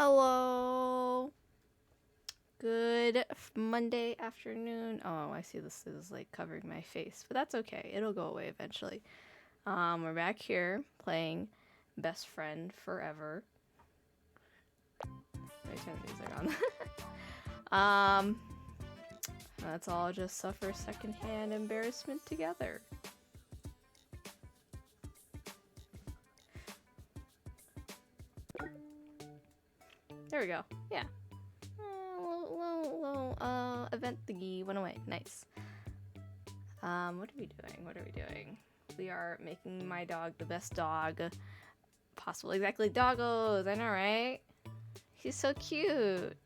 Hello. Good Monday afternoon. Oh, I see this is like covering my face, but that's okay. It'll go away eventually. We're back here playing Best Friend Forever. Let me turn the music on. Let's all just suffer secondhand embarrassment together. There we go. Yeah. Event thingy went away. Nice. What are we doing? What are we doing? We are making my dog the best dog possible. Exactly, doggos. I know, right? He's so cute.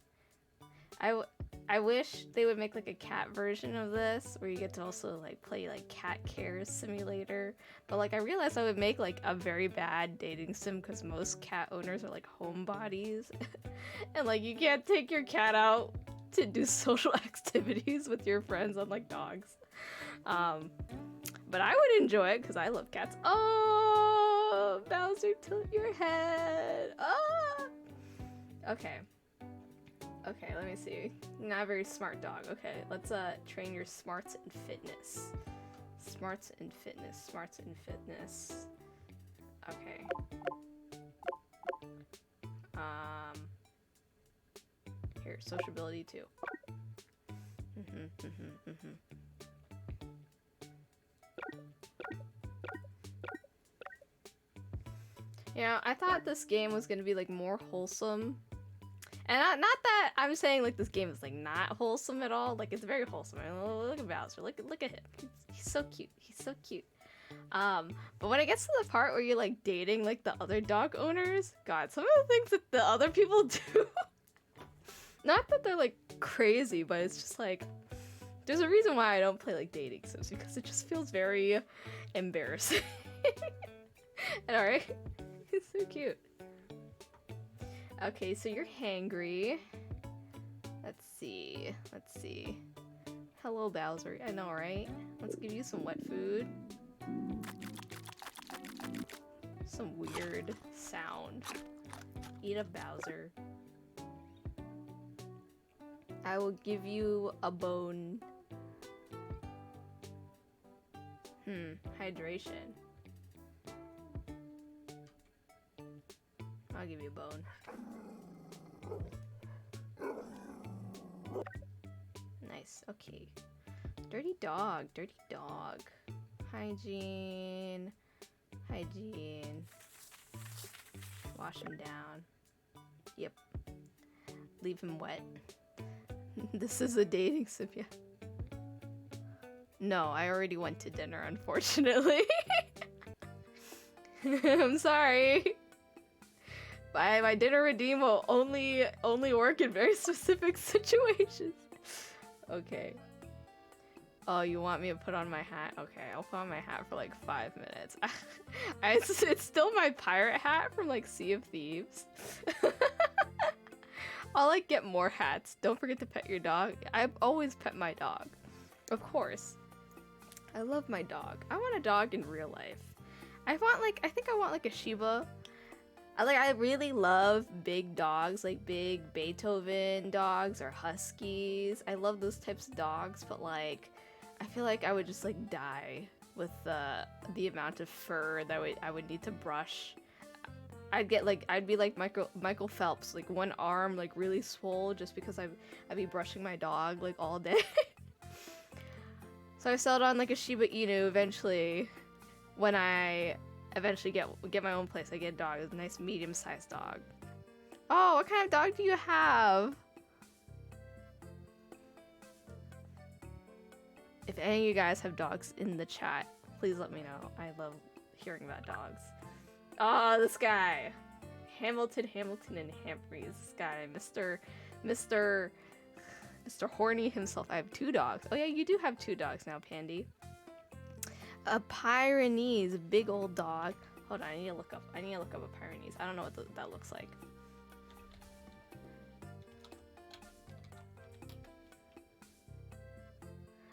I wish they would make like a cat version of this where you get to also like play like cat care simulator. But like I realized I would make like a very bad dating sim because most cat owners are like homebodies. And like you can't take your cat out to do social activities with your friends unlike dogs. But I would enjoy it because I love cats. Oh, Bowser, tilt your head. Oh. Okay. Okay, let me see. Not a very smart dog. Okay, let's train your smarts and fitness. Smarts and fitness. Smarts and fitness. Okay. Here, sociability too. Yeah, I thought this game was gonna be like more wholesome. And not that I'm saying like this game is like not wholesome at all. Like it's very wholesome. I mean, look at Bowser. Look at him. He's so cute. He's so cute. But when it gets to the part where you're like dating like the other dog owners, God, some of the things that the other people do. Not that they're like crazy, but it's just like there's a reason why I don't play like dating sims because it just feels very embarrassing. And alright, it's so cute. Okay, so you're hangry. Let's see. Hello, Bowser. I know, right? Let's give you some wet food. Some weird sound. Eat a Bowser. I will give you a bone. Hydration. I'll give you a bone. Nice, okay. Dirty dog. Hygiene. Wash him down. Yep. Leave him wet. This is a dating sim, yeah. No, I already went to dinner, unfortunately. I'm sorry. My dinner redeem will only work in very specific situations. Okay. Oh, you want me to put on my hat? Okay, I'll put on my hat for like 5 minutes. It's still my pirate hat from like Sea of Thieves. I'll like get more hats. Don't forget to pet your dog. I always pet my dog. Of course. I love my dog. I want a dog in real life. I think I want like a Shiba. I really love big dogs, like big Beethoven dogs or Huskies. I love those types of dogs, but like I feel like I would just like die with the amount of fur that I would need to brush. I'd be like Michael Phelps, like one arm like really swole just because I'd be brushing my dog like all day. So I settled on like a Shiba Inu eventually. When I eventually get my own place, I get a dog. It's a nice medium-sized dog. Oh, what kind of dog do you have? If any of you guys have dogs in the chat, please let me know. I love hearing about dogs. Oh, this guy. Hamilton, and Humphreys. This guy, Mr. Horny himself. I have 2 dogs. Oh yeah, you do have 2 dogs now, Pandy. A Pyrenees, big old dog. Hold on, I need to look up a Pyrenees. I don't know what that looks like.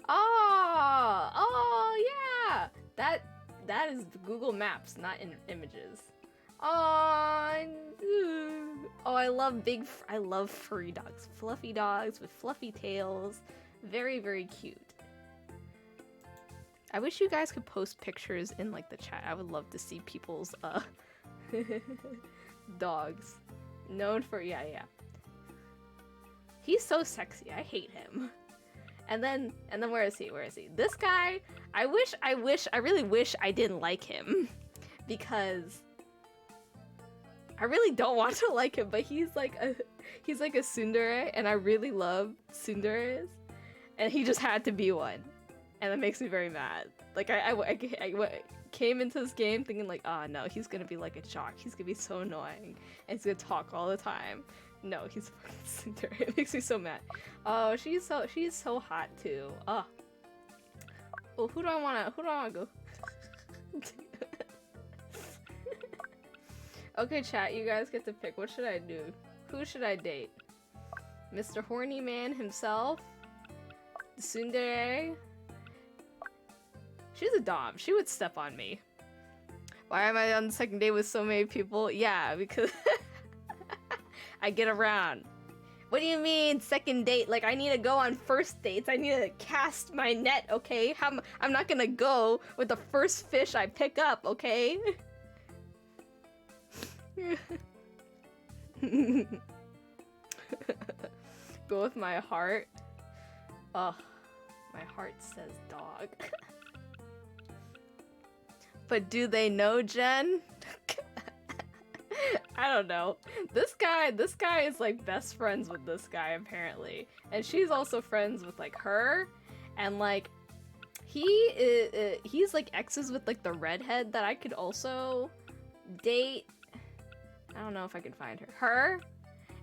Oh yeah. That is Google Maps, not in images. Oh, Oh, I love furry dogs. Fluffy dogs with fluffy tails. Very, very cute. I wish you guys could post pictures in like the chat. I would love to see people's dogs. Known for yeah. He's so sexy. I hate him. And then where is he? Where is he? This guy, I really wish I didn't like him because I really don't want to like him, but he's like a tsundere and I really love tsunderes and he just had to be one. And that makes me very mad. Like I came into this game thinking like, oh no, he's gonna be like a jock. He's gonna be so annoying and he's gonna talk all the time. No, he's fucking tsundere. It makes me so mad. Oh, she's so hot too. Oh. Well, who do I wanna go? Okay, chat, you guys get to pick. What should I do? Who should I date? Mr. Horny Man himself? The tsundere? She's a dom. She would step on me. Why am I on the second date with so many people? Yeah, because I get around. What do you mean second date? Like I need to go on first dates. I need to cast my net, okay? I'm not gonna go with the first fish I pick up, okay? Go with my heart. Ugh, my heart says dog. But do they know, Jen? I don't know. This guy is like best friends with this guy apparently, and she's also friends with like her, and like he's like exes with like the redhead that I could also date. I don't know if I can find her,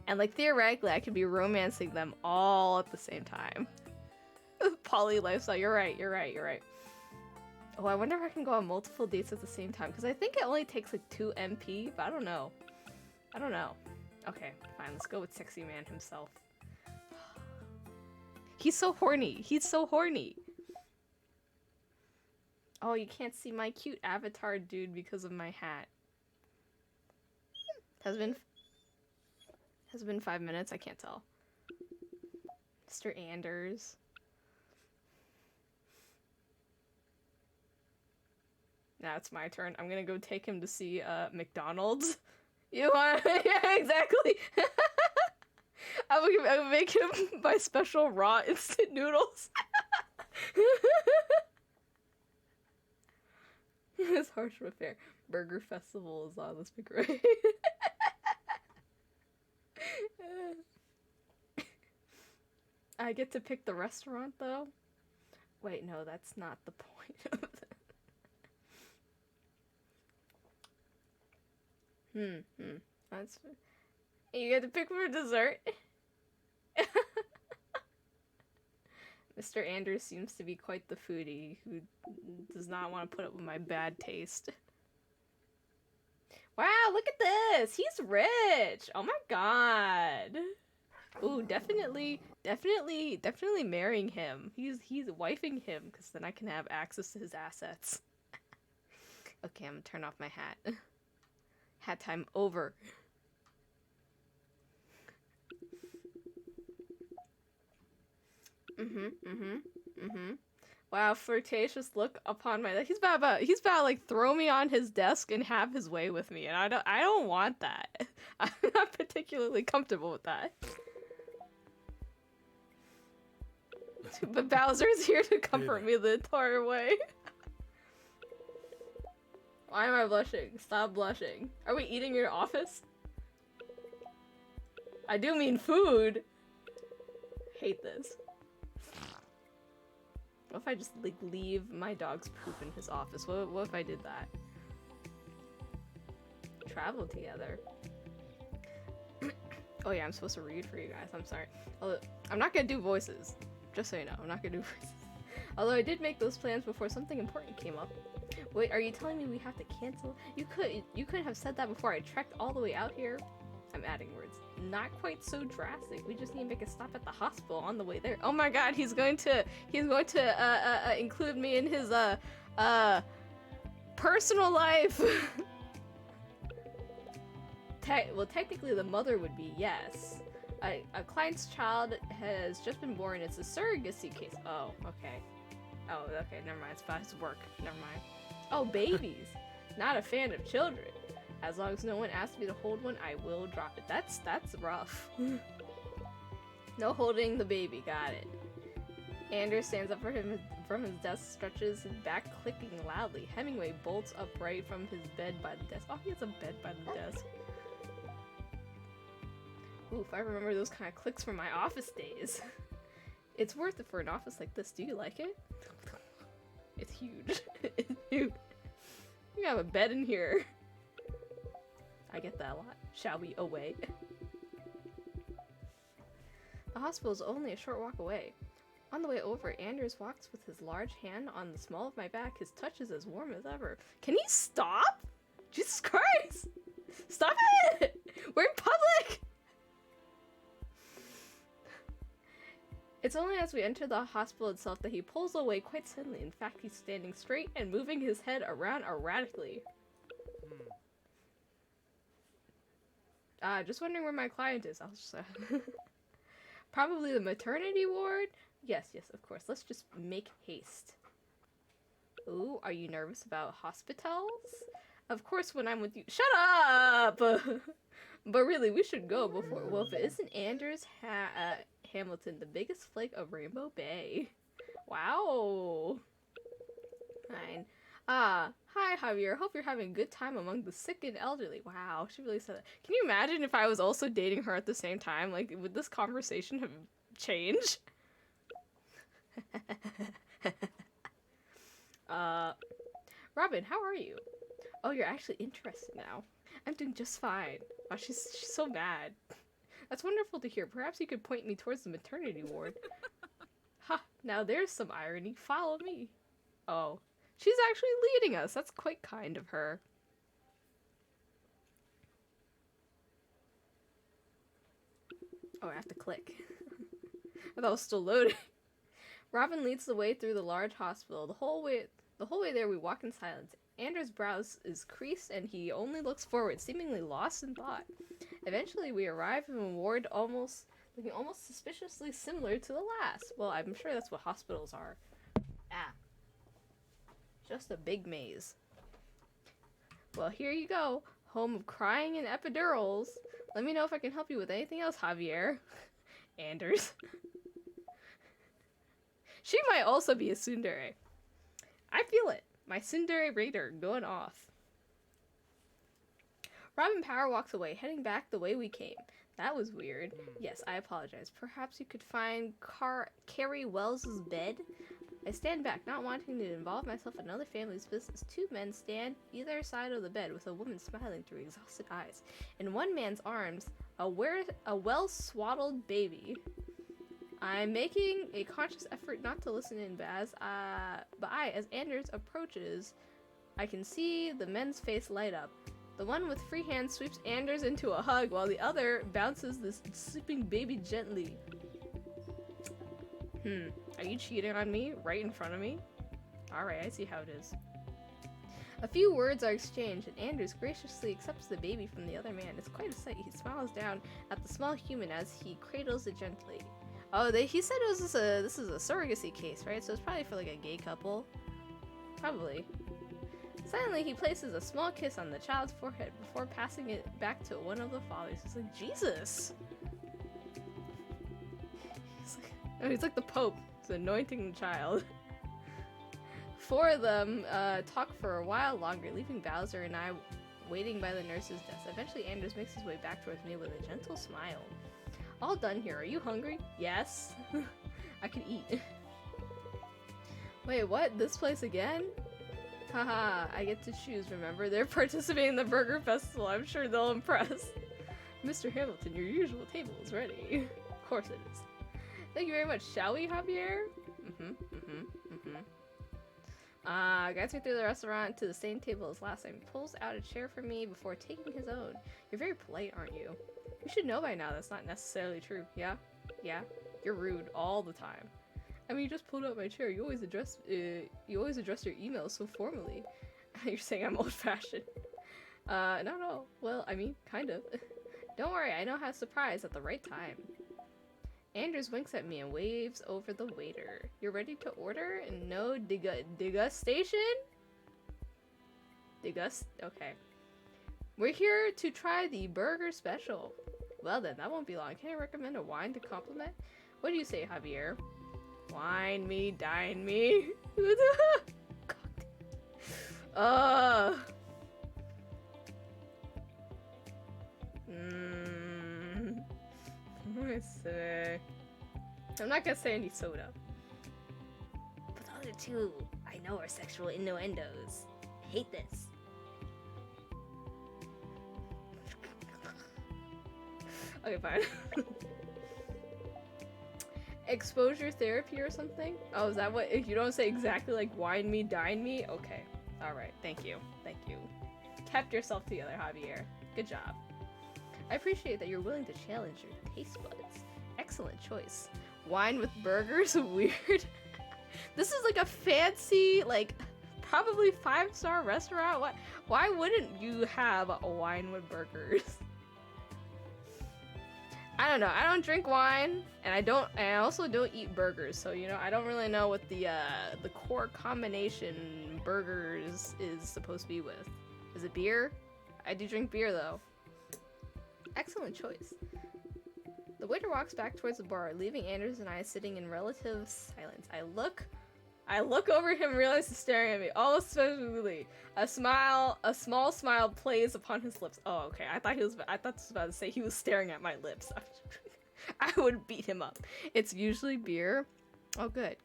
and like theoretically I could be romancing them all at the same time. Poly lifestyle. You're right. Oh, I wonder if I can go on multiple dates at the same time, because I think it only takes like 2 MP, but I don't know. Okay, fine, let's go with sexy man himself. He's so horny. Oh, you can't see my cute avatar dude because of my hat. Has it been 5 minutes? I can't tell. Mr. Anders. Now it's my turn. I'm gonna go take him to see McDonald's. You want? Yeah, exactly. I would make him buy special raw instant noodles. It's harsh but fair. Burger Festival is on. Let's pick right. I get to pick the restaurant though. Wait, no, that's not the point of it. That's. You get to pick for dessert. Mr. Anders seems to be quite the foodie who does not want to put up with my bad taste. Wow, look at this! He's rich! Oh my god! Ooh, definitely marrying him. He's wifing him, because then I can have access to his assets. Okay, I'm gonna turn off my hat. Hat time over. Wow, flirtatious look upon my. He's about to like throw me on his desk and have his way with me, and I don't want that. I'm not particularly comfortable with that. But Bowser's here to comfort me the entire way. Why am I blushing? Stop blushing. Are we eating in your office? I do mean food. Hate this. What if I just like leave my dog's poop in his office? What if I did that? Travel together. Oh yeah, I'm supposed to read for you guys. I'm sorry. I'm not gonna do voices. Just so you know, I'm not gonna do voices. Although I did make those plans before something important came up. Wait, are you telling me we have to cancel? You could have said that before I trekked all the way out here. I'm adding words. Not quite so drastic. We just need to make a stop at the hospital on the way there. Oh my god, he's going to include me in his personal life. Well, technically the mother would be, yes. A client's child has just been born. It's a surrogacy case. Oh, okay. Oh, okay, never mind. It's about his work. Never mind. Oh, babies. Not a fan of children. As long as no one asks me to hold one, I will drop it. That's rough. No holding the baby. Got it. Anders stands up from his desk, stretches his back, clicking loudly. Hemingway bolts upright from his bed by the desk. Oh, he has a bed by the desk. Oof, I remember those kind of clicks from my office days. It's worth it for an office like this. Do you like it? It's huge. It's huge. You have a bed in here. I get that a lot. Shall we away? The hospital is only a short walk away. On the way over, Anders walks with his large hand on the small of my back. His touch is as warm as ever. Can he stop? Jesus Christ! Stop it! We're in public! It's only as we enter the hospital itself that he pulls away quite suddenly. In fact, he's standing straight and moving his head around erratically. Just wondering where my client is. I'll just, probably the maternity ward? Yes, of course. Let's just make haste. Ooh, are you nervous about hospitals? Of course when I'm with you- Shut up! But really, we should go before- Well, if it isn't Anders Hamilton, the biggest flake of Rainbow Bay. Wow. Fine. Hi Javier, hope you're having a good time among the sick and elderly. Wow, she really said that. Can you imagine if I was also dating her at the same time? Like, would this conversation have changed? Robin, how are you? Oh, you're actually interested now. I'm doing just fine. Oh, she's so mad. That's wonderful to hear. Perhaps you could point me towards the maternity ward. Ha, now there's some irony. Follow me. Oh. She's actually leading us. That's quite kind of her. Oh, I have to click. I thought it was still loading. Robin leads the way through the large hospital. The whole way there we walk in silence. Anders' brow is creased and he only looks forward, seemingly lost in thought. Eventually we arrive in a ward looking almost suspiciously similar to the last. Well, I'm sure that's what hospitals are. Just a big maze. Well, here you go. Home of crying and epidurals. Let me know if I can help you with anything else, Javier. Anders. She might also be a tsundere. I feel it. My tsundere radar going off. Robin Power walks away, heading back the way we came. That was weird. Yes, I apologize. Perhaps you could find Carrie Wells's bed? I stand back, not wanting to involve myself in another family's business. Two men stand either side of the bed with a woman smiling through exhausted eyes. In one man's arms, a well-swaddled baby. I'm making a conscious effort not to listen in, as Anders approaches, I can see the men's face light up. The one with free hand sweeps Anders into a hug, while the other bounces the sleeping baby gently. Are you cheating on me right in front of me? Alright, I see how it is. A few words are exchanged, and Anders graciously accepts the baby from the other man. It's quite a sight. He smiles down at the small human as he cradles it gently. Oh, he said it was this is a surrogacy case, right? So it's probably for like a gay couple. Probably. Silently, he places a small kiss on the child's forehead before passing it back to one of the fathers. He's like, Jesus! He's like the Pope. He's anointing the child. Four of them talk for a while longer, leaving Bowser and I waiting by the nurse's desk. Eventually, Anders makes his way back towards me with a gentle smile. All done here. Are you hungry? Yes. I can eat. Wait, what? This place again? Haha, I get to choose, remember? They're participating in the Burger Festival. I'm sure they'll impress. Mr. Hamilton, your usual table is ready. Of course it is. Thank you very much. Shall we, Javier? Guides me through the restaurant to the same table as last time. He pulls out a chair for me before taking his own. You're very polite, aren't you? You should know by now that's not necessarily true. Yeah? Yeah? You're rude all the time. I mean, you just pulled out my chair. You always address your emails so formally. You're saying I'm old-fashioned. No. Well, I mean, kind of. Don't worry, I know how to surprise at the right time. Anders winks at me and waves over the waiter. You're ready to order? No degustation? Okay. We're here to try the burger special. Well then, that won't be long. Can I recommend a wine to compliment? What do you say, Javier? Wine me, dine me. What do I say? I'm not gonna say any soda. But the other two, I know, are sexual innuendos. I hate this. Okay, fine. Exposure therapy or something? Oh, is that what? If you don't say exactly like wine me, dine me? Okay. Alright, thank you. Thank you. Kept yourself together, Javier. Good job. I appreciate that you're willing to challenge your taste buds. Excellent choice. Wine with burgers? Weird. This is like a fancy, like, probably 5-star restaurant. Why wouldn't you have a wine with burgers? I don't know. I don't drink wine, and I also don't eat burgers. So, you know, I don't really know what the core combination burgers is supposed to be with. Is it beer? I do drink beer though. Excellent choice. The waiter walks back towards the bar, leaving Anders and I sitting in relative silence. I look over him, realize he's staring at me. All especially, a small smile plays upon his lips. Oh, okay. I thought he was about to say he was staring at my lips. I would beat him up. It's usually beer. Oh, good.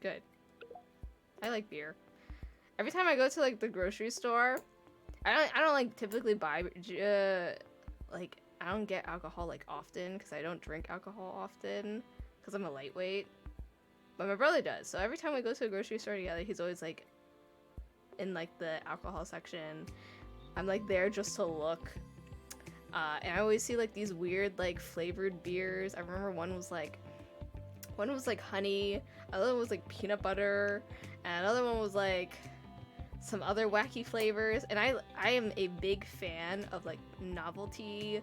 I like beer. Every time I go to like the grocery store, I don't like typically buy like I don't get alcohol like often because I don't drink alcohol often because I'm a lightweight. But my brother does. So every time we go to a grocery store together, he's always like in like the alcohol section. I'm like there just to look. And I always see like these weird like flavored beers. I remember one was like honey, another one was like peanut butter, and another one was like some other wacky flavors. And I am a big fan of like novelty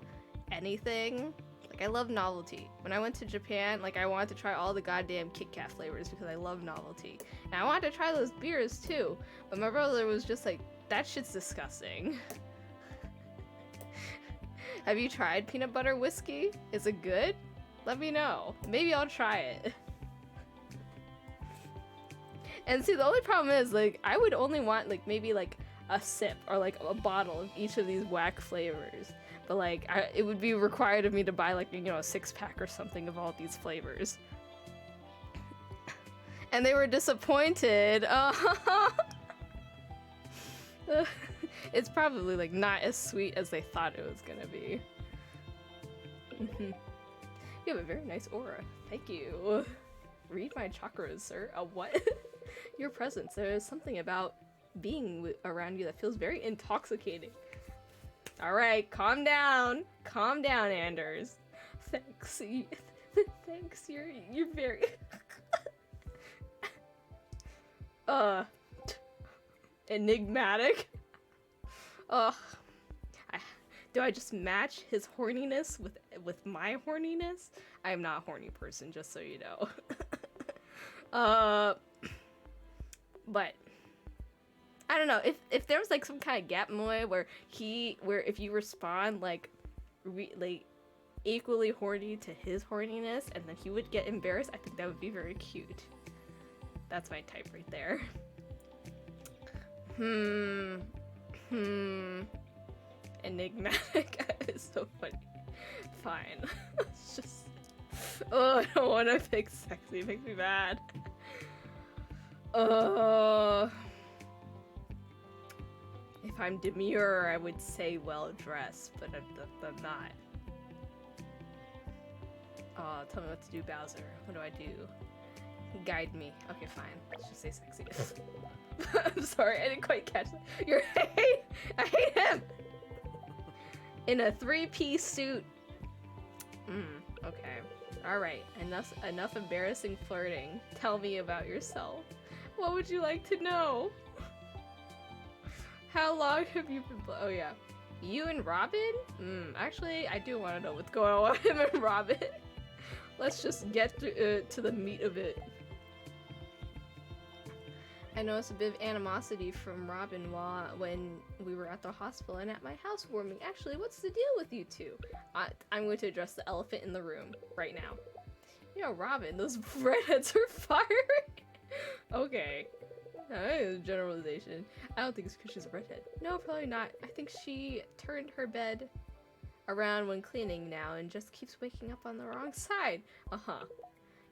anything. Like, I love novelty. When I went to Japan, like, I wanted to try all the goddamn Kit Kat flavors because I love novelty. And I wanted to try those beers too, but my brother was just like, that shit's disgusting. Have you tried peanut butter whiskey? Is it good? Let me know. Maybe I'll try it. And see, the only problem is, like, I would only want, like, maybe, like, a sip or, like, a bottle of each of these whack flavors. But, like, it would be required of me to buy, like, you know, a 6-pack or something of all these flavors. And they were disappointed. It's probably, like, not as sweet as they thought it was gonna be. You have a very nice aura. Thank you. Read my chakras, sir. A what? Your presence. There is something about being around you that feels very intoxicating. Alright, calm down. Calm down, Anders. Thanks. Thanks, you're very... enigmatic. Ugh. Do I just match his horniness with my horniness? I am not a horny person, just so you know. But I don't know, if there was like some kind of gap moe where if you respond like equally horny to his horniness and then he would get embarrassed, I think that would be very cute. That's my type right there. Enigmatic is so funny. Fine. It's just, oh, I don't want to pick sexy. It makes me mad. If I'm demure, I would say well dressed, but I'm not. Oh, tell me what to do, Bowser. What do I do? Guide me. Okay, fine. Let's just say sexy. I'm sorry, I didn't quite catch that. I hate him! In a 3-piece suit. Okay. Alright, enough embarrassing flirting. Tell me about yourself. What would you like to know? How long have you been oh yeah. You and Robin? Actually, I do want to know what's going on with him and Robin. Let's just get to the meat of it. I noticed a bit of animosity from Robin when we were at the hospital and at my housewarming. Actually, what's the deal with you two? I'm going to address the elephant in the room right now. You know, Robin, those redheads are firing. Okay. Generalization. I don't think it's because she's a redhead. No, probably not. I think she turned her bed around when cleaning now and just keeps waking up on the wrong side. Uh-huh.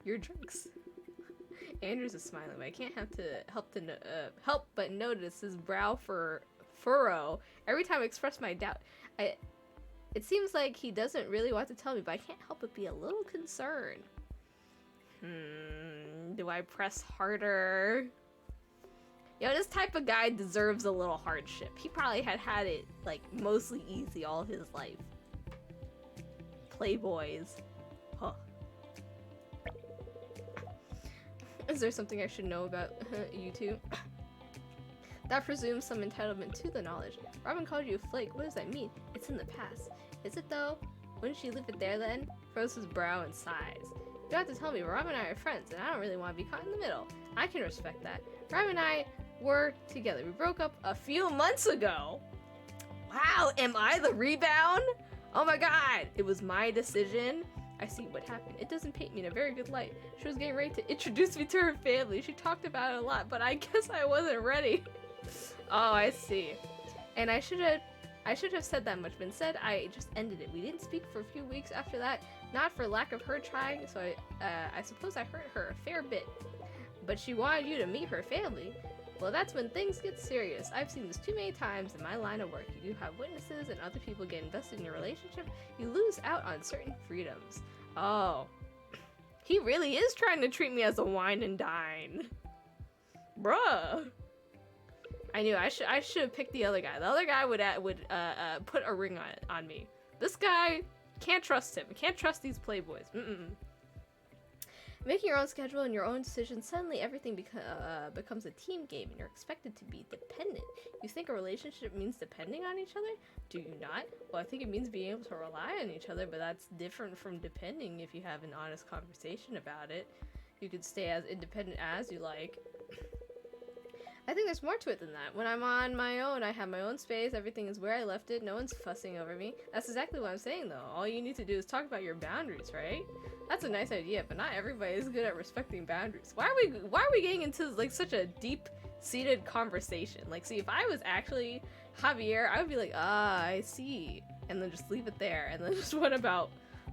Your drinks. Andrews is smiling, but I can't help but notice his brow furrow every time I express my doubt. It seems like he doesn't really want to tell me, but I can't help but be a little concerned. Do I press harder? Yo, this type of guy deserves a little hardship. He probably had it, like, mostly easy all his life. Playboys. Huh. Is there something I should know about you two? That presumes some entitlement to the knowledge. Robin called you a flake. What does that mean? It's in the past. Is it though? Wouldn't she leave it there then? Froze his brow and sighs. You don't have to tell me. Robin and I are friends, and I don't really want to be caught in the middle. I can respect that. Robin and I were together. We broke up a few months ago. Wow, am I the rebound? Oh my god, it was my decision. I see what happened. It doesn't paint me in a very good light. She was getting ready to introduce me to her family. She talked about it a lot, but I guess I wasn't ready. Oh, I see. And I should have said that much, but instead I just ended it. We didn't speak for a few weeks after that, not for lack of her trying, so I suppose I hurt her a fair bit. But she wanted you to meet her family. Well, that's when things get serious. I've seen this too many times in my line of work. You do have witnesses and other people get invested in your relationship. You lose out on certain freedoms. Oh. He really is trying to treat me as a wine and dine. Bruh. I knew I should have picked the other guy. The other guy would put a ring on me. This guy, can't trust him. Can't trust these playboys. Making your own schedule and your own decisions, suddenly everything becomes a team game and you're expected to be dependent. You think a relationship means depending on each other? Do you not? Well, I think it means being able to rely on each other, but that's different from depending if you have an honest conversation about it. You could stay as independent as you like. I think there's more to it than that. When I'm on my own, I have my own space, everything is where I left it, no one's fussing over me. That's exactly what I'm saying though. All you need to do is talk about your boundaries, right? That's a nice idea, but not everybody is good at respecting boundaries. Why are we getting into like such a deep-seated conversation? Like, see, if I was actually Javier, I would be like, ah, I see, and then just leave it there, and then just went about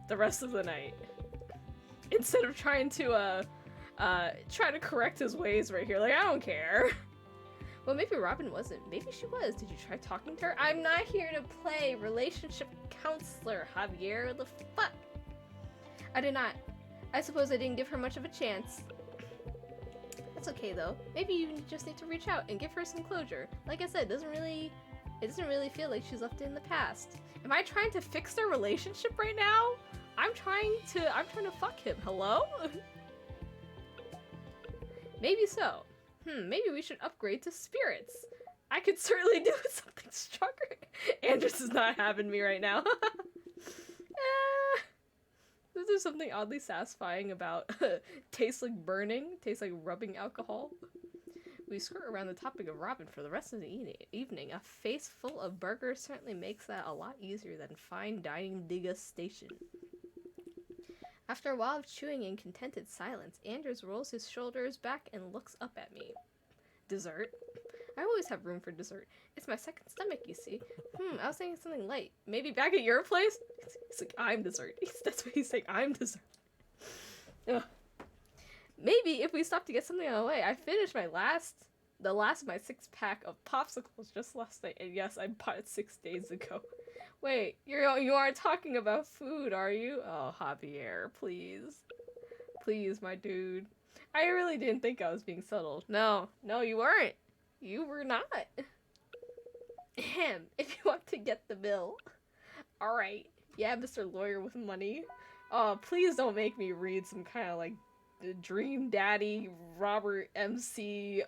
the rest of the night. Instead of trying to try to correct his ways right here. Like, I don't care. Well, maybe Robin wasn't. Maybe she was. Did you try talking to her? I'm not here to play relationship counselor, Javier. What the fuck? I did not. I suppose I didn't give her much of a chance. That's okay though. Maybe you just need to reach out and give her some closure. Like I said, it doesn't really feel like she's left it in the past. Am I trying to fix their relationship right now? I'm trying to fuck him. Hello? Maybe so. Maybe we should upgrade to spirits. I could certainly do something stronger. Andrews is not having me right now. There's something oddly satisfying about tastes like burning, tastes like rubbing alcohol. We skirt around the topic of Robin for the rest of the evening. A face full of burgers certainly makes that a lot easier than fine dining degustation. After a while of chewing in contented silence, Andrews rolls his shoulders back and looks up at me. Dessert? I always have room for dessert. It's my second stomach, you see. I was thinking something light. Maybe back at your place? He's like, I'm dessert. That's what he's saying, I'm dessert. Ugh. Maybe if we stop to get something on the way. I finished the last of my 6-pack of popsicles just last night. And yes, I bought it 6 days ago. Wait, you aren't talking about food, are you? Oh, Javier, please. Please, my dude. I really didn't think I was being subtle. No, you weren't. You were not. Ahem, if you want to get the bill. Alright. Yeah, Mr. Lawyer with money. Oh, please don't make me read some kind of, like, Dream Daddy, Robert MC,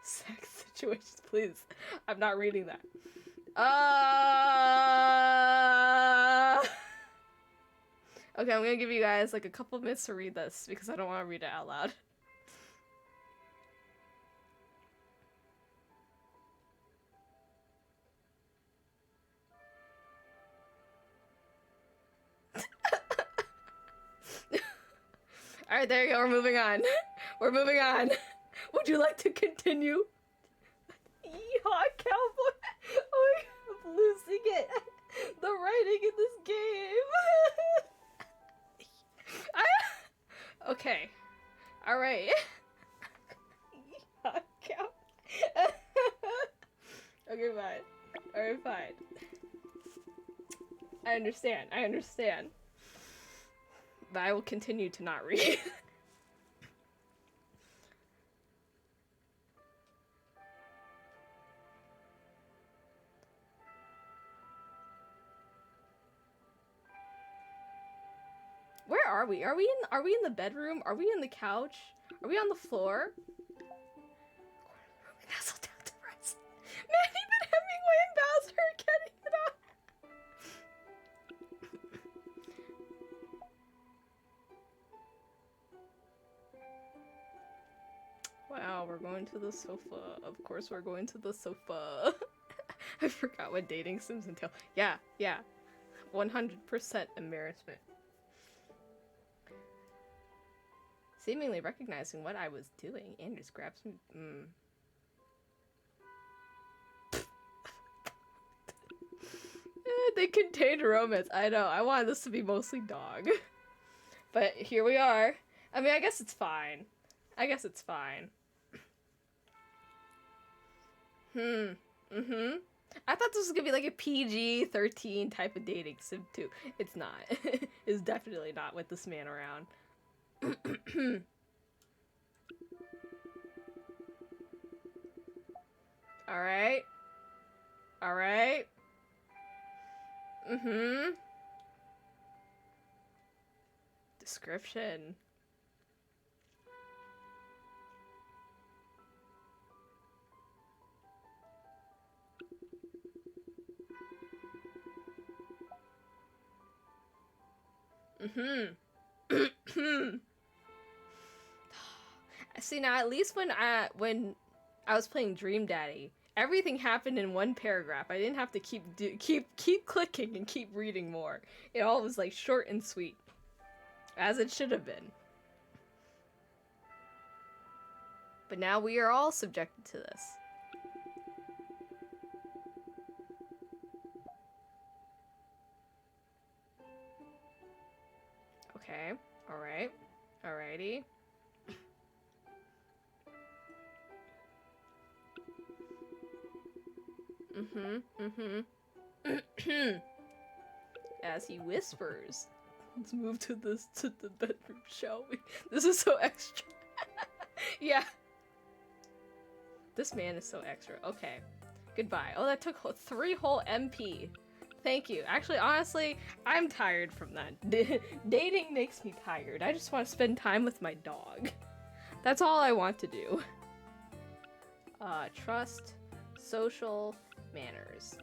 sex situations, please. I'm not reading that. Okay, I'm gonna give you guys like a couple minutes to read this because I don't want to read it out loud. Alright, there you go, we're moving on. We're moving on. Would you like to continue? Yeehaw, cowboy! Oh my god, I'm losing it. The writing in this game. Okay. Alright. Yeehaw, cow. Okay, fine. Alright, fine. I understand. I understand. But I will continue to not read. Where are we? Are we in the bedroom? Are we in the couch? Are we on the floor? Nestled down to rest. Man, even Hemingway and Bowser are getting it up. Wow, we're going to the sofa. Of course we're going to the sofa. I forgot what dating sims entail. Yeah, 100% embarrassment. Seemingly recognizing what I was doing, Anders grabs me. They contained romance. I know. I wanted this to be mostly dog. But here we are. I mean, I guess it's fine. I guess it's fine. I thought this was gonna be like a PG-13 type of dating sim too. It's not. It's definitely not with this man around. Alright. Alright. Description. See, now at least when I was playing Dream Daddy, everything happened in one paragraph. I didn't have to keep clicking and keep reading more. It all was like short and sweet, as it should have been. But now we are all subjected to this. Okay. Alright. Alrighty. As he whispers. Let's move to the bedroom, shall we? This is so extra. Yeah. This man is so extra. Okay. Goodbye. Oh, that took 3 whole MP. Thank you. Actually, honestly, I'm tired from that. Dating makes me tired. I just want to spend time with my dog. That's all I want to do. Trust, social, manners.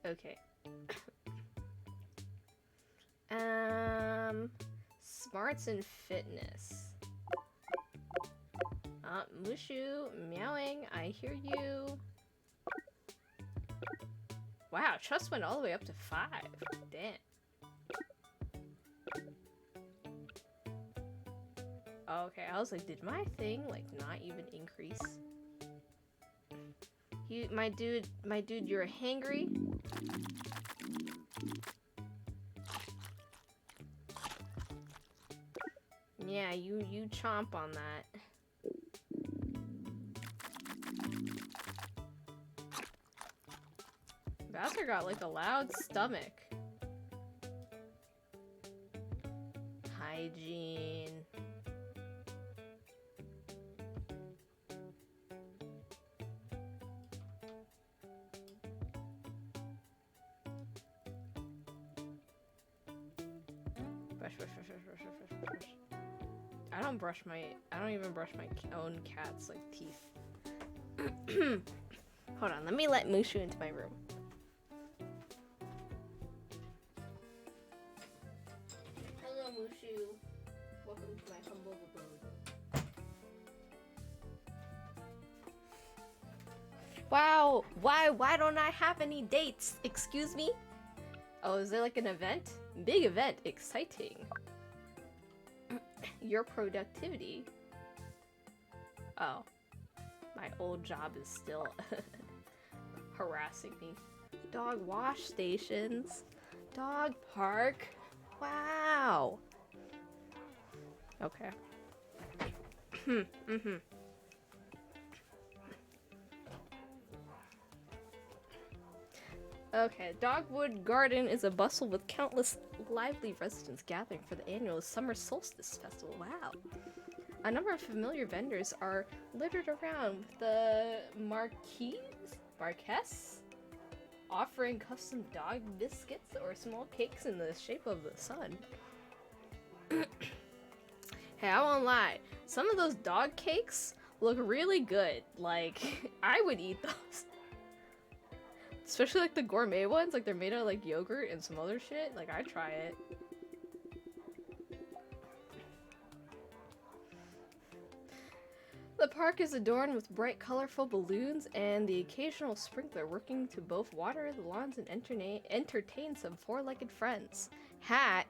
Okay. Smarts and fitness. Mushu, meowing, I hear you. Wow, trust went all the way up to 5. Damn. Okay, I was like, did my thing, like, not even increase? My dude, you're hangry? Yeah, you chomp on that. Bowser got like a loud stomach. Hygiene. I don't even brush my own cat's like teeth. Hold on, let me let Mushu into my room. Hello, Mushu. Welcome to my humble abode. Wow, why don't I have any dates? Excuse me? Oh, is there like an event? Big event, exciting. Your productivity. Oh, my old job is still harassing me. Dog wash stations. Dog park. Wow. Okay. Okay, Dogwood Garden is a bustle with countless lively residents gathering for the annual Summer Solstice Festival. Wow. A number of familiar vendors are littered around with the Marquess, offering custom dog biscuits or small cakes in the shape of the sun. Hey, I won't lie. Some of those dog cakes look really good. Like, I would eat those. Especially like the gourmet ones, like they're made out of like yogurt and some other shit. Like, I'd try it. The park is adorned with bright, colorful balloons and the occasional sprinkler working to both water the lawns and entertain some four-legged friends. Hat?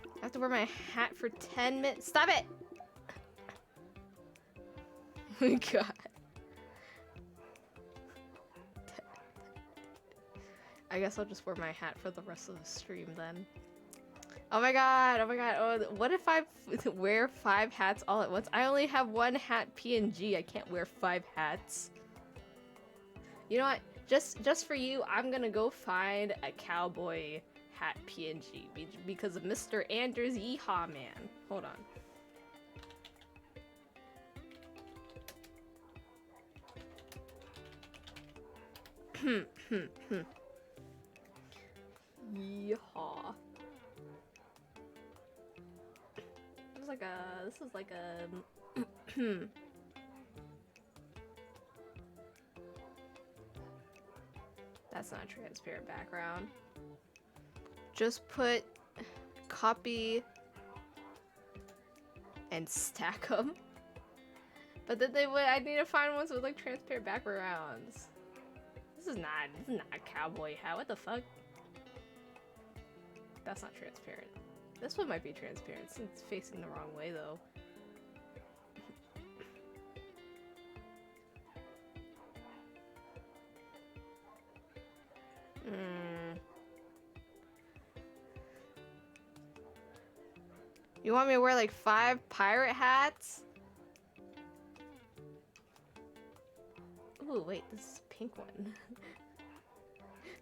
I have to wear my hat for 10 minutes. Stop it! Oh my god. I guess I'll just wear my hat for the rest of the stream then. Oh my god, oh my god. Oh, what if I wear 5 hats all at once? I only have 1 hat PNG. I can't wear 5 hats. You know what? Just for you, I'm gonna go find a cowboy hat PNG because of Mr. Anders Yeehaw Man. Hold on. Yeehaw. This is like a That's not a transparent background. Just put copy and stack them. But then I need to find ones with like transparent backgrounds. This is not a cowboy hat. What the fuck? That's not transparent. This one might be transparent since it's facing the wrong way though. You want me to wear like 5 pirate hats? Ooh, wait, this is a pink one.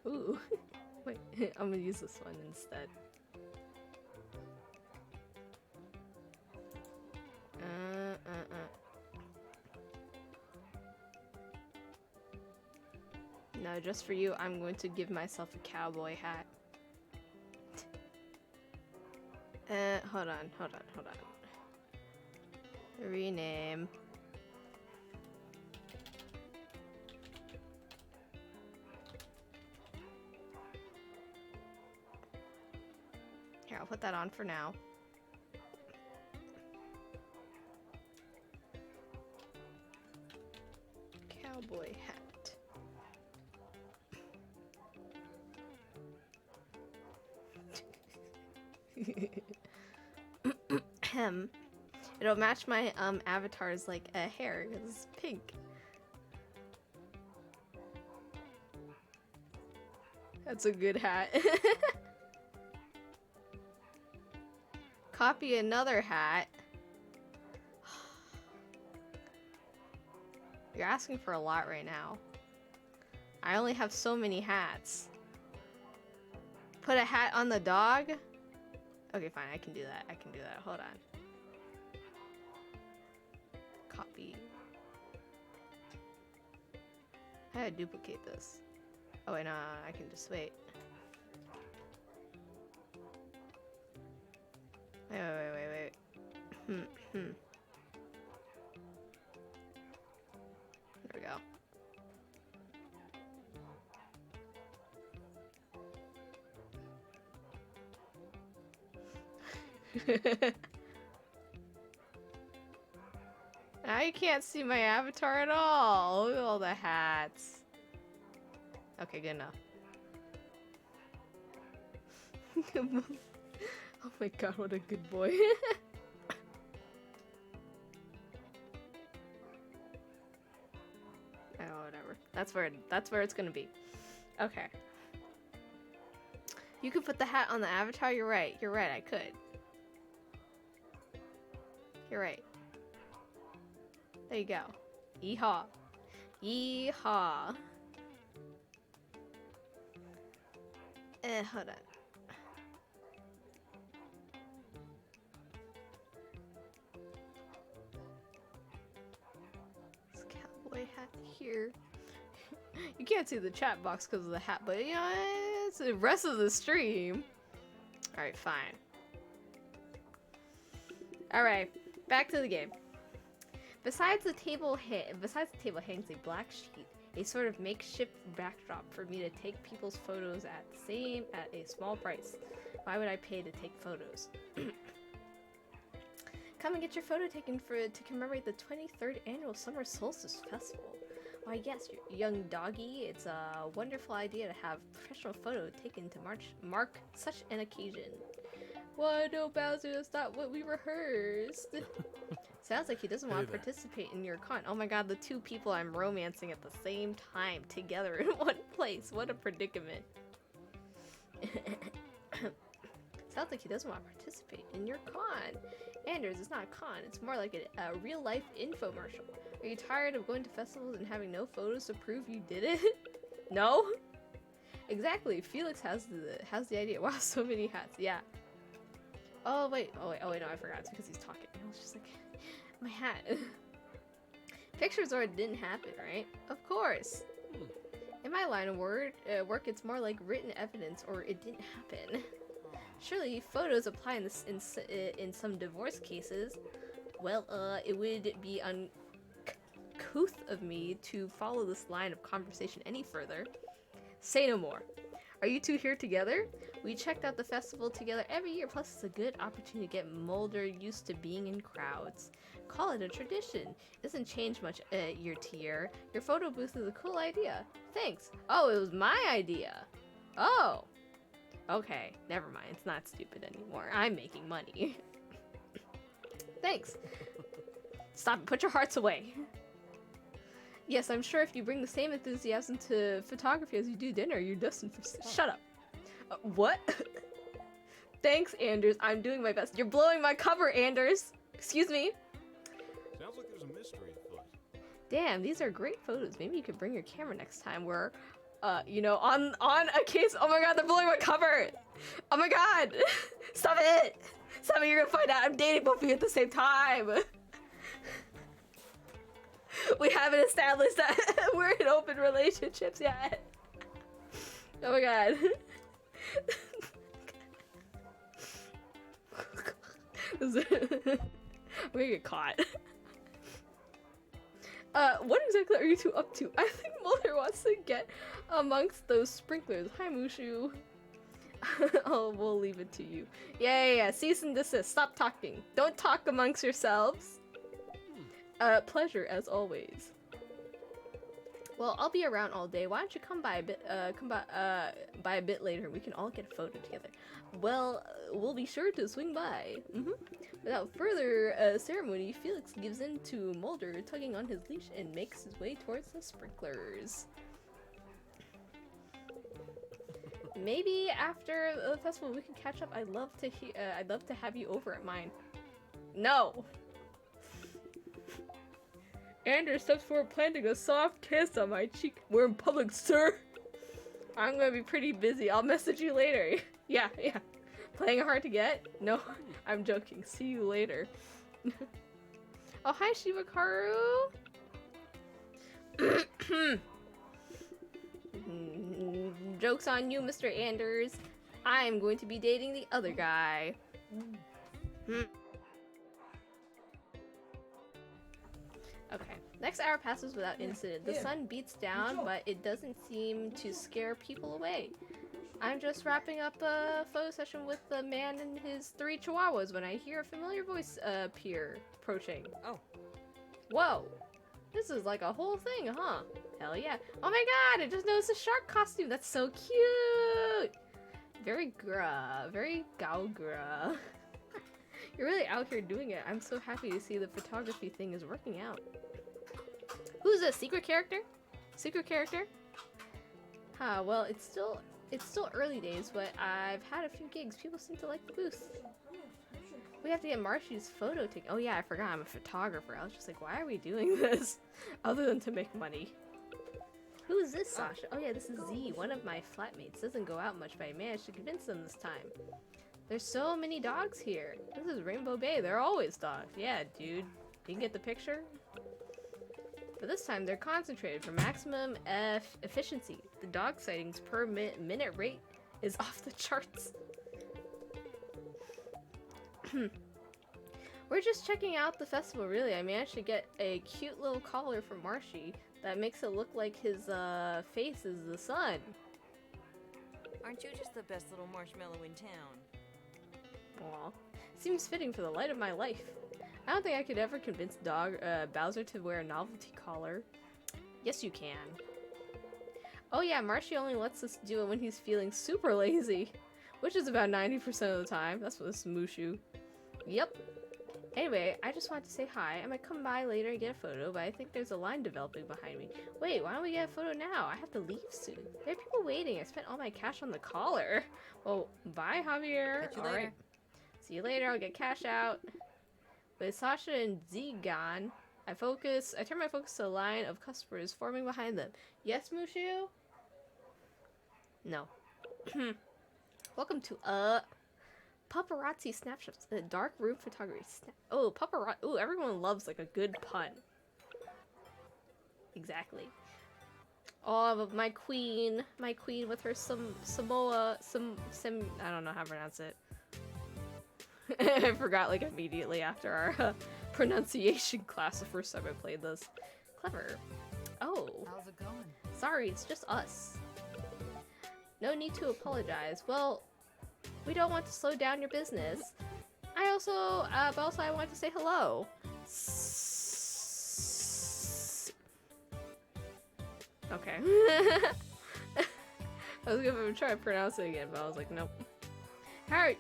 Ooh, wait, I'm gonna use this one instead. No, just for you, I'm going to give myself a cowboy hat. Hold on. Rename. Here, I'll put that on for now. Cowboy hat. It'll match my avatar's like hair because it's pink. That's a good hat. Copy another hat. You're asking for a lot right now. I only have so many hats. Put a hat on the dog? Okay, fine, I can do that. Hold on. Copy. How do I duplicate this? Oh wait, no, I can just wait. Wait. There we go. Now you can't see my avatar at all. Look at all the hats. Okay, good enough. Oh my god, what a good boy. Oh, whatever. That's where it's gonna be. Okay. You could put the hat on the avatar. You're right. You're right. I could. You're right. There you go. Yeehaw. Yeehaw. Hold on. This cowboy hat here. You can't see the chat box because of the hat, but you know, it's the rest of the stream. Alright, fine. Alright, back to the game. Besides the table hangs a black sheet, a sort of makeshift backdrop for me to take people's photos at a small price. Why would I pay to take photos? Come and get your photo taken to commemorate the 23rd annual Summer Solstice Festival. Why yes, young doggy, it's a wonderful idea to have professional photo taken to mark such an occasion. What? No, Bowser, that's not what we rehearsed. Sounds like he doesn't want to participate in your con. Oh my god, the two people I'm romancing at the same time together in one place. What a predicament. Sounds like he doesn't want to participate in your con. Anders, it's not a con, it's more like a real-life infomercial. Are you tired of going to festivals and having no photos to prove you did it? No? Exactly, Felix has the idea. Wow, so many hats, yeah. Oh wait, no, I forgot. It's because he's talking. I was just like, my hat. Pictures or it didn't happen, right? Of course. In my line of work, it's more like written evidence or it didn't happen. Surely photos apply in some divorce cases. Well, it would be uncouth of me to follow this line of conversation any further. Say no more. Are you two here together? We checked out the festival together every year, plus it's a good opportunity to get Mulder used to being in crowds. Call it a tradition. It doesn't change much year to year. Your photo booth is a cool idea. Thanks. Oh, it was my idea. Oh. Okay, never mind. It's not stupid anymore. I'm making money. Thanks. Stop it. Put your hearts away. Yes, I'm sure if you bring the same enthusiasm to photography as you do dinner, you're destined for... Shut up. What? Thanks, Anders. I'm doing my best. You're blowing my cover, Anders. Excuse me. Sounds like there's a mystery afoot. Damn, these are great photos. Maybe you could bring your camera next time. We're, you know, on a case. Oh my god, they're blowing my cover. Oh my god. Stop it. Stop it. You're gonna find out I'm dating both of you at the same time. We haven't established that we're in open relationships yet. Oh my god. We're gonna get caught. What exactly are you two up to? I think Mulder wants to get amongst those sprinklers. Hi, Mushu. Oh, we'll leave it to you. Yeah. Cease and desist. Stop talking. Don't talk amongst yourselves. Pleasure as always. Well, I'll be around all day. Why don't you come by a bit later? We can all get a photo together. Well, we'll be sure to swing by. Without further ceremony, Felix gives in to Mulder, tugging on his leash, and makes his way towards the sprinklers. Maybe after the festival we can catch up. I'd love to have you over at mine. No. Anders steps forward, planting a soft kiss on my cheek. We're in public, sir. I'm gonna be pretty busy. I'll message you later. Yeah. Playing hard to get? No, I'm joking. See you later. Oh, hi, Shibakaru. Joke's on you, Mr. Anders. I'm going to be dating the other guy. Okay. Next hour passes without incident. The sun beats down, but it doesn't seem to scare people away. I'm just wrapping up a photo session with the man and his 3 chihuahuas when I hear a familiar voice approaching. Oh. Whoa. This is like a whole thing, huh? Hell yeah. Oh my god, I just noticed a shark costume. That's so cute. Very gaugra. You're really out here doing it. I'm so happy to see the photography thing is working out. Who's a secret character? Secret character? Huh, well, it's still early days, but I've had a few gigs. People seem to like the booth. We have to get Marshy's photo taken. Oh yeah, I forgot I'm a photographer. I was just like, why are we doing this? Other than to make money. Who is this, Sasha? Oh yeah, this is Z, one of my flatmates. Doesn't go out much, but I managed to convince them this time. There's so many dogs here. This is Rainbow Bay. They're always dogs. Yeah, dude. You can get the picture? But this time, they're concentrated for maximum efficiency. The dog sightings per minute rate is off the charts. We're just checking out the festival, really. I managed to get a cute little collar for Marshy that makes it look like his face is the sun. Aren't you just the best little marshmallow in town? Aw. Seems fitting for the light of my life. I don't think I could ever convince Bowser to wear a novelty collar. Yes, you can. Oh yeah, Marshy only lets us do it when he's feeling super lazy. Which is about 90% of the time. That's what this is Mushu. Yep. Anyway, I just wanted to say hi. I might come by later and get a photo, but I think there's a line developing behind me. Wait, why don't we get a photo now? I have to leave soon. There are people waiting. I spent all my cash on the collar. Well, bye, Javier. Catch you later. Alright. See you later. I'll get cash out. With Sasha and Z gone, I turn my focus to a line of customers forming behind them. Yes, Mushu? No. Welcome to paparazzi snapshots. Dark room photography. Oh, paparazzi. Oh, everyone loves like a good pun. Exactly. Oh, my queen with her Samoa, I don't know how to pronounce it. I forgot like immediately after our pronunciation class the first time I played this. Clever. Oh. How's it going? Sorry, it's just us. No need to apologize. Well, we don't want to slow down your business. I also, but also I want to say hello. Okay. I was gonna try to pronounce it again, but I was like, nope. How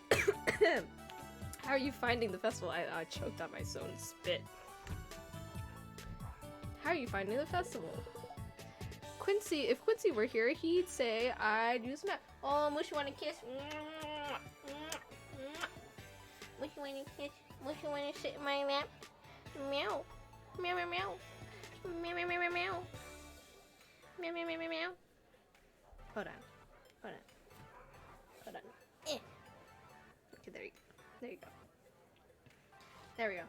are you finding the festival? I choked on my own spit. How are you finding the festival? Quincy, if Quincy were here, he'd say I'd use map. Oh, Mushy wanna kiss. Mushy wanna kiss. Mushy wanna sit in my lap. Meow. Meow meow meow. Meow meow meow meow meow. Meow meow meow meow meow. Hold on. Hold on. Hold on. Okay, there you go. There you go. There we go.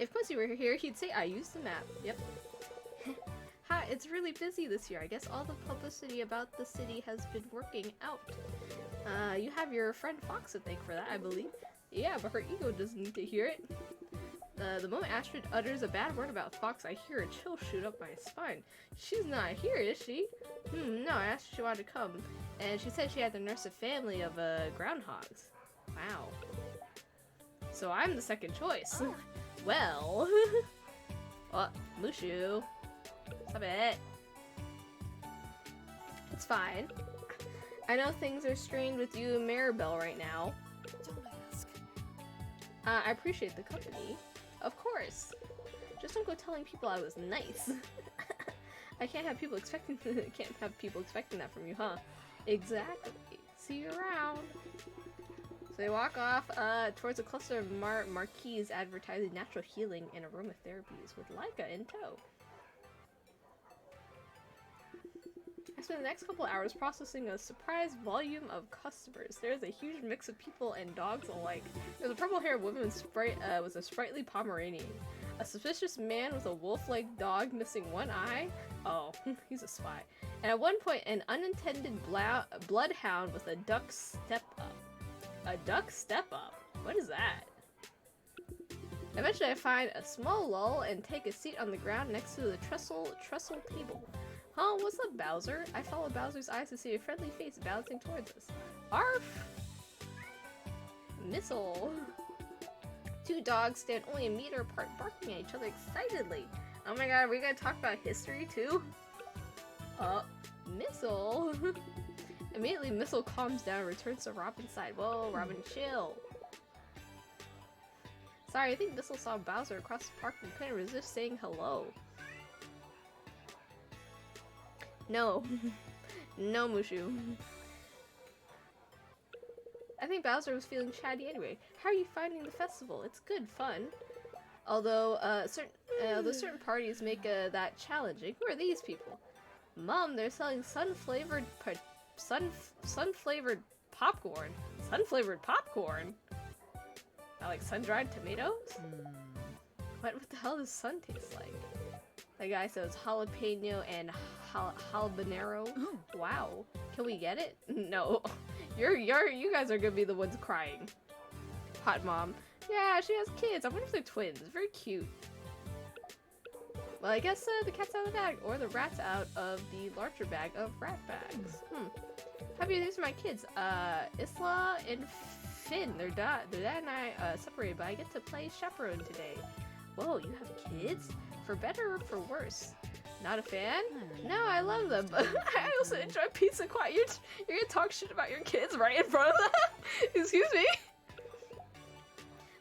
If Quincy were here, he'd say I used the map. Yep. Hi, it's really busy this year. I guess all the publicity about the city has been working out. You have your friend Fox to thank for that, I believe. Yeah, but her ego doesn't need to hear it. The moment Astrid utters a bad word about Fox, I hear a chill shoot up my spine. She's not here, is she? No, I asked if she wanted to come, and she said she had to nurse a family of groundhogs. Wow. So I'm the second choice. Well. Oh, Mushu. Stop it. It's fine. I know things are strained with you and Maribel right now. Don't ask. I appreciate the company. Of course. Just don't go telling people I was nice. I can't have people expecting that from you, huh? Exactly. See you around. So they walk off towards a cluster of marquees advertising natural healing and aromatherapies with Laika in tow. I spent the next couple hours processing a surprise volume of customers. There's a huge mix of people and dogs alike. There's a purple-haired woman with a sprightly Pomeranian. A suspicious man with a wolf-like dog missing one eye. Oh, he's a spy. And at one point, an unintended bloodhound with a duck step-up. A duck step-up? What is that? Eventually I find a small lull and take a seat on the ground next to the trestle table. Huh, what's up, Bowser? I follow Bowser's eyes to see a friendly face bouncing towards us. Arf! Missile. Two dogs stand only a meter apart, barking at each other excitedly. Oh my god, are we gonna talk about history too? Missile. Immediately, Missile calms down and returns to Robin's side. Whoa, Robin, chill. Sorry, I think Missile saw Bowser across the park and couldn't resist saying hello. No. No, Mushu. I think Bowser was feeling chatty anyway. How are you finding the festival? It's good fun. Although certain parties make that challenging. Who are these people? Mom, they're selling sun-flavored popcorn. Sun-flavored popcorn? I like sun-dried tomatoes? What the hell does sun taste like? The guy says jalapeno and habanero. Wow. Can we get it? No. You guys are gonna be the ones crying. Hot mom. Yeah, she has kids. I wonder if they're twins. Very cute. Well, I guess the cat's out of the bag, or the rat's out of the larger bag of rat bags. Happy these are my kids. Isla and Finn. Their dad and I separated, but I get to play chaperone today. Whoa, you have kids? For better or for worse? Not a fan? No, I love them, but I also enjoy peace and quiet. You're gonna talk shit about your kids right in front of them? Excuse me?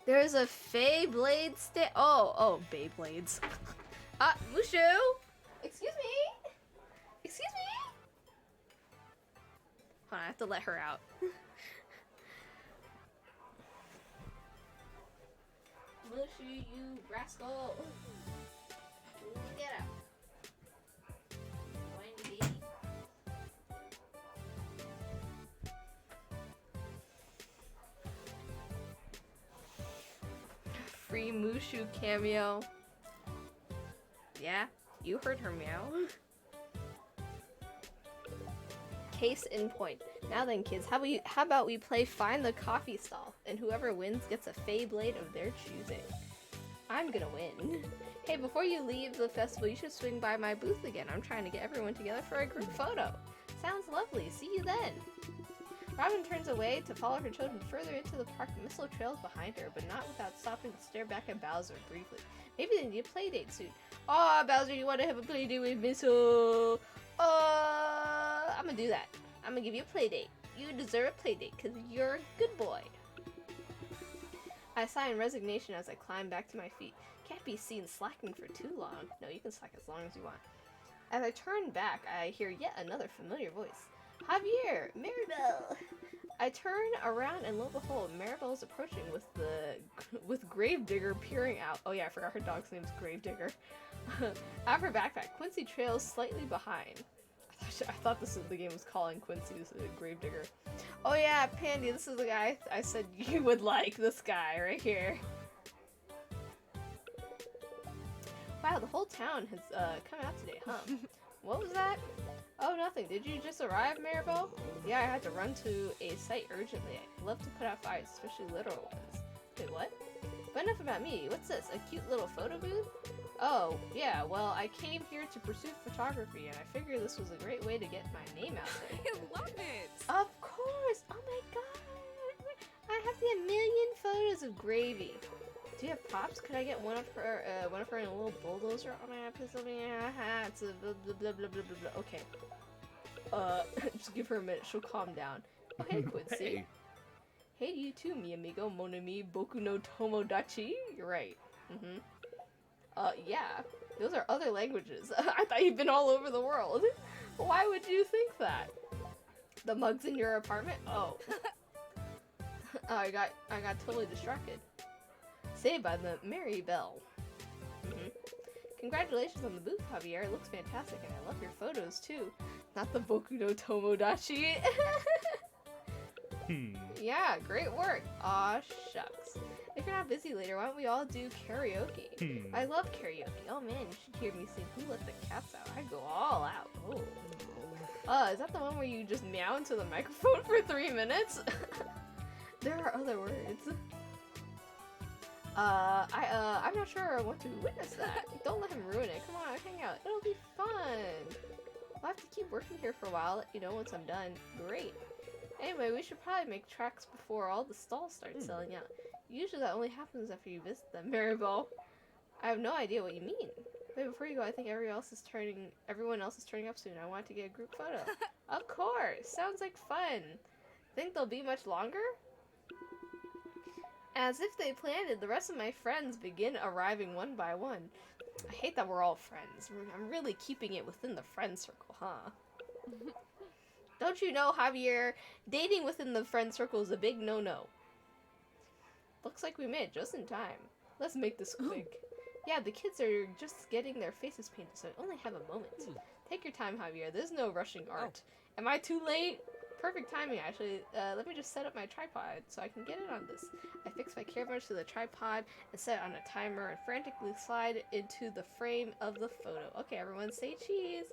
There's a Beyblade Oh, Beyblades. Mushu! Excuse me? Excuse me? Hold on, I have to let her out. Mushu, you rascal! Get out. Free Mushu cameo. Yeah, you heard her meow. Case in point. Now then, kids, how about we play Find the Coffee Stall, and whoever wins gets a Beyblade of their choosing. I'm gonna win. Hey, before you leave the festival, you should swing by my booth again. I'm trying to get everyone together for a group photo. Sounds lovely. See you then. Robin turns away to follow her children further into the park. Missile trails behind her, but not without stopping to stare back at Bowser briefly. Maybe they need a play date soon. Aw, Bowser, you want to have a play date with Missile? I'm gonna do that. I'm gonna give you a play date. You deserve a play date because you're a good boy. I sigh in resignation as I climb back to my feet. Can't be seen slacking for too long. No, you can slack as long as you want. As I turn back, I hear yet another familiar voice. Javier! Maribel! I turn around and lo and behold, Maribel is approaching with Gravedigger peering out. Oh yeah, I forgot her dog's name's Gravedigger. Out of her backpack, Quincy trails slightly behind. I thought the game was calling Quincy Gravedigger. Oh yeah, Pandy, this is the guy I said you would like. This guy right here. Wow, the whole town has come out today, huh? What was that? Oh, nothing. Did you just arrive, Maribel? Yeah, I had to run to a site urgently. I love to put out fires, especially literal ones. Wait, what? But enough about me. What's this? A cute little photo booth? Oh, yeah, well, I came here to pursue photography, and I figured this was a great way to get my name out there. I love it! Of course! Oh my god! I have a million photos of Gravy. Do you have Pops? Could I get one of her in a little bulldozer? Oh my god, please let me. It's a blah blah blah blah blah blah. Okay. Just give her a minute. She'll calm down. Oh hey, Quincy. Hey. Hey to you too, mi amigo, mon ami, boku no tomodachi. You're right. Yeah. Those are other languages. I thought you'd been all over the world. Why would you think that? The mugs in your apartment? Oh. I got totally distracted. Saved by the Maribel. Congratulations on the booth, Javier. It looks fantastic, and I love your photos too. Not the Boku no Tomodachi. Yeah, great work. Aw, shucks. If you're not busy later, why don't we all do karaoke? I love karaoke. Oh man, you should hear me sing Who Let the Cats Out. I go all out. Oh. Is that the one where you just meow into the microphone for 3 minutes? There are other words. I'm not sure I want to witness that. Don't let him ruin it. Come on, hang out. It'll be fun. I'll have to keep working here for a while, let you know once I'm done. Great. Anyway, we should probably make tracks before all the stalls start selling out. Usually that only happens after you visit them, Maribel. I have no idea what you mean. Wait, before you go, I think everyone else is turning up soon. I want to get a group photo. Of course! Sounds like fun. Think they'll be much longer? As if they planned it, the rest of my friends begin arriving one by one. I hate that we're all friends. I'm really keeping it within the friend circle, huh? Don't you know, Javier? Dating within the friend circle is a big no-no. Looks like we made it just in time. Let's make this quick. Yeah, the kids are just getting their faces painted, so I only have a moment. Take your time, Javier. There's no rushing art. Am I too late? Perfect timing, actually. Let me just set up my tripod so I can get it on this. I fix my camera to the tripod and set it on a timer and frantically slide into the frame of the photo. Okay, everyone say cheese.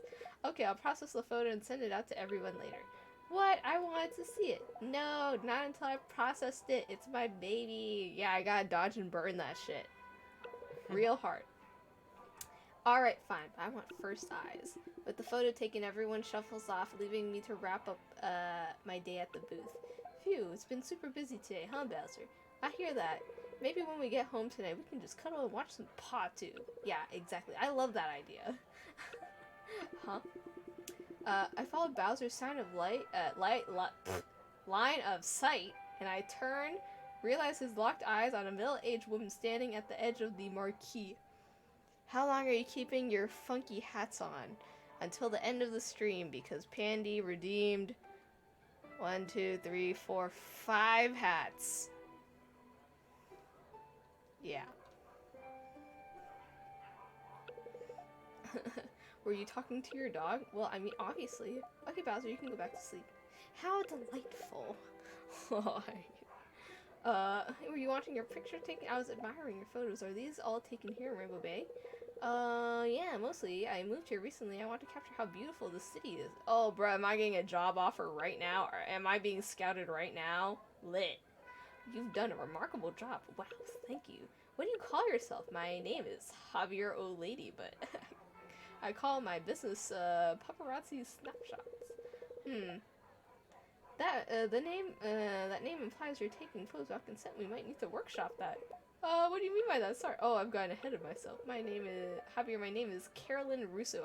Okay, I'll process the photo and send it out to everyone later. What? I wanted to see it. No, not until I processed it. It's my baby. Yeah, I gotta dodge and burn that shit. Real hard. Alright, fine, but I want first eyes. With the photo taken, everyone shuffles off, leaving me to wrap up my day at the booth. Phew, it's been super busy today, huh, Bowser? I hear that. Maybe when we get home tonight, we can just cuddle and watch some Paw 2. Yeah, exactly. I love that idea. Huh? I followed Bowser's line of sight, and I turn, realize his locked eyes on a middle-aged woman standing at the edge of the marquee. How long are you keeping your funky hats on? Until the end of the stream, because Pandy redeemed 1, 2, 3, 4, 5 hats. Yeah. Were you talking to your dog? Well, I mean, obviously. Okay, Bowser, you can go back to sleep. How delightful. Were you wanting your picture taken? I was admiring your photos. Are these all taken here in Rainbow Bay? Yeah, mostly. I moved here recently. I want to capture how beautiful the city is. Oh, bro, am I getting a job offer right now? Or am I being scouted right now? Lit. You've done a remarkable job. Wow, thank you. What do you call yourself? My name is Javier O'Lady, but I call my business, Paparazzi Snapshots. That name implies you're taking photos without consent. We might need to workshop that. What do you mean by that? Sorry. Oh, I've gotten ahead of myself. My name is Javier. My name is Carolyn Russo.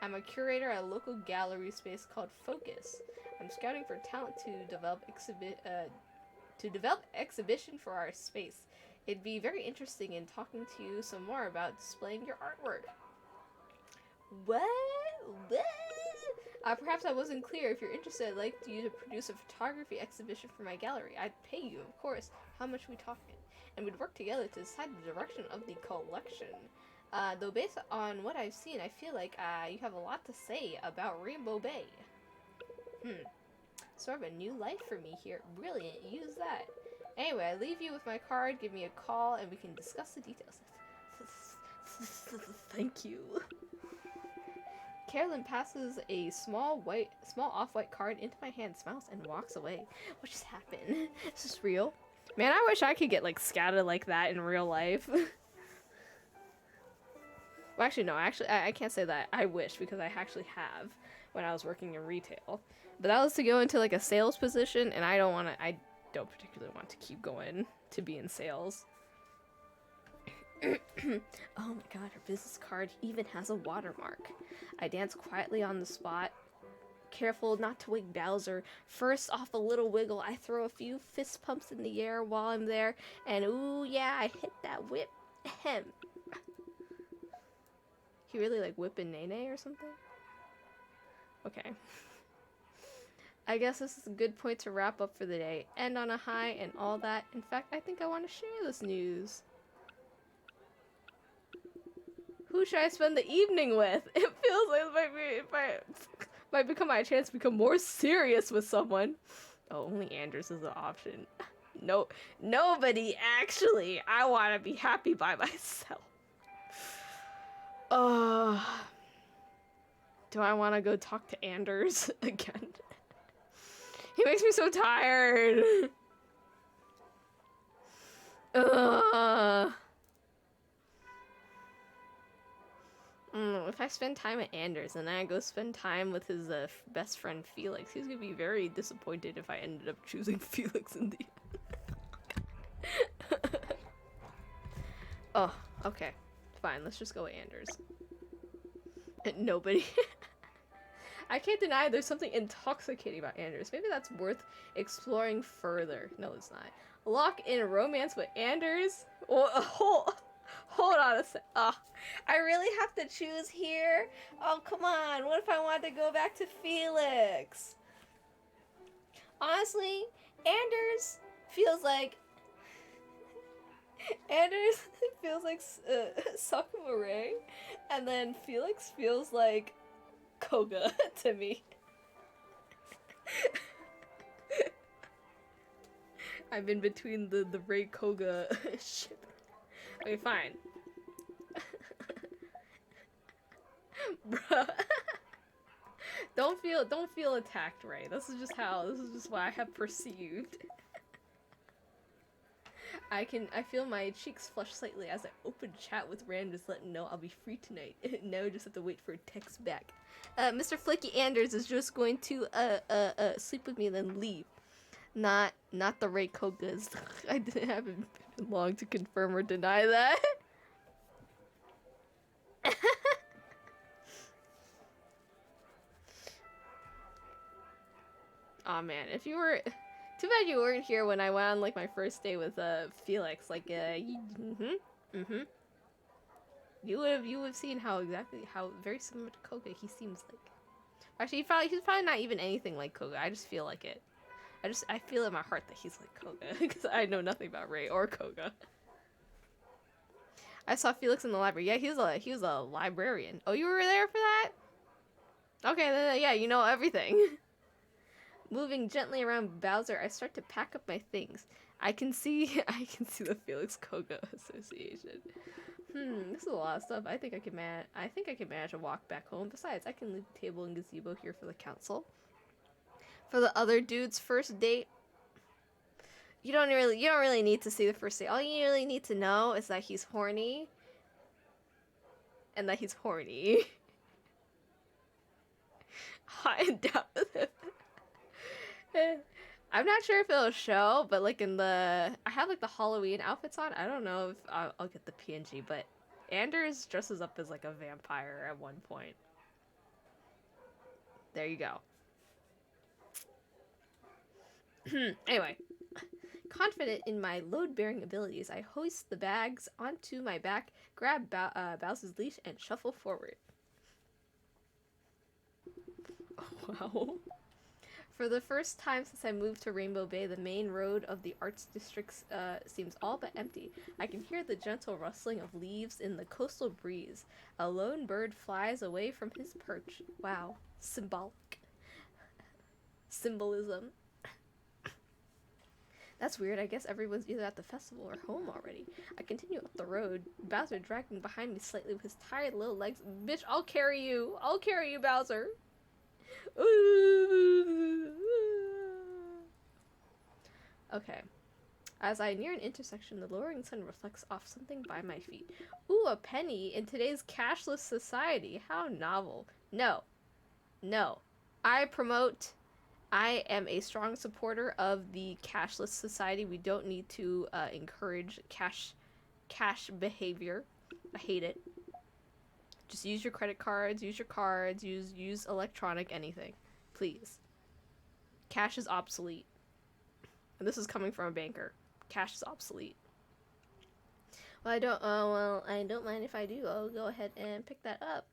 I'm a curator at a local gallery space called Focus. I'm scouting for talent to develop exhibition for our space. It'd be very interesting in talking to you some more about displaying your artwork. What? Perhaps I wasn't clear. If you're interested, I'd like you to produce a photography exhibition for my gallery. I'd pay you, of course. How much we talking? And we'd work together to decide the direction of the collection. Though based on what I've seen, I feel like you have a lot to say about Rainbow Bay. Sort of a new life for me here. Brilliant. Use that. Anyway, I leave you with my card. Give me a call and we can discuss the details. Thank you. Carolyn passes a small off-white card into my hand, smiles, and walks away. What just happened? Is this real? Man, I wish I could get, like, scouted like that in real life. Well, actually, no. Actually, I can't say that. I wish, because I actually have when I was working in retail. But that was to go into, like, a sales position, and I don't particularly want to keep going to be in sales. Oh my god, her business card even has a watermark. I dance quietly on the spot, careful not to wake Bowser. First, off a little wiggle, I throw a few fist pumps in the air while I'm there, and ooh yeah, I hit that whip. Ahem. He really like whipping Nene or something? Okay. I guess this is a good point to wrap up for the day. End on a high and all that. In fact, I think I want to share this news. Who should I spend the evening with? It feels like it might become my chance to become more serious with someone. Oh, only Anders is the option. No, nobody, actually. I want to be happy by myself. Do I want to go talk to Anders again? He makes me so tired. If I spend time at Anders and then I go spend time with his best friend Felix, he's gonna be very disappointed if I ended up choosing Felix in the end. Oh, okay. Fine, let's just go with Anders. Nobody. I can't deny there's something intoxicating about Anders. Maybe that's worth exploring further. No, it's not. Lock in romance with Anders? Hold on a sec. I really have to choose here? Oh, come on. What if I wanted to go back to Felix? Honestly, Anders feels like Sakumaray, and then Felix feels like Koga to me. I'm in between the Ray Koga ship. Okay, fine. Bruh. Don't feel attacked, Ray. This is just what I have perceived. I feel my cheeks flush slightly as I open chat with Ram, just letting know I'll be free tonight. Now I just have to wait for a text back. Mr. Flaky Anders is just going to sleep with me and then leave. Not the Ray Kogas. I haven't been long to confirm or deny that. Aw, man, if you were... Too bad you weren't here when I went on, like, my first day with, Felix. Like, You would have seen how very similar to Koga he seems like. Actually, he's probably not even anything like Koga. I just feel like it. I feel in my heart that he's like Koga, because I know nothing about Ray or Koga. I saw Felix in the library. Yeah, he was a librarian. Oh, you were there for that? Okay, then yeah, you know everything. Moving gently around Bowser, I start to pack up my things. I can see the Felix Koga association. This is a lot of stuff. I think I can manage a walk back home. Besides, I can leave the table and gazebo here for the council. For the other dude's first date, you don't really need to see the first date. All you really need to know is that he's horny. And that he's horny. Hot and down with him. I'm not sure if it'll show, but like I have like the Halloween outfits on. I don't know if I'll get the PNG, but Anders dresses up as like a vampire at one point. There you go. Anyway, confident in my load-bearing abilities, I hoist the bags onto my back, grab Bowser's leash, and shuffle forward. Wow. For the first time since I moved to Rainbow Bay, the main road of the Arts District seems all but empty. I can hear the gentle rustling of leaves in the coastal breeze. A lone bird flies away from his perch. Wow. Symbolic. Symbolism. That's weird. I guess everyone's either at the festival or home already. I continue up the road, Bowser dragging behind me slightly with his tired little legs. Bitch, I'll carry you. I'll carry you, Bowser. Okay. As I near an intersection, the lowering sun reflects off something by my feet. Ooh, a penny in today's cashless society. How novel. No. I am a strong supporter of the cashless society. We don't need to encourage cash behavior. I hate it. Just use your credit cards, use electronic anything. Please. Cash is obsolete. And this is coming from a banker. Cash is obsolete. Well, I don't mind if I do. I'll go ahead and pick that up.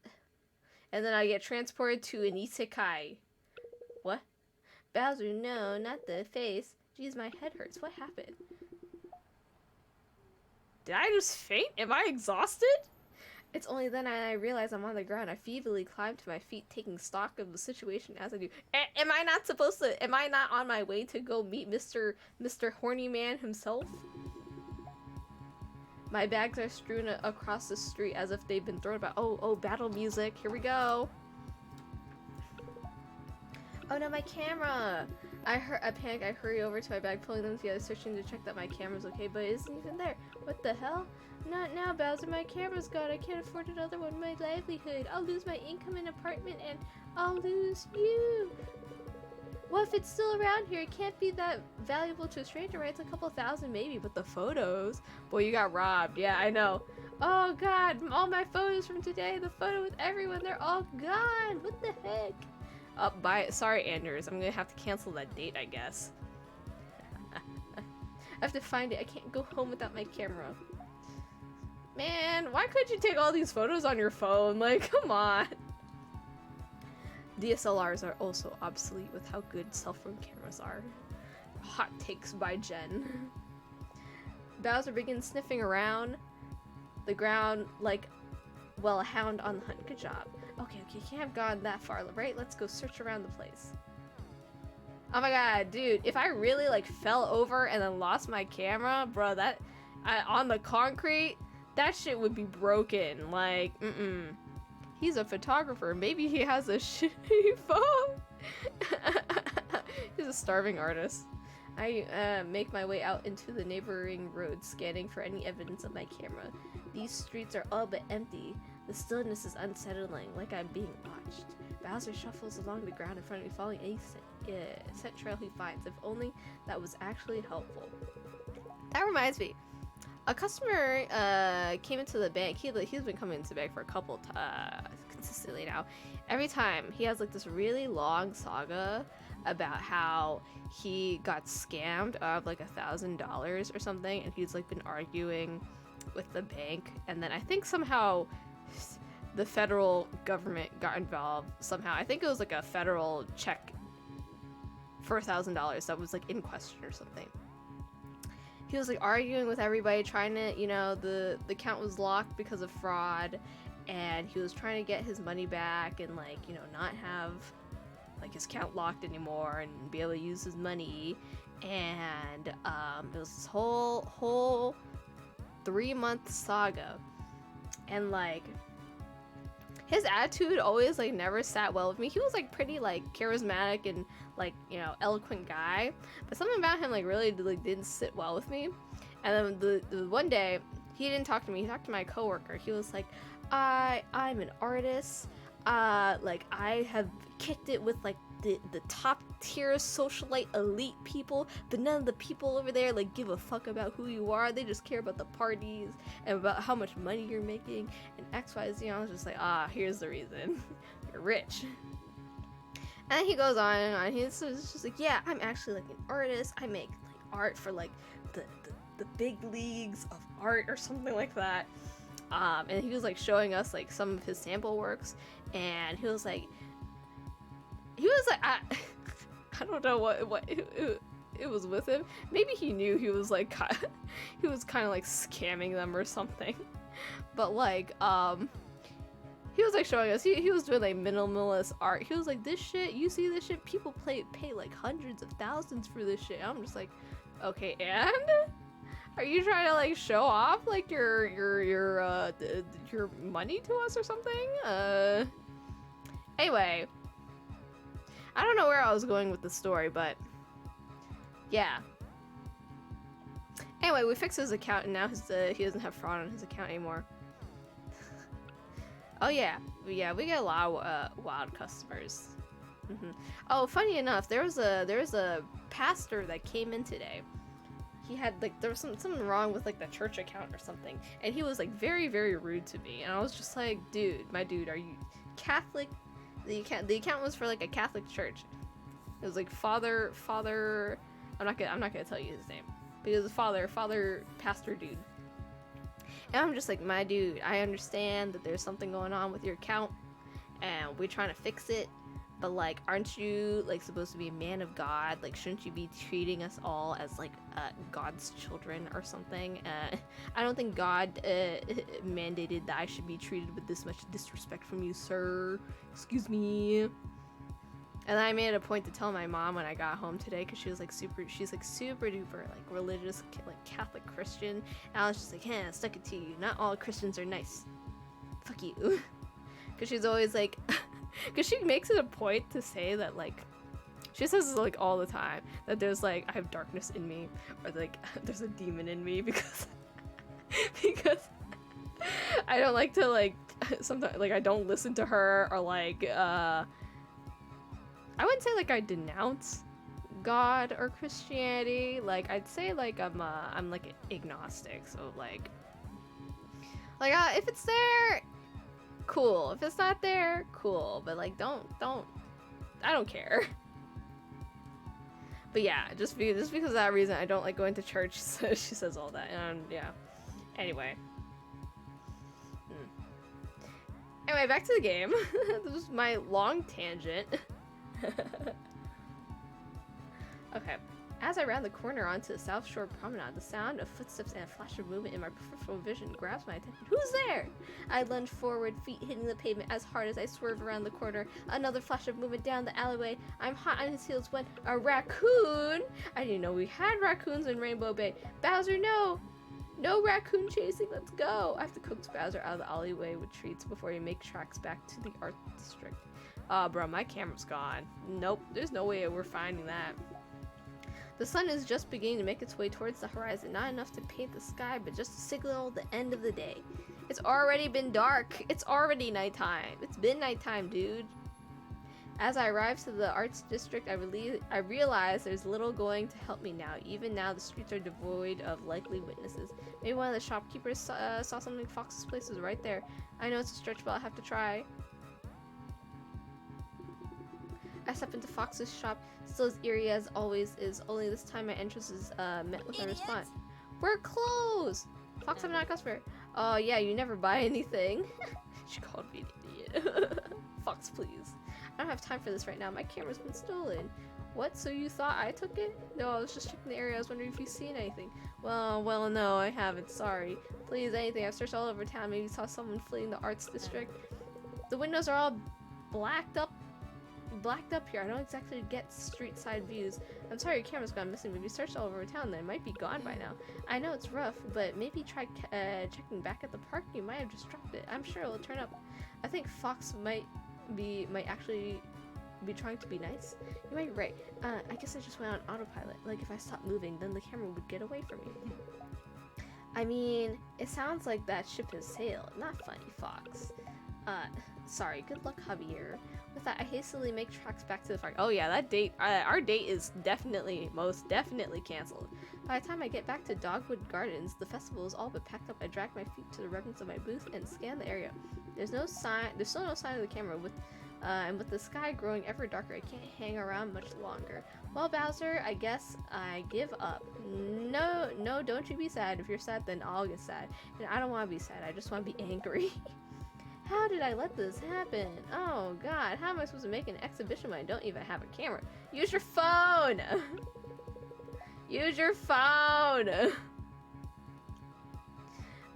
And then I get transported to an isekai. What? Bowser, no, not the face. Jeez, my head hurts. What happened? Did I just faint? Am I exhausted? It's only then I realize I'm on the ground. I feebly climb to my feet, taking stock of the situation as I do. Am I not on my way to go meet Mr. Horny Man himself? My bags are strewn across the street as if they've been thrown about. Oh, battle music. Here we go. Oh no, my camera. I panic, I hurry over to my bag, pulling them together, searching to check that my camera's okay, but it isn't even there. What the hell? Not now, Bowser, my camera's gone. I can't afford another one. My livelihood. I'll lose my income and apartment, and I'll lose you. Well, if it's still around here, it can't be that valuable to a stranger, right? It's a couple thousand maybe, but the photos. Boy, you got robbed. Yeah, I know. Oh god, all my photos from today, the photo with everyone, they're all gone. What the heck? Bye. Sorry, Anders. I'm gonna have to cancel that date, I guess. I have to find it. I can't go home without my camera. Man, why couldn't you take all these photos on your phone? Like, come on. DSLRs are also obsolete with how good cell phone cameras are. Hot takes by Jen. Bowser begins sniffing around the ground like, well, a hound on the hunt. Good job. Okay, can't have gone that far, right? Let's go search around the place. Oh my god, dude, if I really like fell over and then lost my camera, bro, on the concrete, that shit would be broken. Like, He's a photographer. Maybe he has a shitty phone. He's a starving artist. I make my way out into the neighboring road, scanning for any evidence of my camera. These streets are all but empty. The stillness is unsettling, like I'm being watched. Bowser shuffles along the ground in front of me, following any scent trail he finds. If only that was actually helpful. That reminds me. A customer came into the bank. He's been coming into the bank for a couple consistently now. Every time he has like this really long saga about how he got scammed of like $1,000 or something, and he's like been arguing with the bank, and then I think somehow the federal government got involved somehow. I think it was like a federal check for $1,000 that was like in question or something. He was like arguing with everybody, trying to, you know, the account was locked because of fraud, and he was trying to get his money back and like, you know, not have like his account locked anymore and be able to use his money. And it was this whole 3-month saga, and like his attitude always like never sat well with me. He was like pretty like charismatic and like, you know, eloquent guy, but something about him like really like didn't sit well with me. And then the one day he didn't talk to me, he talked to my coworker. He was like, I'm an artist, like I have kicked it with like the top tier socialite elite people, but none of the people over there like give a fuck about who you are. They just care about the parties and about how much money you're making and XYZ. I was just like, here's the reason. You're rich. And then he goes on and on. He's just like, yeah, I'm actually like an artist. I make like art for like the big leagues of art or something like that. And he was like showing us like some of his sample works, and he was like I don't know what it was with him. Maybe he knew he was like he was kind of like scamming them or something. But like he was like showing us he was doing like minimalist art. He was like, this shit, you see this shit, people pay like hundreds of thousands for this shit. I'm just like, okay, and are you trying to like show off like your money to us or something? Anyway, I don't know where I was going with the story, but yeah. Anyway, we fixed his account, and now he doesn't have fraud on his account anymore. Oh yeah, we get a lot of wild customers. Oh, funny enough, there was a pastor that came in today. He had like, there was something wrong with like the church account or something, and he was like very, very rude to me, and I was just like, my dude, are you Catholic? The account was for like a Catholic church. It was like Father. I'm not gonna tell you his name, but he was a father pastor dude. And I'm just like, my dude, I understand that there's something going on with your account, and we're trying to fix it. But like, aren't you like supposed to be a man of God? Like, shouldn't you be treating us all as like God's children or something? I don't think God mandated that I should be treated with this much disrespect from you, sir. Excuse me. And I made it a point to tell my mom when I got home today, because she's like super duper like religious, like Catholic Christian. And I was just like, hey, stuck it to you. Not all Christians are nice. Fuck you. Because she's always like. Because she makes it a point to say that, like, She says this like all the time, that there's like I have darkness in me, or like there's a demon in me because because I don't like to like sometimes like I don't listen to her, or like I wouldn't say like I denounce God or Christianity. Like I'd say like I'm like agnostic, so like if it's there, cool. If it's not there, cool. But like don't I don't care. But yeah, just because of that reason, I don't like going to church. So she says all that, and yeah. Anyway. Anyway, back to the game. This was my long tangent. Okay. As I round the corner onto the South Shore Promenade, the sound of footsteps and a flash of movement in my peripheral vision grabs my attention. Who's there? I lunge forward, feet hitting the pavement as hard as I swerve around the corner. Another flash of movement down the alleyway. I'm hot on his heels when a raccoon! I didn't know we had raccoons in Rainbow Bay. Bowser, no! No raccoon chasing, let's go! I have to coax Bowser out of the alleyway with treats before he makes tracks back to the art district. Bro, my camera's gone. Nope, there's no way we're finding that. The sun is just beginning to make its way towards the horizon, not enough to paint the sky, but just to signal the end of the day. It's already been dark. It's already nighttime. It's been nighttime, dude. As I arrive to the arts district, I realize there's little going to help me now. Even now, the streets are devoid of likely witnesses. Maybe one of the shopkeepers saw something. Fox's place is right there. I know it's a stretch, but I'll have to try. I step into Fox's shop, still as eerie as always is, only this time my entrance is met with a response. We're closed! Fox, I'm not a customer. Oh yeah, you never buy anything. She called me an idiot. Fox, please. I don't have time for this right now. My camera's been stolen. What? So you thought I took it? No, I was just checking the area. I was wondering if you've seen anything. Well, no, I haven't. Sorry. Please, anything. I've searched all over town. Maybe saw someone fleeing the arts district. The windows are all blacked up here. I don't exactly get street side views. I'm sorry your camera's gone missing. Maybe you searched all over town, then it might be gone by now. I know it's rough, but maybe try checking back at the park. You might have just dropped it. I'm sure it'll turn up. I think Fox might actually be trying to be nice. You might be right. I guess I just went on autopilot. Like if I stopped moving, then the camera would get away from me. I mean, it sounds like that ship has sailed. Not funny, Fox. Sorry. Good luck, Javier. With that, I hastily make tracks back to the park. Oh yeah, that date, our date is most definitely canceled. By the time I get back to Dogwood Gardens, the festival is all but packed up. I drag my feet to the remnants of my booth and scan the area. There's still no sign of the camera. And with the sky growing ever darker, I can't hang around much longer. Well, Bowser, I guess I give up. No, don't you be sad. If you're sad, then I'll get sad. And I don't want to be sad. I just want to be angry. How did I let this happen? Oh god, how am I supposed to make an exhibition when I don't even have a camera? Use your phone! Use your phone!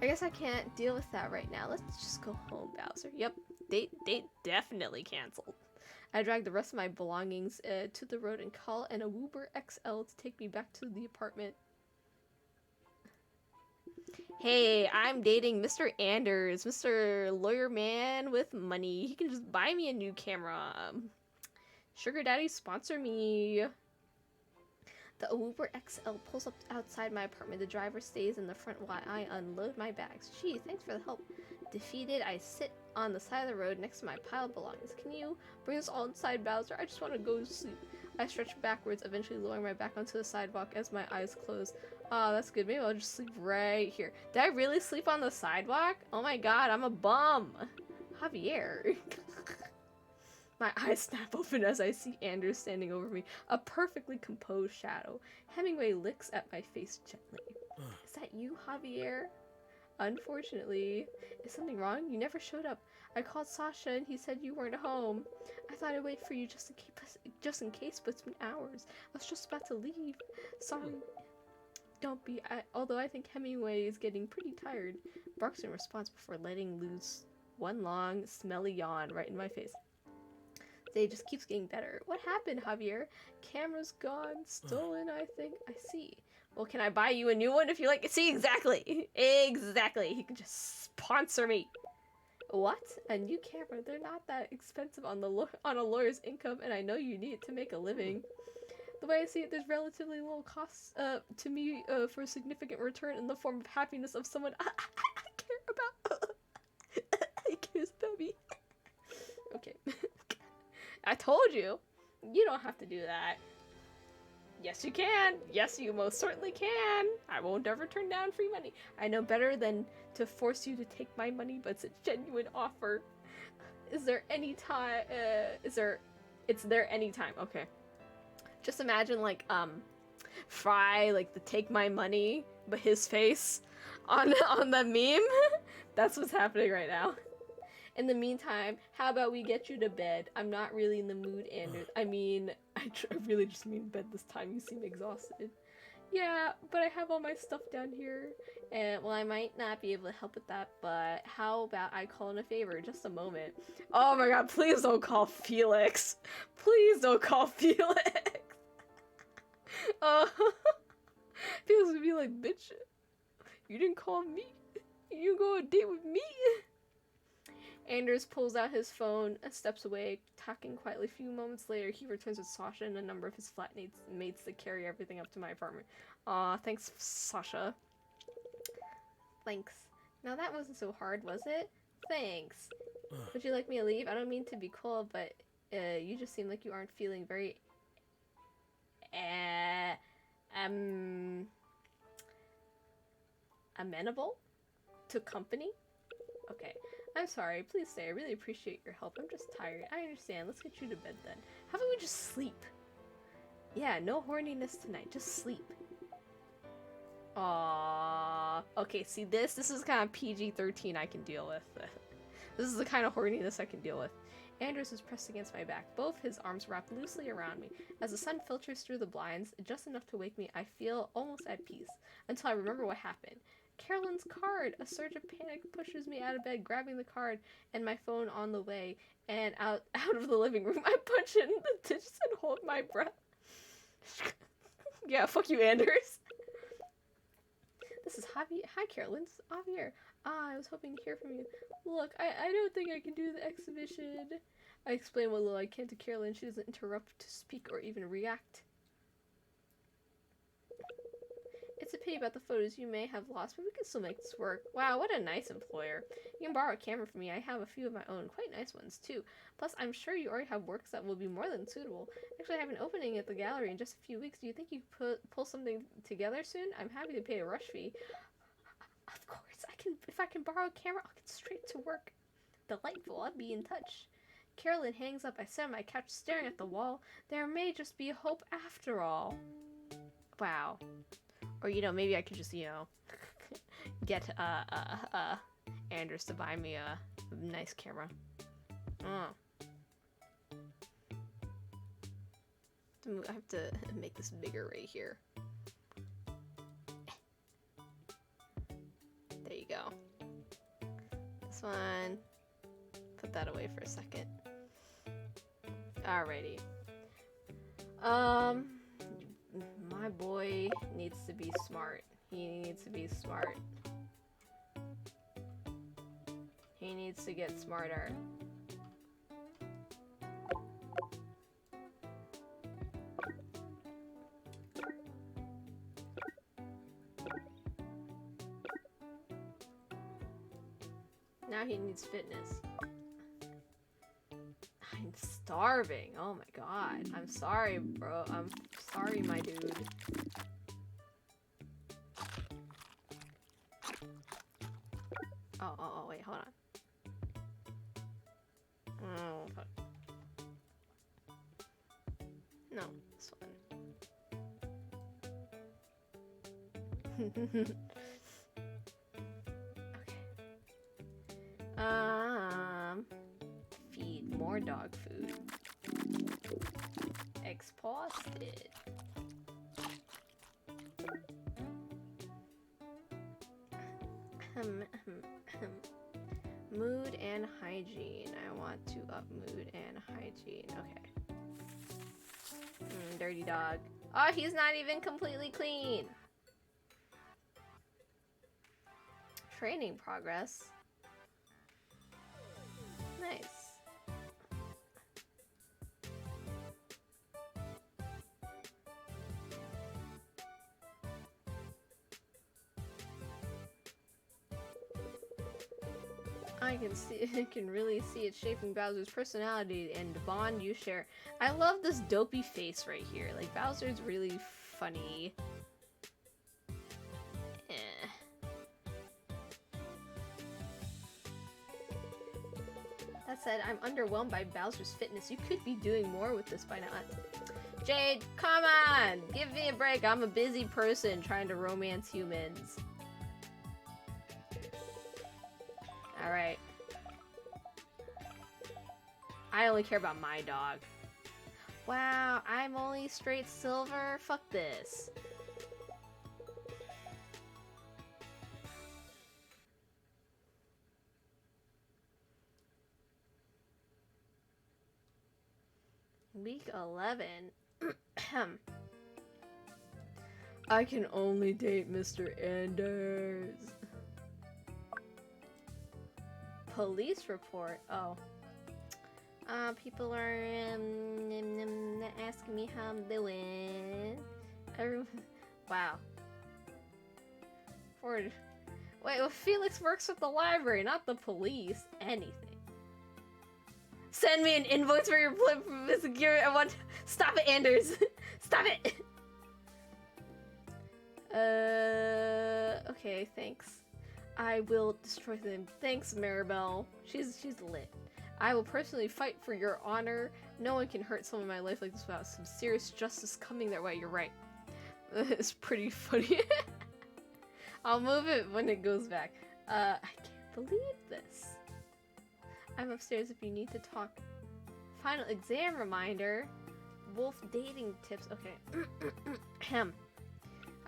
I guess I can't deal with that right now. Let's just go home, Bowser. Yep, date definitely canceled. I drag the rest of my belongings to the road and call an Uber XL to take me back to the apartment. Hey, I'm dating Mr. Anders, Mr. Lawyer Man with money. He can just buy me a new camera. Sugar Daddy, sponsor me. The Uber XL pulls up outside my apartment. The driver stays in the front while I unload my bags. Gee, thanks for the help. Defeated, I sit on the side of the road next to my pile of belongings. Can you bring us all inside, Bowser? I just want to go to sleep. I stretch backwards, eventually lowering my back onto the sidewalk as my eyes close. Oh, that's good. Maybe I'll just sleep right here. Did I really sleep on the sidewalk? Oh my god, I'm a bum. Javier. My eyes snap open as I see Anders standing over me, a perfectly composed shadow. Hemingway licks at my face gently. Is that you, Javier? Unfortunately. Is something wrong? You never showed up. I called Sasha and he said you weren't home. I thought I'd wait for you just in case, but it's been hours. I was just about to leave. Sorry. Don't be. Although I think Hemingway is getting pretty tired. Barks in response before letting loose one long, smelly yawn right in my face. Day just keeps getting better. What happened, Javier? Camera's gone. Stolen, I think. I see. Well, can I buy you a new one if you like? See, exactly. Exactly. He can just sponsor me. What? A new camera? They're not that expensive on on a lawyer's income, and I know you need it to make a living. The way I see it, there's relatively little cost to me for a significant return in the form of happiness of someone I care about. I cares about me. Okay. I told you. You don't have to do that. Yes, you can. Yes, you most certainly can. I won't ever turn down free money. I know better than to force you to take my money, but it's a genuine offer. Is there any time? It's there any time. Okay. Just imagine like Fry, like the take my money, but his face on the meme. That's what's happening right now. In the meantime, how about we get you to bed? I'm not really in the mood, Anders. I mean, I really just mean bed this time. You seem exhausted. Yeah, but I have all my stuff down here. And, well, I might not be able to help with that, but how about I call in a favor? Just a moment. Oh my god, please don't call Felix. Please don't call Felix. Felix would be like, bitch, you didn't call me. You go on a date with me. Anders pulls out his phone and steps away, talking quietly. A few moments later, he returns with Sasha and a number of his flatmates to carry everything up to my apartment. Aw, thanks, Sasha. Thanks. Now that wasn't so hard, was it? Thanks. Would you like me to leave? I don't mean to be cool, but you just seem like you aren't feeling very amenable to company? Okay. I'm sorry. Please stay. I really appreciate your help. I'm just tired. I understand. Let's get you to bed then. How about we just sleep? Yeah, no horniness tonight. Just sleep. Aww. Okay, see this? This is kind of PG-13 I can deal with. This is the kind of horniness I can deal with. Anders is pressed against my back, both his arms wrapped loosely around me. As the sun filters through the blinds, just enough to wake me, I feel almost at peace, until I remember what happened. Carolyn's card! A surge of panic pushes me out of bed, grabbing the card and my phone on the way, and out of the living room. I punch in the digits and hold my breath. Yeah, fuck you, Anders. This is Javier. Hi, Carolyn. This is Javier. I was hoping to hear from you. Look, I don't think I can do the exhibition. I explain what little I can to Carolyn. She doesn't interrupt to speak or even react. It's a pity about the photos you may have lost, but we can still make this work. Wow, what a nice employer. You can borrow a camera from me. I have a few of my own, quite nice ones, too. Plus, I'm sure you already have works that will be more than suitable. Actually, I have an opening at the gallery in just a few weeks. Do you think you could pull something together soon? I'm happy to pay a rush fee. Of course, if I can borrow a camera, I'll get straight to work. Delightful, I'll be in touch. Carolyn hangs up. I sit on my couch staring at the wall. There may just be hope after all. Wow. Or, maybe I could just, get, Anders to buy me a nice camera. I have to make this bigger right here. There you go. This one. Put that away for a second. Alrighty. My boy needs to be smart. He needs to be smart. He needs to get smarter. Now he needs fitness. I'm starving. Oh my god. I'm sorry, bro. I'm sorry, my dude. Oh, wait, hold on. Oh, fuck. No, this one. Okay. Feed more dog food. Exhausted. Mood and hygiene. I want to up mood and hygiene. Okay. Dirty dog. Oh, he's not even completely clean. Training progress. Nice. I can really see it shaping Bowser's personality and the bond you share. I love this dopey face right here. Like, Bowser's really funny. Eh. That said, I'm underwhelmed by Bowser's fitness. You could be doing more with this by now. Jade, come on! Give me a break. I'm a busy person trying to romance humans. Alright. I only care about my dog. Wow, I'm only straight silver? Fuck this. Week 11. I can only date Mr. Anders. Police report. Oh. People are asking me how I'm doing. Everyone. Wow. Ford. Wait, well, Felix works with the library, not the police. Anything. Send me an invoice for your flip from the security. I want. Stop it, Anders. Stop it. Okay, thanks. I will destroy them. Thanks, Maribel. She's lit. I will personally fight for your honor. No one can hurt someone in my life like this without some serious justice coming their way. You're right. It's pretty funny. I'll move it when it goes back. I can't believe this. I'm upstairs if you need to talk. Final exam reminder. Wolf dating tips. Okay.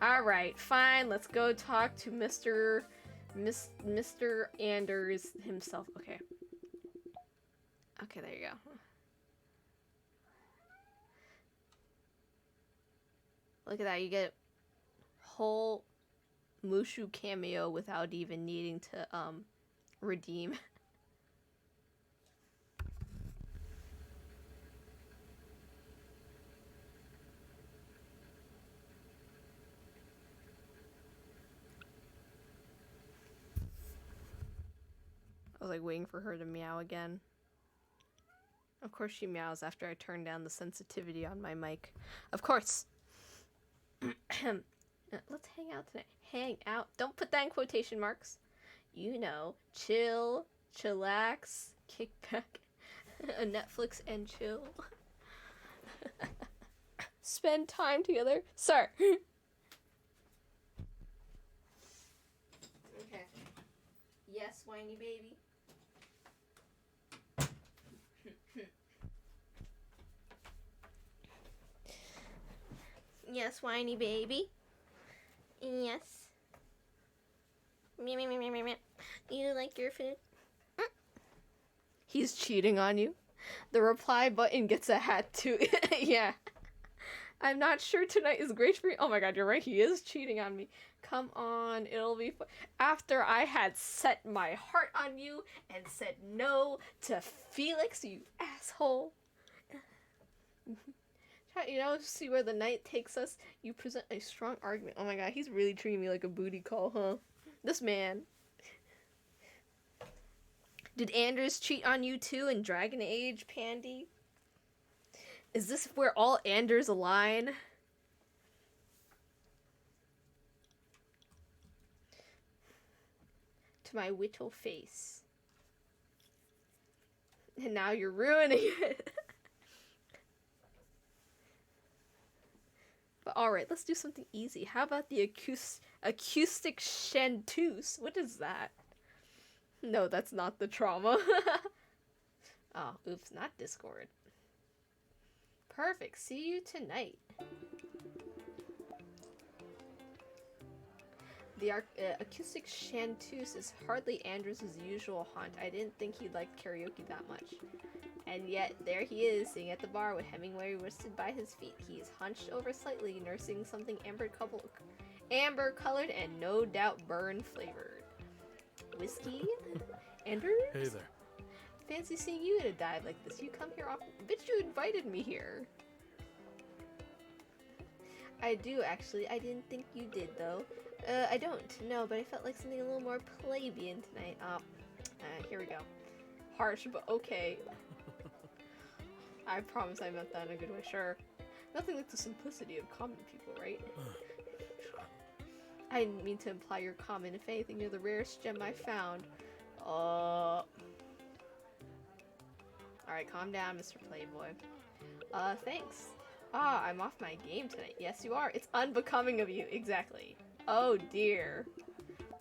Alright, fine. Let's go talk to Mr. Anders himself. Okay. Okay, there you go. Look at that. You get whole Mushu cameo without even needing to redeem. I was like waiting for her to meow again. Of course she meows after I turn down the sensitivity on my mic. Of course. Let's hang out tonight. Hang out. Don't put that in quotation marks. You know, chill, chillax, kick back, a Netflix and chill. Spend time together. Sir. Okay. Yes, whiny baby. Yes, whiny baby. Yes. Meow, meow, meow, meow, meow. You like your food? He's cheating on you. The reply button gets a hat too. Yeah. I'm not sure tonight is great for you. Oh my god, you're right. He is cheating on me. Come on, it'll be fun. After I had set my heart on you and said no to Felix, you asshole. You know, see where the night takes us. You present a strong argument. Oh my god, he's really treating me like a booty call, huh? This man. Did Anders cheat on you too in Dragon Age, Pandy? Is this where all Anders align? To my whittle face. And now you're ruining it. But alright, let's do something easy. How about the acoustic chanteuse? What is that? No, that's not the trauma. Oh, oops, not Discord. Perfect. See you tonight. The acoustic chanteuse is hardly Anders' usual haunt. I didn't think he liked karaoke that much. And yet, there he is, sitting at the bar with Hemingway rested by his feet. He is hunched over slightly, nursing something amber-colored and no doubt burn-flavored. Whiskey? Anders? Hey there. Fancy seeing you in a dive like this. You come here often. Bitch, you invited me here. I do, actually. I didn't think you did, though. I don't. No, but I felt like something a little more plebeian tonight. Here we go. Harsh, but okay. I promise I meant that in a good way, sure. Nothing like the simplicity of common people, right? I didn't mean to imply you're common. If anything, you're the rarest gem I found. Alright, calm down, Mr. Playboy. Thanks. I'm off my game tonight. Yes, you are. It's unbecoming of you. Exactly. Oh, dear.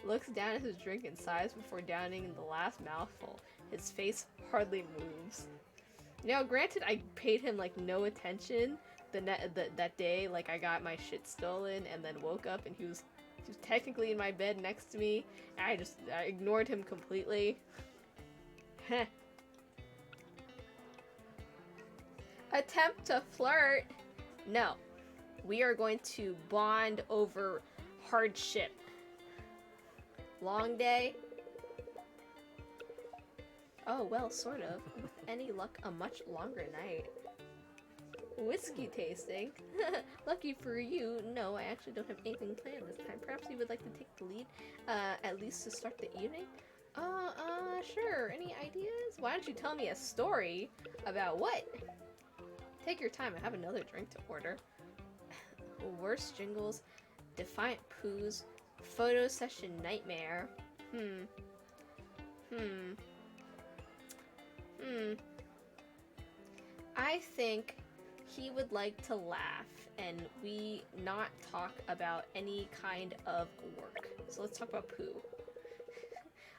Looks down at his drink and sighs before downing the last mouthful. His face hardly moves. Now, granted, I paid him, like, no attention that day. Like, I got my shit stolen and then woke up and he was technically in my bed next to me. And I ignored him completely. Heh. Attempt to flirt? No. We are going to bond over hardship. Long day? Oh, well, sort of. With any luck, a much longer night. Whiskey tasting? Lucky for you, no, I actually don't have anything planned this time. Perhaps you would like to take the lead, at least to start the evening? Sure. Any ideas? Why don't you tell me a story? About what? Take your time, I have another drink to order. Worst jingles, defiant poos, photo session nightmare. I think he would like to laugh and we not talk about any kind of work. So let's talk about poo.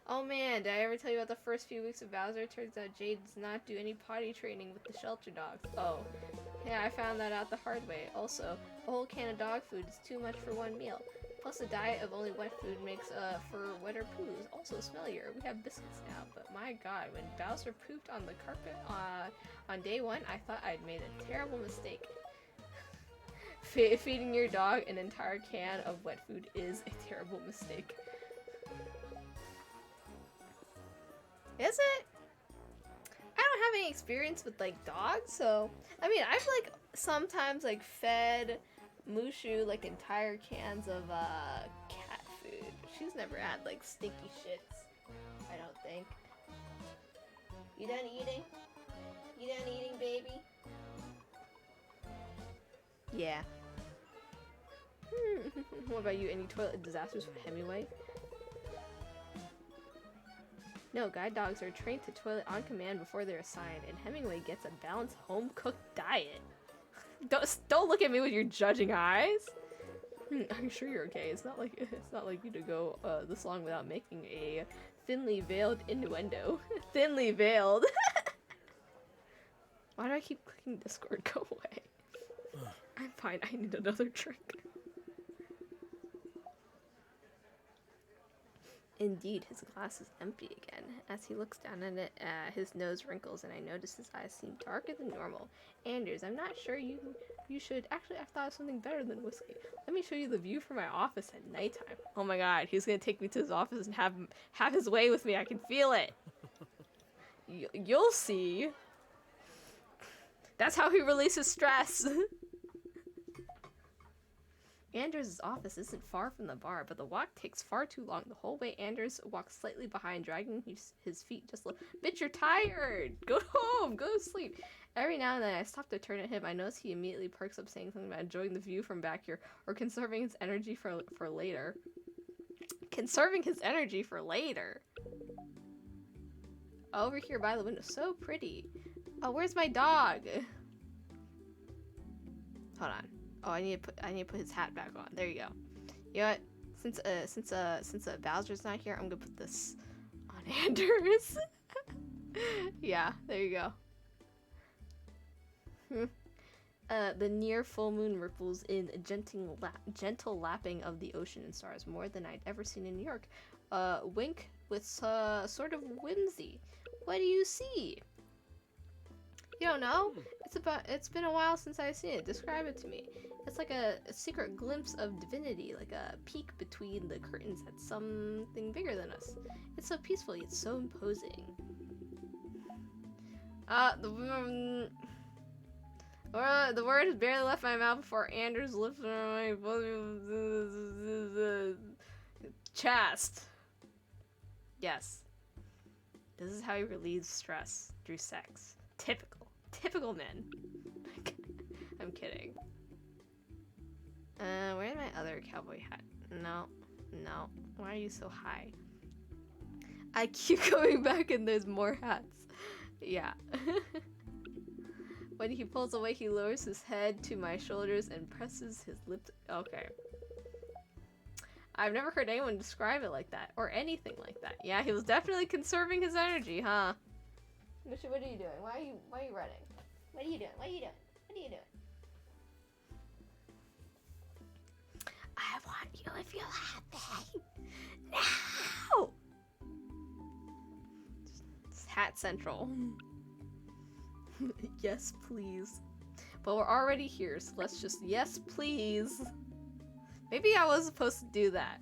Oh man, did I ever tell you about the first few weeks of Bowser? Turns out Jade does not do any potty training with the shelter dogs. Oh. Yeah, I found that out the hard way. Also, a whole can of dog food is too much for one meal. Plus a diet of only wet food makes for wetter poos also smellier. We have biscuits now, but my god, when Bowser pooped on the carpet on day one, I thought I'd made a terrible mistake. Feeding your dog an entire can of wet food is a terrible mistake. Is it? I don't have any experience with like dogs, so I mean I've like sometimes like fed Mushu like entire cans of cat food. She's never had like stinky shits, I don't think. You done eating? You done eating, baby? Yeah. What about you? Any toilet disasters with Hemingway? No, guide dogs are trained to toilet on command before they're assigned, and Hemingway gets a balanced home-cooked diet. Don't look at me with your judging eyes. Are you sure you're okay? It's not like you to go this long without making a thinly veiled innuendo. Thinly veiled. Why do I keep clicking Discord? Go away. I'm fine. I need another drink. Indeed, his glass is empty again. As he looks down at it, his nose wrinkles and I notice his eyes seem darker than normal. Anders, I'm not sure you should... Actually, I've thought of something better than whiskey. Let me show you the view from my office at nighttime. Oh my god, he's gonna take me to his office and have his way with me. I can feel it. You'll see. That's how he releases stress. Anders' office isn't far from the bar, but the walk takes far too long. The whole way Anders walks slightly behind, dragging his feet just Bitch, you're tired! Go home! Go to sleep! Every now and then I stop to turn at him. I notice he immediately perks up saying something about enjoying the view from back here, or conserving his energy for later. Conserving his energy for later? Over here by the window. So pretty. Oh, where's my dog? Hold on. Oh, I need to put his hat back on. There you go. You know what? Since Bowser's not here, I'm gonna put this on Anders. Yeah, there you go. The near full moon ripples in a gentle lapping of the ocean and stars, more than I'd ever seen in New York. Wink with sort of whimsy. What do you see? You don't know? It's been a while since I've seen it. Describe it to me. It's like a secret glimpse of divinity, like a peek between the curtains at something bigger than us. It's so peaceful, yet so imposing. The word has barely left my mouth before Anders lifted my chest. Yes. This is how he relieves stress through sex. Typical men. I'm kidding. Where's my other cowboy hat? No. Why are you so high? I keep going back and there's more hats. Yeah. When he pulls away, he lowers his head to my shoulders and presses his lips. Okay. I've never heard anyone describe it like that, or anything like that. Yeah, he was definitely conserving his energy, huh? Misha, what are you doing? Why are you running? What are you doing? What are you doing? What are you doing? I want you if you're happy. No! It's Hat Central. Yes, please. But we're already here, so let's just yes, please. Maybe I was supposed to do that.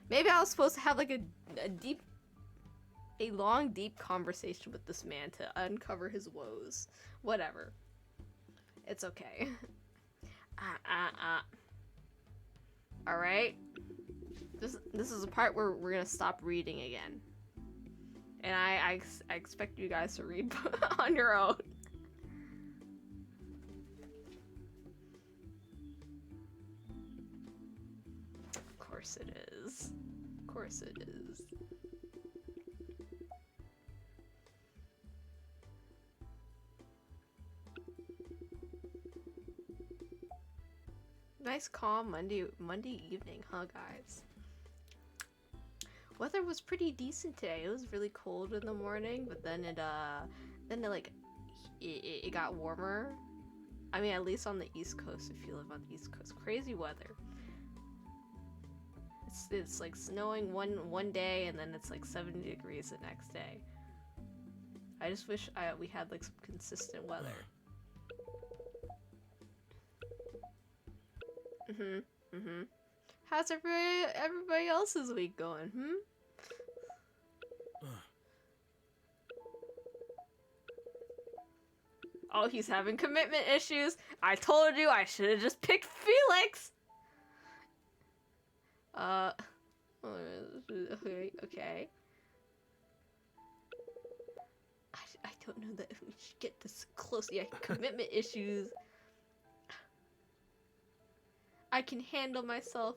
Maybe I was supposed to have like a long, deep conversation with this man to uncover his woes. Whatever. It's okay. Alright? This is a part where we're gonna stop reading again. And I expect you guys to read on your own. Of course it is. Of course it is. Nice calm Monday evening, huh guys? Weather was pretty decent today. It was really cold in the morning, but then it got warmer. I mean, at least on the East Coast, if you live on the East Coast. Crazy weather. It's like snowing one day and then it's like 70 degrees the next day. I just wish we had like some consistent weather. How's everybody else's week going, Oh, he's having commitment issues. I told you I should have just picked Felix. Okay. I don't know that we should get this close. Yeah, commitment issues. I can handle myself.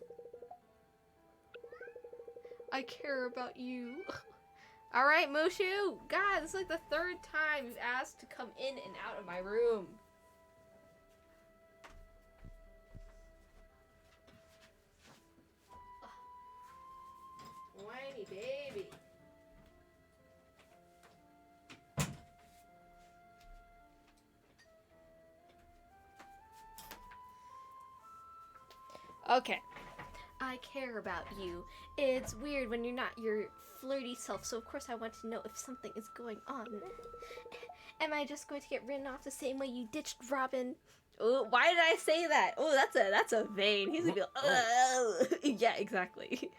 I care about you. Alright, Mushu! God, this is like the third time you've asked to come in and out of my room. Whiny baby. Okay. I care about you. It's weird when you're not your flirty self, so of course I want to know if something is going on. Am I just going to get written off the same way you ditched Robin? Oh, why did I say that? Oh, that's a vein. He's gonna be like, oh. Yeah, exactly.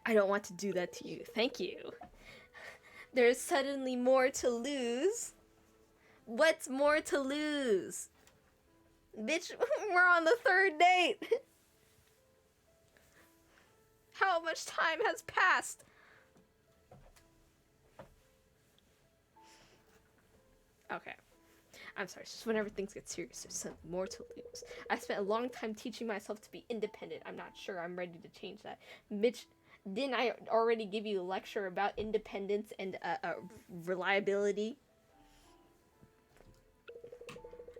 I don't want to do that to you. Thank you. There's suddenly more to lose. What's more to lose? Bitch, we're on the third date. How much time has passed? Okay. I'm sorry, it's just whenever things get serious, there's something more to lose. I spent a long time teaching myself to be independent. I'm not sure I'm ready to change that. Bitch, didn't I already give you a lecture about independence and reliability?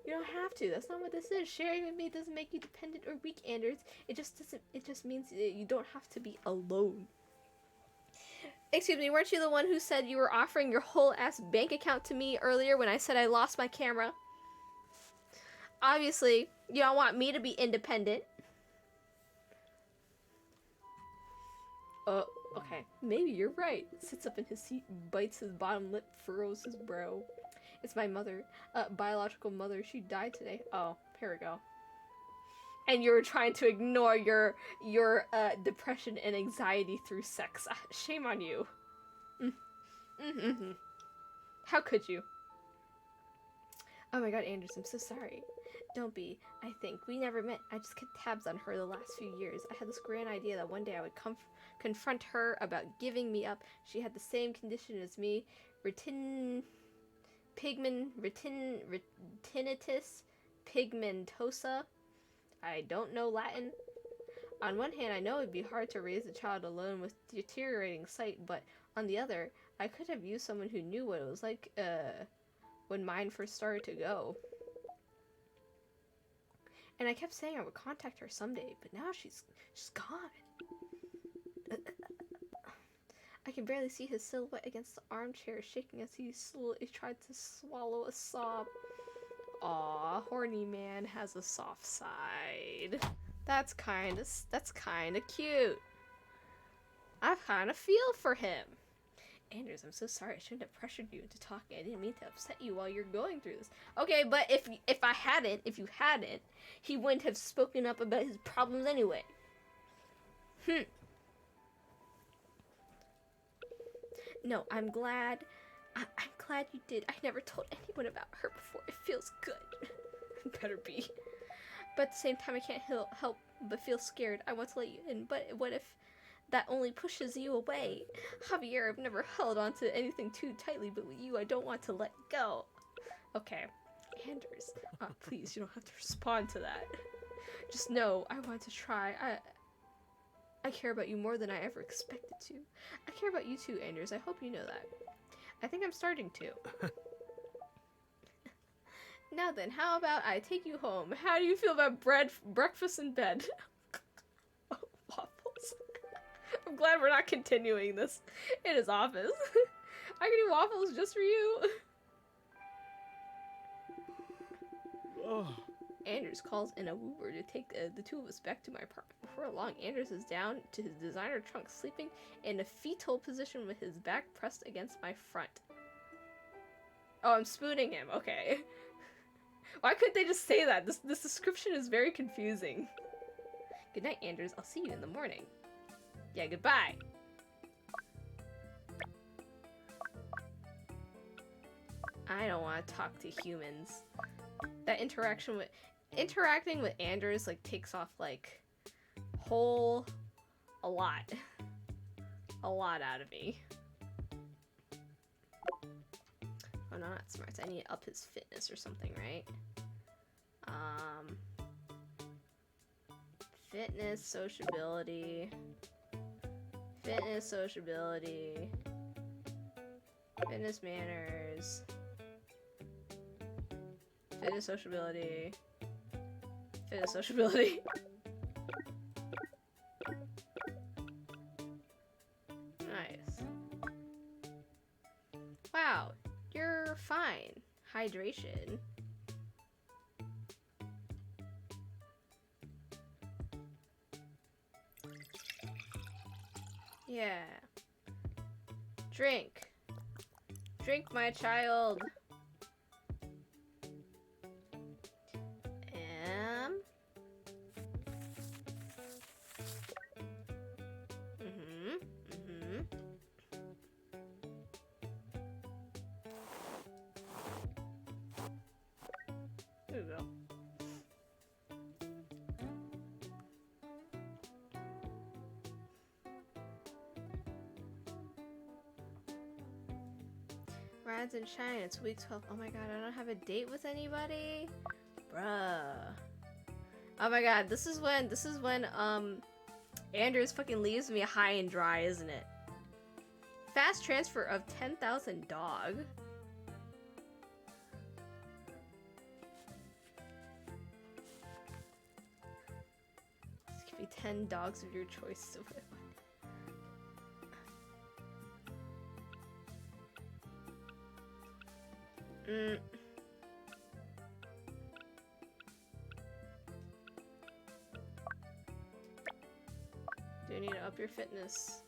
You don't have to. That's not what this is. Sharing with me doesn't make you dependent or weak, Anders. It just means you don't have to be alone. Excuse me, weren't you the one who said you were offering your whole ass bank account to me earlier when I said I lost my camera? Obviously, you don't want me to be independent. Okay. Maybe you're right. Sits up in his seat, bites his bottom lip, furrows his brow. It's my mother, biological mother. She died today. Oh, here we go. And you're trying to ignore your depression and anxiety through sex. Shame on you. How could you? Oh my god, Anders, I'm so sorry. Don't be. I think. We never met. I just kept tabs on her the last few years. I had this grand idea that one day I would confront her about giving me up. She had the same condition as me. Retinitis pigmentosa. I don't know Latin. On one hand, I know it'd be hard to raise a child alone with deteriorating sight, but on the other, I could have used someone who knew what it was like when mine first started to go. And I kept saying I would contact her someday, but now she's gone. I can barely see his silhouette against the armchair, shaking as he slowly tried to swallow a sob. Aw, horny man has a soft side. That's kinda cute. I kinda feel for him. Anders, I'm so sorry. I shouldn't have pressured you into talking. I didn't mean to upset you while you're going through this. Okay, but if you hadn't, he wouldn't have spoken up about his problems anyway. No, I'm glad. I'm glad you did. I never told anyone about her before. It feels good. Better be. But at the same time, I can't help but feel scared. I want to let you in, but what if that only pushes you away? Javier, I've never held on to anything too tightly, but with you, I don't want to let go. Okay, Anders, please, you don't have to respond to that. Just know, I want to try. I care about you more than I ever expected to. I care about you too, Anders. I hope you know that. I think I'm starting to. Now then, how about I take you home? How do you feel about breakfast in bed? Oh, waffles. I'm glad we're not continuing this in his office. I can do waffles just for you. Oh. Anders calls in a Uber to take the two of us back to my apartment. Before long, Anders is down to his designer trunk, sleeping in a fetal position with his back pressed against my front. Oh, I'm spooning him. Okay. Why couldn't they just say that? This description is very confusing. Good night, Anders. I'll see you in the morning. Yeah, goodbye. I don't want to talk to humans. That interacting with Anders like takes off like a lot out of me. Oh, no, not smarts. I need to up his fitness or something, right? Fitness, sociability, fitness, manners, fitness, sociability. Nice. Wow, you're fine. Hydration. Yeah. Drink. Drink, my child. There we go. Rise and shine, it's week 12. Oh my god, I don't have a date with anybody? Bruh. Oh my god, this is when Anders fucking leaves me high and dry, isn't it? Fast transfer of 10,000 dog. This could be 10 dogs of your choice to whip. Do you need to up your fitness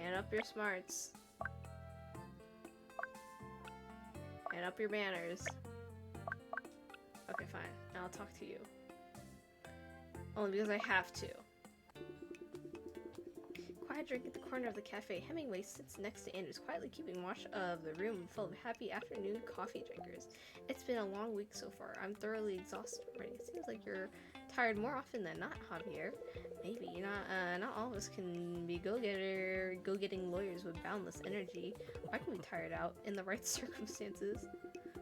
and up your smarts and up your manners? Okay, fine. I'll talk to you. Only because I have to. drink at the corner of the cafe, Hemingway sits next to Anders, quietly keeping watch of the room full of happy afternoon coffee drinkers. It's been a long week so far. I'm thoroughly exhausted already. It seems like you're tired more often than not, Javier. Maybe not all of us can be go-getting lawyers with boundless energy. I can be tired out in the right circumstances.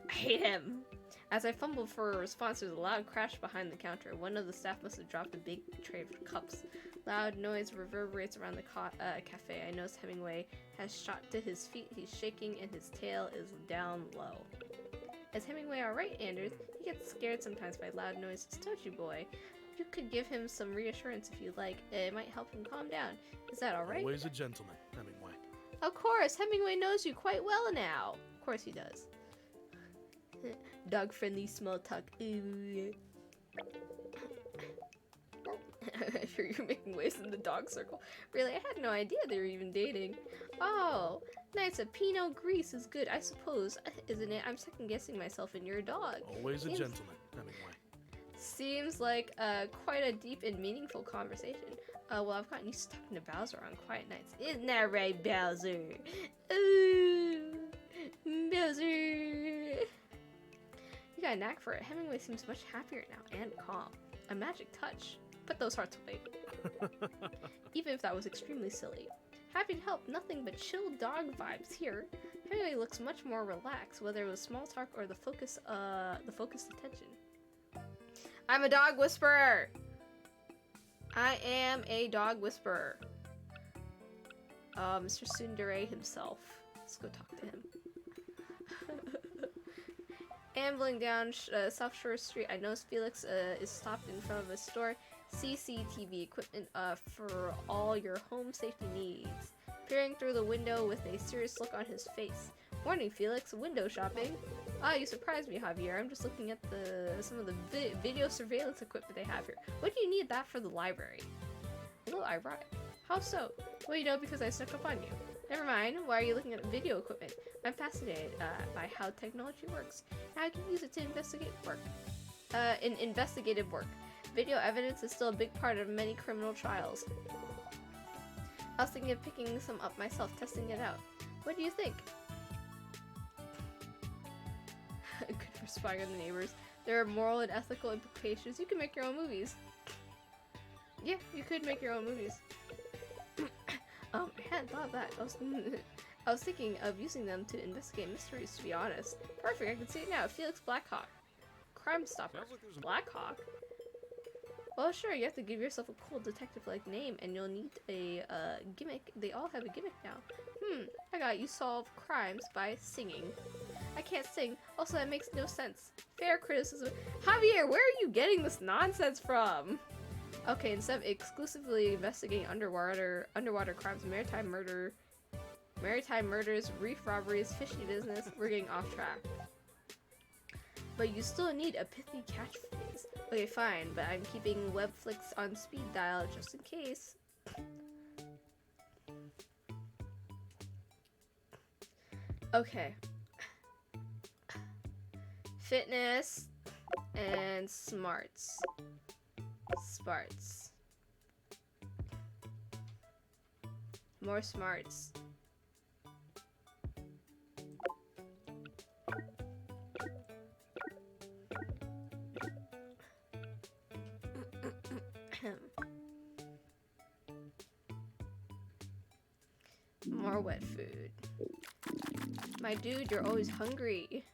I hate him. As I fumbled for a response, there was a loud crash behind the counter. One of the staff must have dropped a big tray of cups. Loud noise reverberates around the cafe. I notice Hemingway has shot to his feet. He's shaking and his tail is down low. Is Hemingway alright, Anders? He gets scared sometimes by loud noises, don't you, boy? You could give him some reassurance if you'd like. It might help him calm down. Is that alright? Always a gentleman, Hemingway. Of course, Hemingway knows you quite well now. Of course he does. Dog-friendly small talk. Ooh. I hear you're making waves in the dog circle. Really, I had no idea they were even dating. Oh, nice. A Pinot Gris is good, I suppose, isn't it? I'm second-guessing myself in your dog. Always a gentleman, Hemingway. Seems like quite a deep and meaningful conversation. Well, I've gotten used to talking to Bowser on quiet nights. Isn't that right, Bowser? Ooh, Bowser. You got a knack for it. Hemingway seems much happier now and calm. A magic touch. Put those hearts away. Even if that was extremely silly. Happy to help. Nothing but chill dog vibes here. Hemingway looks much more relaxed, whether it was small talk or the focused attention. I'm a dog whisperer. I am a dog whisperer. Mr. Tsundere himself. Let's go talk to him. Ambling down South Shore Street, I notice Felix is stopped in front of a store. CCTV equipment for all your home safety needs. Peering through the window with a serious look on his face. Morning, Felix. Window shopping? Ah, you surprised me, Javier. I'm just looking at some of the video surveillance equipment they have here. What do you need that for the library? A little ironic. How so? Well, you know, because I snuck up on you. Never mind. Why are you looking at video equipment? I'm fascinated by how technology works. How I can use it to investigate work. In investigative work. Video evidence is still a big part of many criminal trials. I was thinking of picking some up myself, testing it out. What do you think? Good for spying on the neighbors. There are moral and ethical implications. You can make your own movies. Yeah, you could make your own movies. I hadn't thought of that. I was thinking of using them to investigate mysteries, to be honest. Perfect, I can see it now. Felix Blackhawk. Crime Stopper. Blackhawk? Well, sure, you have to give yourself a cool detective-like name, and you'll need a gimmick. They all have a gimmick now. I got you solve crimes by singing. I can't sing. Also, that makes no sense. Fair criticism. Javier, where are you getting this nonsense from? Okay, instead of exclusively investigating underwater crimes, maritime murders, reef robberies, fishy business, we're getting off track. But you still need a pithy catchphrase. Okay, fine, but I'm keeping Webflix on speed dial just in case. Okay. Fitness and smarts. Smarts. More smarts. More wet food. My dude, you're always hungry.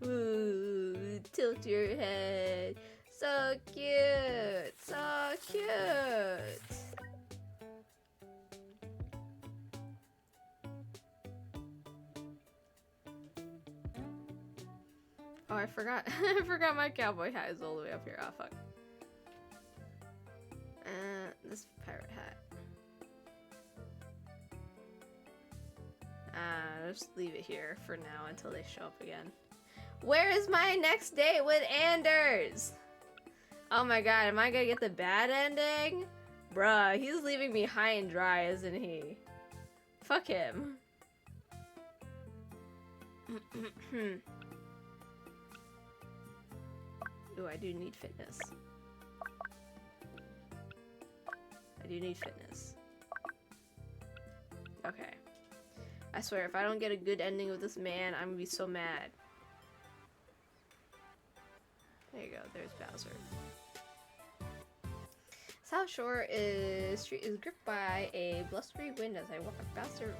Ooh, tilt your head. So cute. So cute. Oh, I forgot. I forgot my cowboy hat is all the way up here. Oh, fuck. This pirate hat. Just leave it here for now until they show up again. Where is my next date with Anders? Oh my god, am I gonna get the bad ending? Bruh, he's leaving me high and dry, isn't he? Fuck him. Ooh, I do need fitness. I do need fitness. Okay. I swear, if I don't get a good ending with this man, I'm gonna be so mad. There you go, there's Bowser. South Shore street is gripped by a blustery wind as I walk Bowser.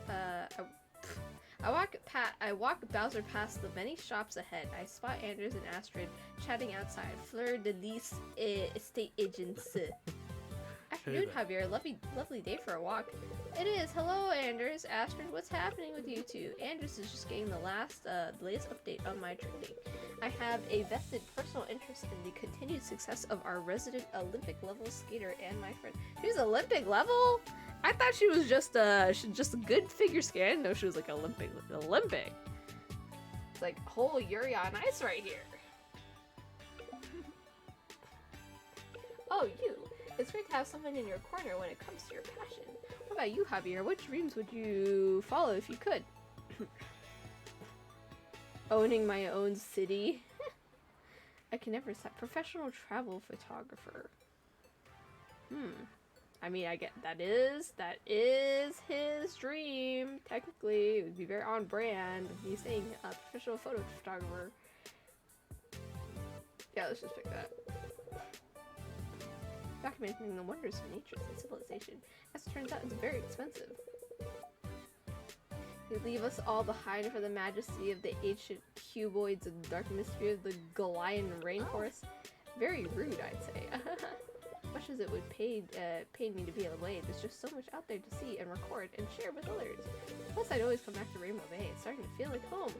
I walk Bowser past the many shops ahead. I spot Anders and Astrid chatting outside. Fleur de Lis estate agents. Afternoon, Javier. Lovely day for a walk. It is. Hello, Anders. Astrid, what's happening with you two? Anders is just getting the latest update on my training. I have a vested personal interest in the continued success of our resident Olympic level skater and my friend. She's Olympic level? I thought she was just a good figure skater. I didn't know she was like Olympic. It's like whole Yuri on Ice right here. Oh, you. It's great to have someone in your corner when it comes to your passion. What about you, Javier? What dreams would you follow if you could? Owning my own city. I can never set professional travel photographer. I mean, I get that is his dream. Technically, it would be very on brand. He's saying a professional photo photographer. Yeah, let's just pick that. Documenting the wonders of nature and civilization. As it turns out, it's very expensive. They leave us all behind for the majesty of the ancient cuboids and the dark mystery of the Galilean rainforest. Very rude, I'd say. Much as it would pain me to be away, there's just so much out there to see and record and share with others. Plus, I'd always come back to Rainbow Bay. It's starting to feel like home.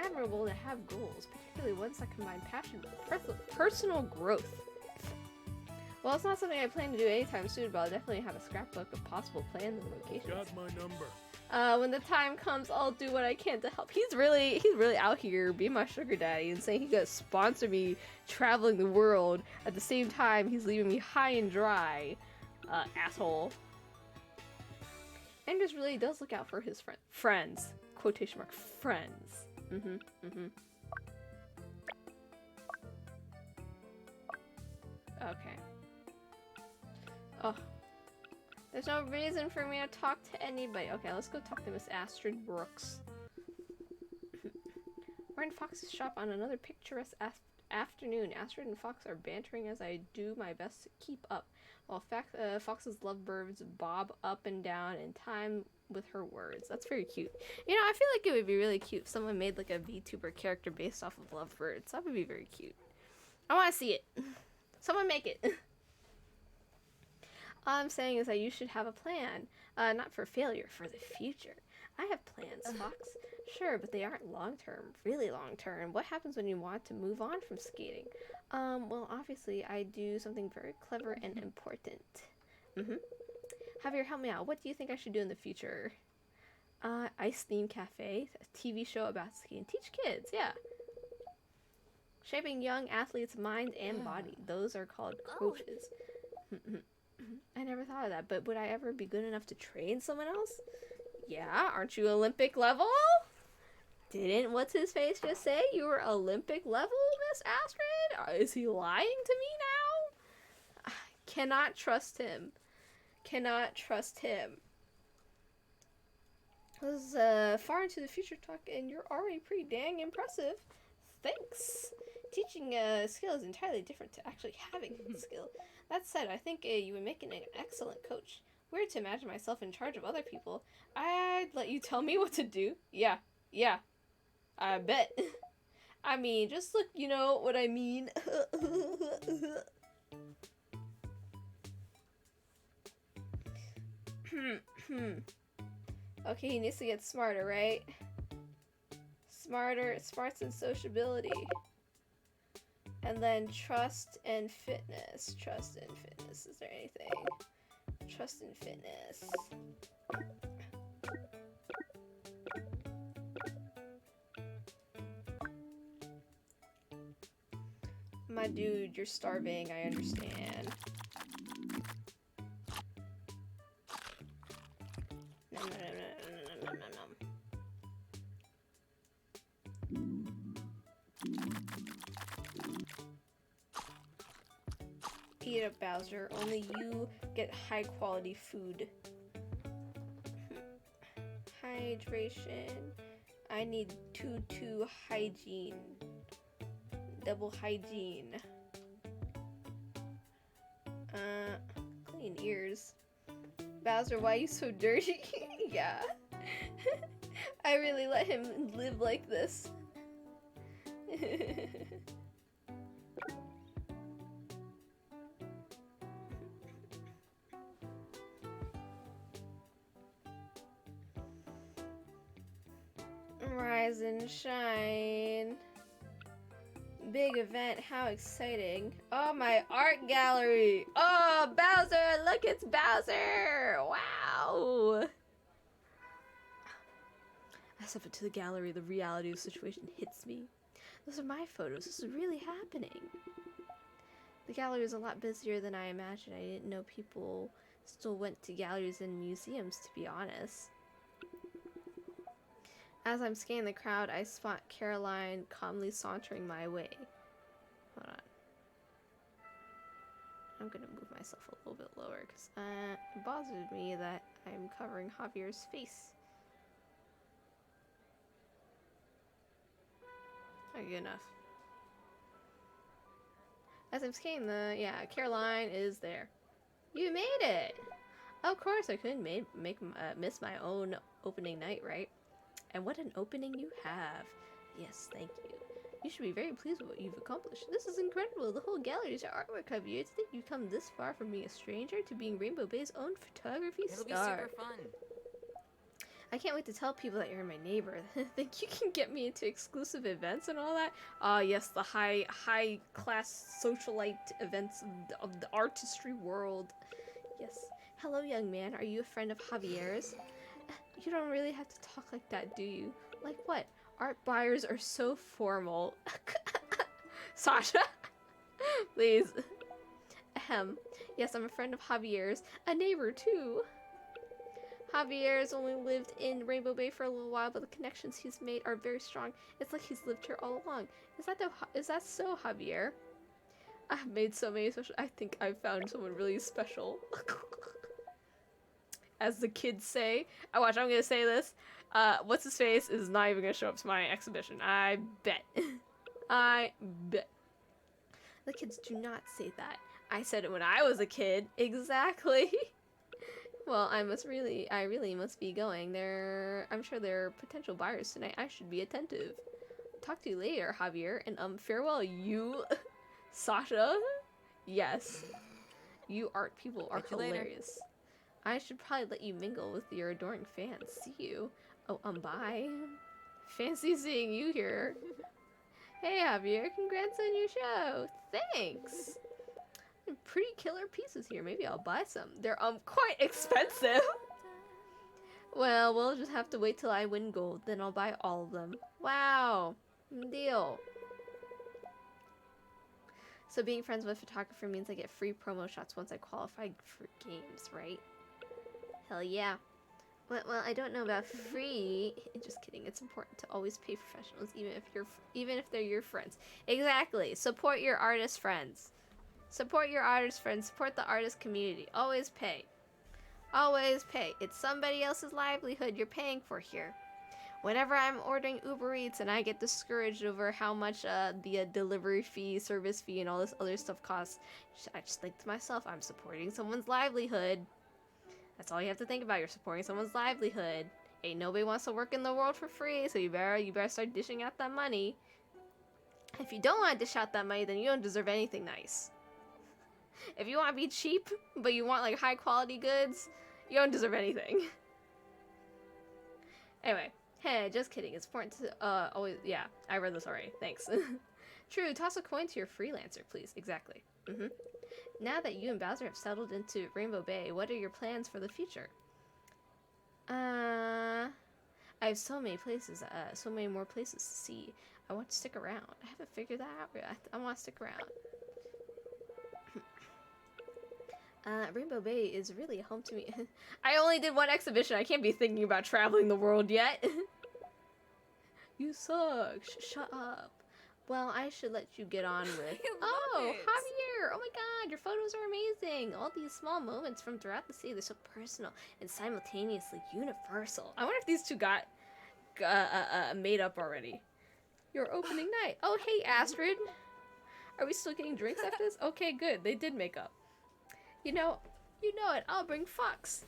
Admirable to have goals, particularly ones that combine passion with personal growth. Well, it's not something I plan to do anytime soon, but I'll definitely have a scrapbook of possible plans and locations. Got my number. When the time comes, I'll do what I can to help. He's really out here being my sugar daddy and saying he gonna sponsor me traveling the world. At the same time, he's leaving me high and dry, asshole. Anders really does look out for his friends. Quotation mark, friends. Okay. Oh. There's no reason for me to talk to anybody. Okay, let's go talk to Miss Astrid Brooks. We're in Fox's shop on another picturesque afternoon. Astrid and Fox are bantering as I do my best to keep up, while Fox's lovebirds bob up and down in time with her words. That's very cute. You know, I feel like it would be really cute if someone made like a VTuber character based off of lovebirds. That would be very cute. I want to see it. Someone make it. All I'm saying is that you should have a plan. Not for failure, for the future. I have plans, Fox. Sure, but they aren't long-term. Really long-term. What happens when you want to move on from skating? Well, obviously, I do something very clever and important. Javier, help me out. What do you think I should do in the future? Ice Theme Cafe. A TV show about skating. Teach kids, yeah. Shaping young athletes' mind and body. Those are called coaches. I never thought of that, but would I ever be good enough to train someone else? Yeah, aren't you Olympic level? Didn't what's-his-face just say you were Olympic level, Miss Astrid? Is he lying to me now? Cannot trust him. Cannot trust him. This is far into the future talk, and you're already pretty dang impressive. Thanks. Teaching a skill is entirely different to actually having a skill. That said, I think you would make an excellent coach. Weird to imagine myself in charge of other people. I'd let you tell me what to do. Yeah. I bet. I mean, just look, you know what I mean. Okay, he needs to get smarter, right? Smarts and sociability. And then trust and fitness. Trust and fitness. Is there anything? Trust and fitness. My dude, you're starving. I understand. Cheat up, Bowser. Only you get high quality food. Hydration. I need 2-2 hygiene. Double hygiene. Clean ears. Bowser, why are you so dirty? Yeah. I really let him live like this. Rise and shine. Big event, how exciting. Oh, my art gallery. Oh, Bowser, look, it's Bowser. Wow. I step into the gallery, the reality of the situation hits me. Those are my photos, this is really happening. The gallery is a lot busier than I imagined. I didn't know people still went to galleries and museums, to be honest. As I'm scanning the crowd, I spot Caroline calmly sauntering my way. Hold on. I'm gonna move myself a little bit lower because it bothers me that I'm covering Javier's face. Not good enough. As I'm scanning Caroline is there. You made it! Of course, I couldn't miss my own opening night, right? And what an opening you have. Yes, thank you. You should be very pleased with what you've accomplished. This is incredible. The whole gallery is your artwork of you. To think you've come this far from being a stranger to being Rainbow Bay's own photography star. It'll be super fun. I can't wait to tell people that you're my neighbor. Think you can get me into exclusive events and all that? Ah, yes, the high class socialite events of the artistry world. Yes. Hello, young man. Are you a friend of Javier's? You don't really have to talk like that, do you? Like what? Art buyers are so formal. Sasha, please. Ahem. Yes, I'm a friend of Javier's. A neighbor, too. Javier's only lived in Rainbow Bay for a little while, but the connections he's made are very strong. It's like he's lived here all along. Is that so, Javier? I've made so many special. I think I've found someone really special. As the kids say. I'm gonna say this. What's his face is not even gonna show up to my exhibition. I bet. I bet. The kids do not say that. I said it when I was a kid. Exactly. Well, I really must be going. I'm sure there are potential buyers tonight. I should be attentive. Talk to you later, Javier. And farewell, you, Sasha. Yes. You art people are hilarious. I should probably let you mingle with your adoring fans. See you. Oh, bye. Fancy seeing you here. Hey, Javier, congrats on your show. Thanks. Pretty killer pieces here. Maybe I'll buy some. They're, quite expensive. Well, we'll just have to wait till I win gold. Then I'll buy all of them. Wow. Deal. So being friends with a photographer means I get free promo shots once I qualify for games, right? Hell yeah. Well, I don't know about free. Just kidding. It's important to always pay professionals, even if they're your friends. Exactly. Support your artist friends. Support your artist friends. Support the artist community. Always pay. Always pay. It's somebody else's livelihood you're paying for here. Whenever I'm ordering Uber Eats and I get discouraged over how much the delivery fee, service fee, and all this other stuff costs, I just think to myself, I'm supporting someone's livelihood. That's all you have to think about. You're supporting someone's livelihood. Ain't nobody wants to work in the world for free, so you better start dishing out that money. If you don't want to dish out that money, then you don't deserve anything nice. If you want to be cheap, but you want like high quality goods, you don't deserve anything. Anyway, hey, just kidding. It's important to always. Yeah, I read this already. Thanks. True. Toss a coin to your freelancer, please. Exactly. Now that you and Bowser have settled into Rainbow Bay, what are your plans for the future? I have so many places, so many more places to see. I want to stick around. I haven't figured that out yet. I want to stick around. Rainbow Bay is really a home to me. I only did one exhibition. I can't be thinking about traveling the world yet. You suck. Shut up. Well, I should let you get on with. I love Oh, it. Javier! Oh my God, your photos are amazing. All these small moments from throughout the city, they're so personal and simultaneously universal. I wonder if these two got made up already. Your opening night. Oh, hey, Astrid. Are we still getting drinks after this? Okay, good. They did make up. You know it. I'll bring Fox.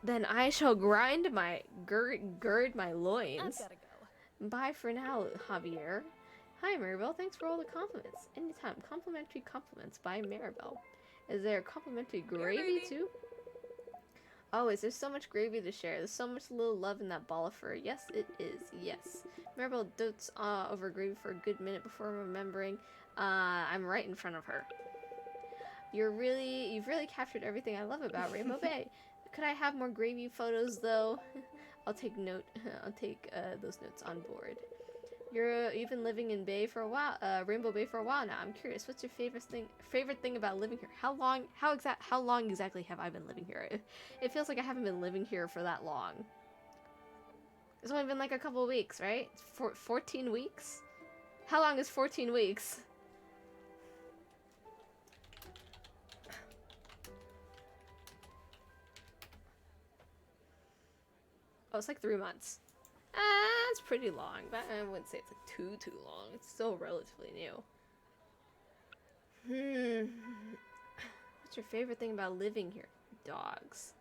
Then I shall gird my loins. I've gotta go. Bye for now, Javier. Hi, Maribel. Thanks for all the compliments. Anytime. Complimentary compliments by Maribel. Is there complimentary gravy baby. too? Oh, is there so much gravy to share? There's so much little love in that ball of fur. Yes, it is. Yes. Maribel dotes over gravy for a good minute before remembering I'm right in front of her. You've really captured everything I love about Rainbow Bay. Could I have more gravy photos though? I'll take those notes on board. You've been living in Bay for a while, Rainbow Bay for a while now. I'm curious, what's your favorite thing about living here? How long exactly have I been living here? It feels like I haven't been living here for that long. It's only been like a couple of weeks, right? 14 weeks? How long is 14 weeks? Oh, it's like 3 months. It's pretty long, but I wouldn't say it's like too long. It's still relatively new. What's your favorite thing about living here? Dogs.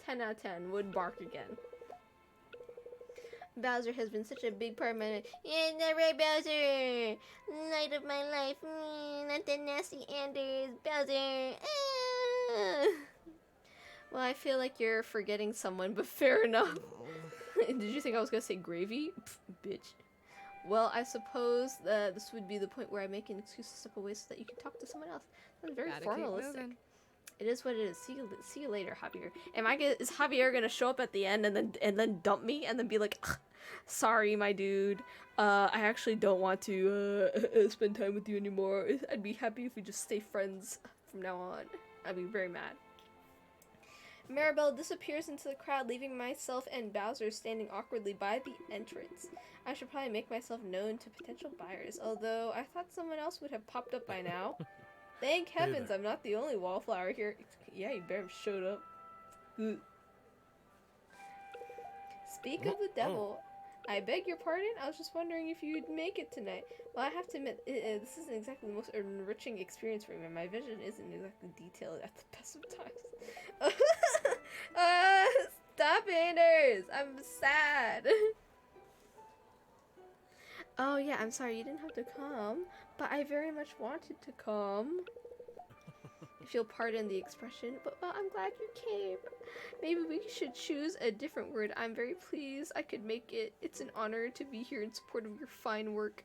10 out of 10. Would bark again. Bowser has been such a big part of my life. Yeah, not right, Bowser. Light of my life. Not the nasty Anders. Bowser. Well, I feel like you're forgetting someone, but fair enough. Did you think I was gonna say gravy? Pff, bitch. Well, I suppose this would be the point where I make an excuse to step away so that you can talk to someone else. That's very Gotta keep formalistic. moving. It is what it is. See you later, Javier. Is Javier gonna show up at the end and then dump me and then be like, sorry, my dude. I actually don't want to spend time with you anymore. I'd be happy if we just stay friends from now on. I'd be very mad. Maribel disappears into the crowd, leaving myself and Bowser standing awkwardly by the entrance. I should probably make myself known to potential buyers, although I thought someone else would have popped up by now. Thank heavens I'm not the only wallflower here. Yeah, you better have showed up. Ugh. Speak of the devil. I beg your pardon? I was just wondering if you'd make it tonight. Well, I have to admit, this isn't exactly the most enriching experience for me. My vision isn't exactly detailed at the best of times. Stop, Anders! I'm sad. Oh yeah, I'm sorry you didn't have to come, but I very much wanted to come. If you'll pardon the expression, but well, I'm glad you came. Maybe we should choose a different word. I'm very pleased I could make it. It's an honor to be here in support of your fine work.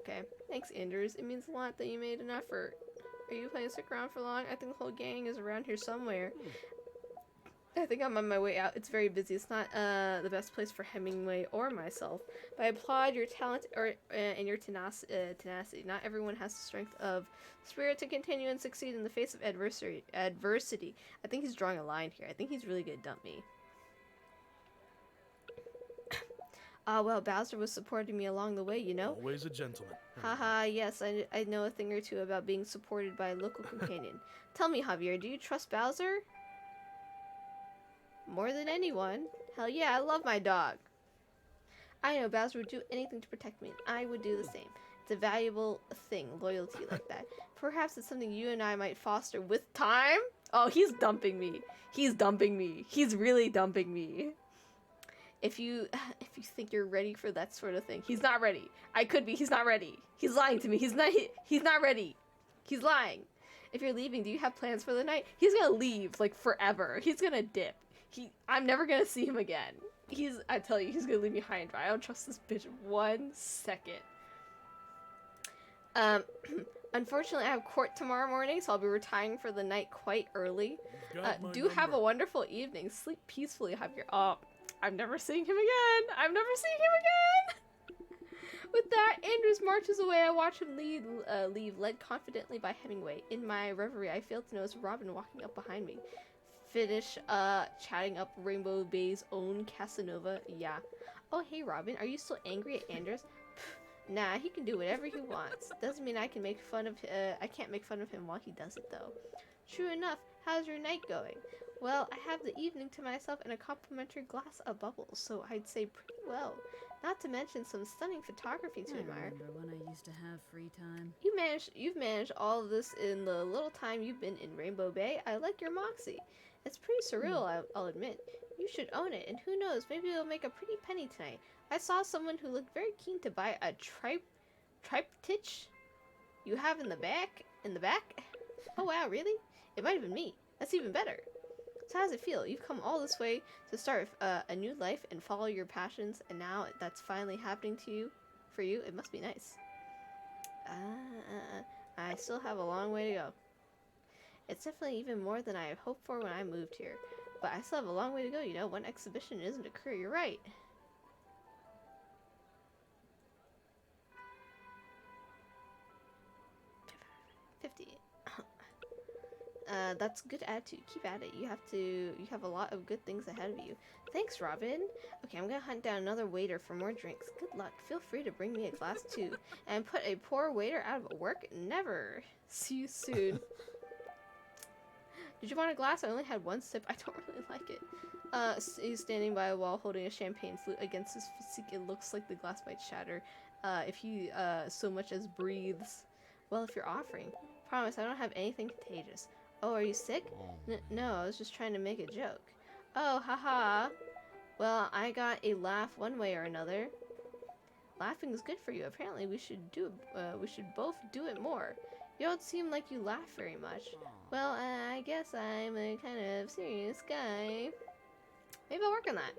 Okay, thanks, Anders. It means a lot that you made an effort. Are you planning to stick around for long? I think the whole gang is around here somewhere. I think I'm on my way out. It's very busy. It's not the best place for Hemingway or myself, but I applaud your talent and your tenacity. Not everyone has the strength of spirit to continue and succeed in the face of adversity. I think he's drawing a line here. I think he's really gonna dump me. Well, Bowser was supporting me along the way, you know? Always a gentleman. Haha, yes, I know a thing or two about being supported by a local companion. Tell me, Javier, do you trust Bowser? More than anyone. Hell yeah, I love my dog. I know Bowser would do anything to protect me, and I would do the same. It's a valuable thing, loyalty like that. Perhaps it's something you and I might foster with time? Oh, he's dumping me. He's dumping me. He's really dumping me. If you think you're ready for that sort of thing, he's not ready. I could be. He's not ready. He's lying to me. He's not ready. He's lying. If you're leaving, do you have plans for the night? He's gonna leave like forever. He's gonna dip. I'm never gonna see him again. I tell you, he's gonna leave me high and dry. I don't trust this bitch 1 second. Unfortunately, I have court tomorrow morning, so I'll be retiring for the night quite early. Do have a wonderful evening. Sleep peacefully, Javier. Oh, I'm never seeing him again. I'm never seeing him again. With that, Anders marches away. I watch him leave, led confidently by Hemingway. In my reverie, I fail to notice Robin walking up behind me. Finish chatting up Rainbow Bay's own Casanova. Yeah. Oh, hey, Robin. Are you still angry at Anders? Nah, he can do whatever he wants. Doesn't mean I can make fun of I can't make fun of him while he does it, though. True enough. How's your night going? Well, I have the evening to myself and a complimentary glass of bubbles, so I'd say pretty well. Not to mention some stunning photography to admire. I remember when I used to have free time. You've managed all of this in the little time you've been in Rainbow Bay. I like your moxie. It's pretty surreal, I'll admit. You should own it, and who knows, maybe it'll make a pretty penny tonight. I saw someone who looked very keen to buy a triptych you have in the back. Oh wow, really? It might have been me. That's even better. So how does it feel? You've come all this way to start a new life and follow your passions, and now that's finally happening to you. For you, it must be nice. I still have a long way to go. It's definitely even more than I had hoped for when I moved here. But I still have a long way to go, you know. One exhibition isn't a career, you're right. That's good attitude. Keep at it. You have a lot of good things ahead of you. Thanks, Robin. Okay, I'm gonna hunt down another waiter for more drinks. Good luck. Feel free to bring me a glass too. And put a poor waiter out of work? Never. See you soon. Did you want a glass? I only had one sip. I don't really like it. He's standing by a wall holding a champagne flute. Against his physique, it looks like the glass might shatter if he so much as breathes. Well, if you're offering. Promise, I don't have anything contagious. Oh, are you sick? No, I was just trying to make a joke. Oh, haha. Well, I got a laugh one way or another. Laughing is good for you. Apparently, we should both do it more. You don't seem like you laugh very much. Well, I guess I'm a kind of serious guy. Maybe I'll work on that.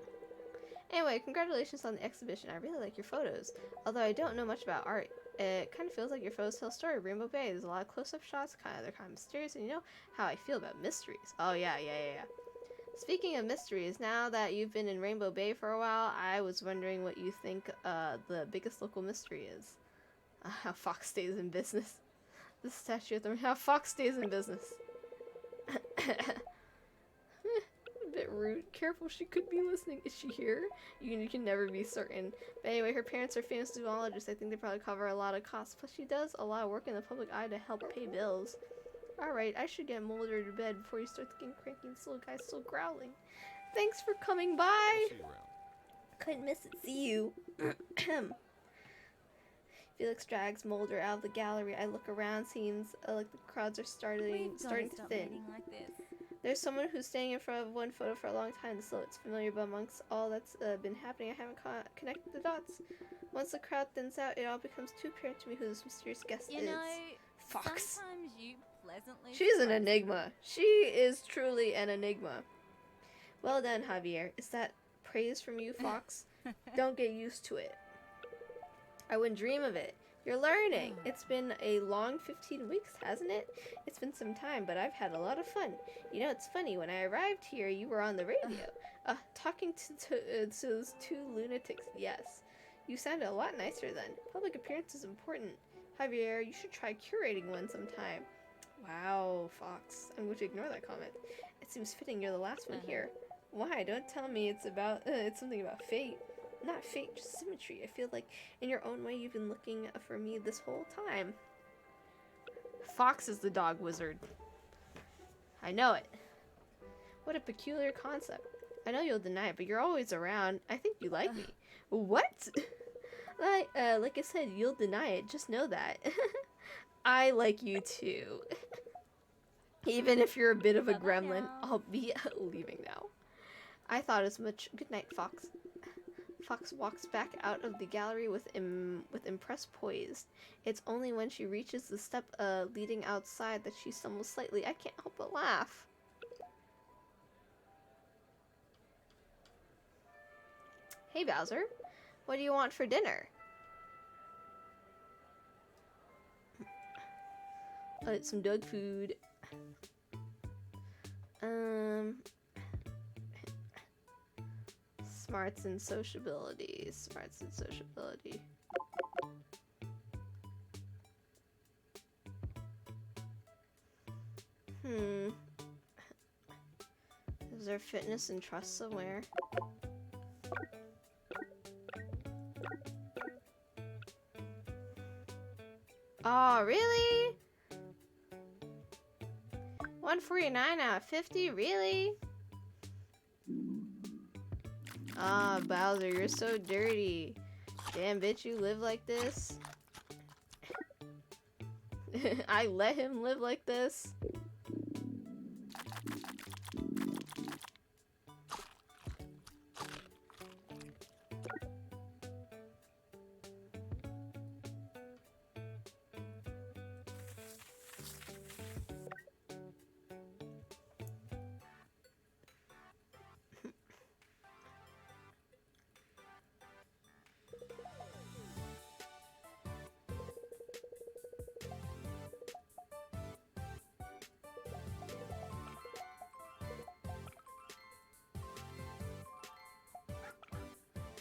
Anyway, congratulations on the exhibition. I really like your photos. Although I don't know much about art, it kind of feels like your photos tell a story. Rainbow Bay, there's a lot of close-up shots. They're kind of mysterious, and you know how I feel about mysteries. Oh, yeah. Speaking of mysteries, now that you've been in Rainbow Bay for a while, I was wondering what you think the biggest local mystery is. How Fox stays in business. The statue at the how Fox stays in business. A bit rude. Careful, she could be listening. Is she here? You can never be certain. But anyway, her parents are famous zoologists. I think they probably cover a lot of costs. Plus, she does a lot of work in the public eye to help pay bills. Alright, I should get Mulder to bed before he starts getting cranky and this little guy's still growling. Thanks for coming by! See you around. Couldn't miss it. See you. Felix drags Mulder out of the gallery. I look around, seems like the crowds are starting to thin. Like this. There's someone who's standing in front of one photo for a long time. The silhouette's familiar, but amongst all that's been happening, I haven't connected the dots. Once the crowd thins out, it all becomes too apparent to me who this mysterious guest is. You know, Fox. sometimes you pleasantly She's an surprise me. enigma. She is truly an enigma. Well done, Javier. Is that praise from you, Fox? Don't get used to it. I wouldn't dream of it. You're learning. It's been a long 15 weeks, hasn't it? It's been some time, but I've had a lot of fun. You know, it's funny. When I arrived here, you were on the radio. Talking to those two lunatics. Yes. You sounded a lot nicer then. Public appearance is important. Javier, you should try curating one sometime. Wow, Fox. I'm going to ignore that comment. It seems fitting you're the last one here. Why? Don't tell me it's about it's something about fate. Not fate, just symmetry. I feel like in your own way you've been looking for me this whole time. Fox is the dog wizard. I know it. What a peculiar concept. I know you'll deny it, but you're always around. I think you like me. What? Like I said, you'll deny it. Just know that. I like you too. Even if you're a bit of a Bye-bye gremlin, now. I'll be leaving now. I thought as much. Good night, Fox. Fox walks back out of the gallery with impressed poise. It's only when she reaches the step leading outside that she stumbles slightly. I can't help but laugh. Hey, Bowser. What do you want for dinner? Some dog food. Smarts and sociability. Smarts and sociability. Is there fitness and trust somewhere? Oh, really? 149 out of 50? Really? Ah, Bowser, you're so dirty. Damn, bitch, you live like this? I let him live like this?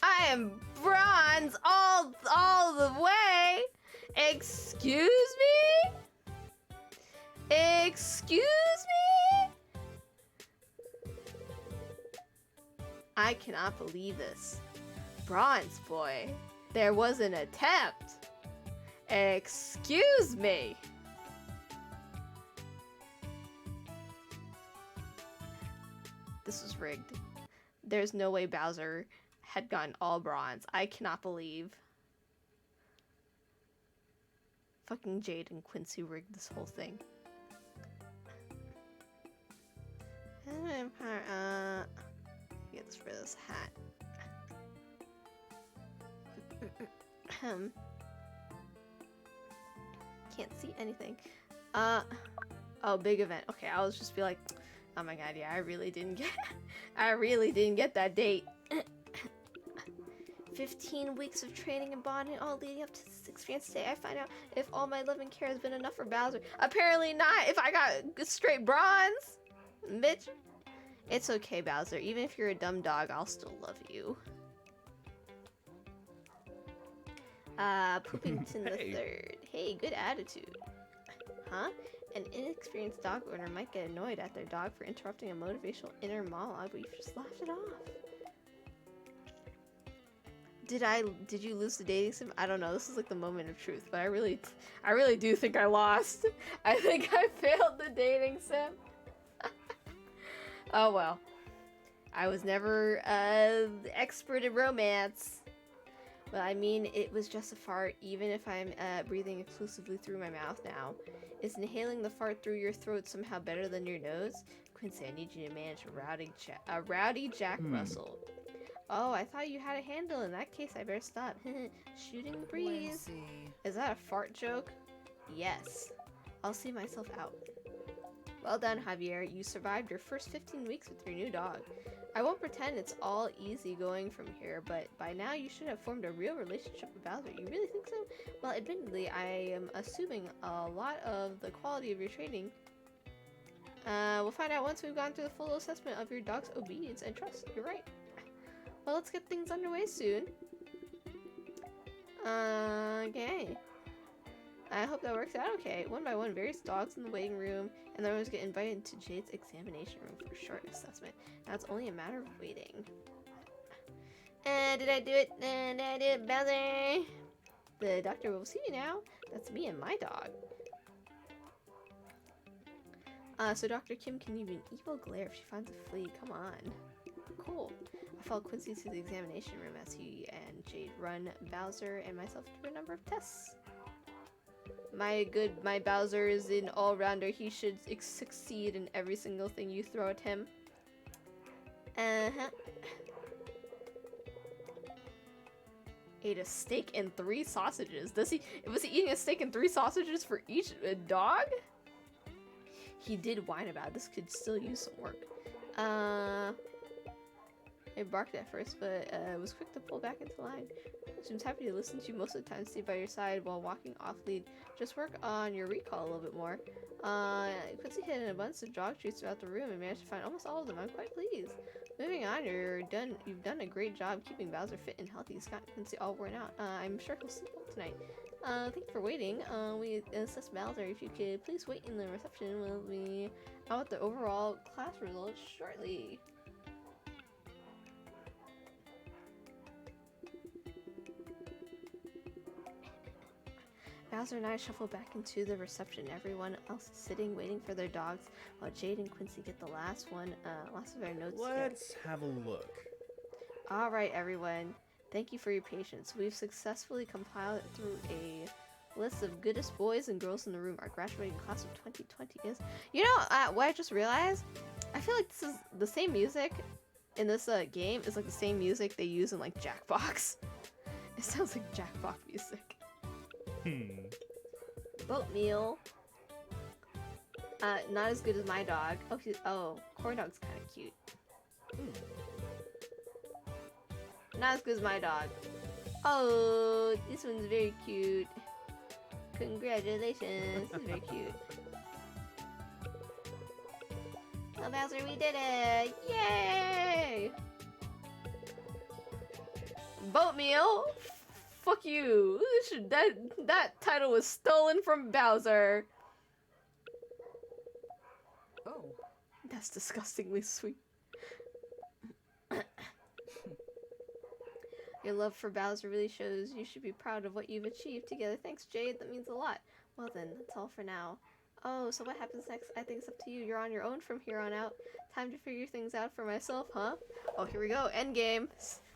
I am bronze all the way. Excuse me? Excuse me? I cannot believe this. Bronze boy. There was an attempt. Excuse me. This was rigged. There's no way Bowser had gotten all bronze. I cannot believe. Fucking Jade and Quincy rigged this whole thing. Get this for this hat. Can't see anything. Oh, big event. Okay, I was just be like, oh my god, yeah, I really didn't get that date. 15 weeks of training and bonding all leading up to this experience today. I find out if all my love and care has been enough for Bowser. Apparently not, if I got straight bronze. Bitch. It's okay, Bowser. Even if you're a dumb dog, I'll still love you. Poopington the Third. Hey, good attitude. Huh? An inexperienced dog owner might get annoyed at their dog for interrupting a motivational inner monologue, but you've just laughed it off. Did you lose the dating sim? I don't know. This is like the moment of truth, but I really do think I lost. I think I failed the dating sim. Oh well. I was never expert at romance. Well, I mean, it was just a fart, even if I'm breathing exclusively through my mouth now. Is inhaling the fart through your throat somehow better than your nose? Quincy, I need you to manage a rowdy Jack Russell. Oh, I thought you had a handle. In that case, I better stop. Shooting the breeze. Quincy. Is that a fart joke? Yes. I'll see myself out. Well done, Javier. You survived your first 15 weeks with your new dog. I won't pretend it's all easy going from here, but by now you should have formed a real relationship with Bowser. You really think so? Well, admittedly, I am assuming a lot of the quality of your training. We'll find out once we've gone through the full assessment of your dog's obedience and trust. You're right. Well, let's get things underway soon. Okay. I hope that works out okay. One by one, various dogs in the waiting room, and then we get invited to Jade's examination room for a short assessment. Now it's only a matter of waiting. Did I do it? Did I do it, Bowser? The doctor will see you now. That's me and my dog. So Dr. Kim can give you an evil glare if she finds a flea. Come on. Cool. I followed Quincy to the examination room as he and Jade run Bowser and myself through a number of tests. My Bowser is an all-rounder. He should succeed in every single thing you throw at him. Ate a steak and 3 sausages. Was he eating a steak and 3 sausages for each dog? He did whine about this. Could still use some work. I barked at first, but was quick to pull back into line. She was happy to listen to you most of the time, stay by your side while walking off lead. Just work on your recall a little bit more. Quincy hid an abundance of dog treats throughout the room and managed to find almost all of them. I'm quite pleased. Moving on, you've done a great job keeping Bowser fit and healthy. Scott and Quincy all worn out. I'm sure he'll sleep well tonight. Thank you for waiting. We assessed Bowser. If you could please wait in the reception, we'll be out with the overall class results shortly. Bowser and I shuffle back into the reception. Everyone else is sitting, waiting for their dogs, while Jade and Quincy get the last of our notes. Let's have a look. All right, everyone. Thank you for your patience. We've successfully compiled through a list of goodest boys and girls in the room. Our graduating class of 2020 is... You know, what I just realized? I feel like this is the same music in this game is like the same music they use in like Jackbox. It sounds like Jackbox music. Boat meal. Not as good as my dog. Oh, corn dog's kind of cute. Not as good as my dog. Oh, this one's very cute. Congratulations, this is very cute. Oh, Bowser, we did it! Yay! Boat meal? Fuck you! That title was stolen from Bowser. Oh. That's disgustingly sweet. Your love for Bowser really shows. You should be proud of what you've achieved together. Thanks, Jade. That means a lot. Well then, that's all for now. Oh, so what happens next? I think it's up to you. You're on your own from here on out. Time to figure things out for myself, huh? Oh, here we go. Endgame.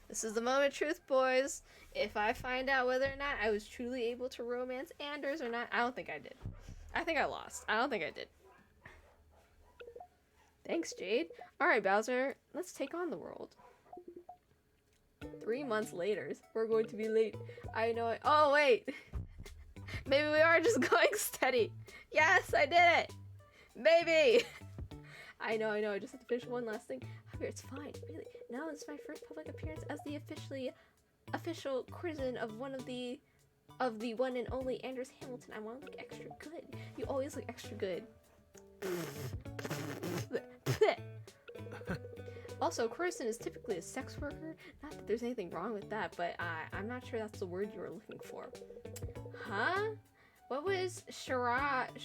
This is the moment of truth, boys. If I find out whether or not I was truly able to romance Anders or not, I don't think I did. I think I lost. I don't think I did. Thanks, Jade. Alright, Bowser. Let's take on the world. 3 months later. We're going to be late. I know it. Oh, wait. Maybe we are just going steady. Yes, I did it. Maybe. I know. I just have to finish one last thing. Javier, it's fine. Really. Now it's my first public appearance as the official courtesan of the one and only Anders Hamilton. I want to look extra good. You always look extra good. Also, courtesan is typically a sex worker. Not that there's anything wrong with that, but I'm not sure that's the word you were looking for. Huh? What was Shara's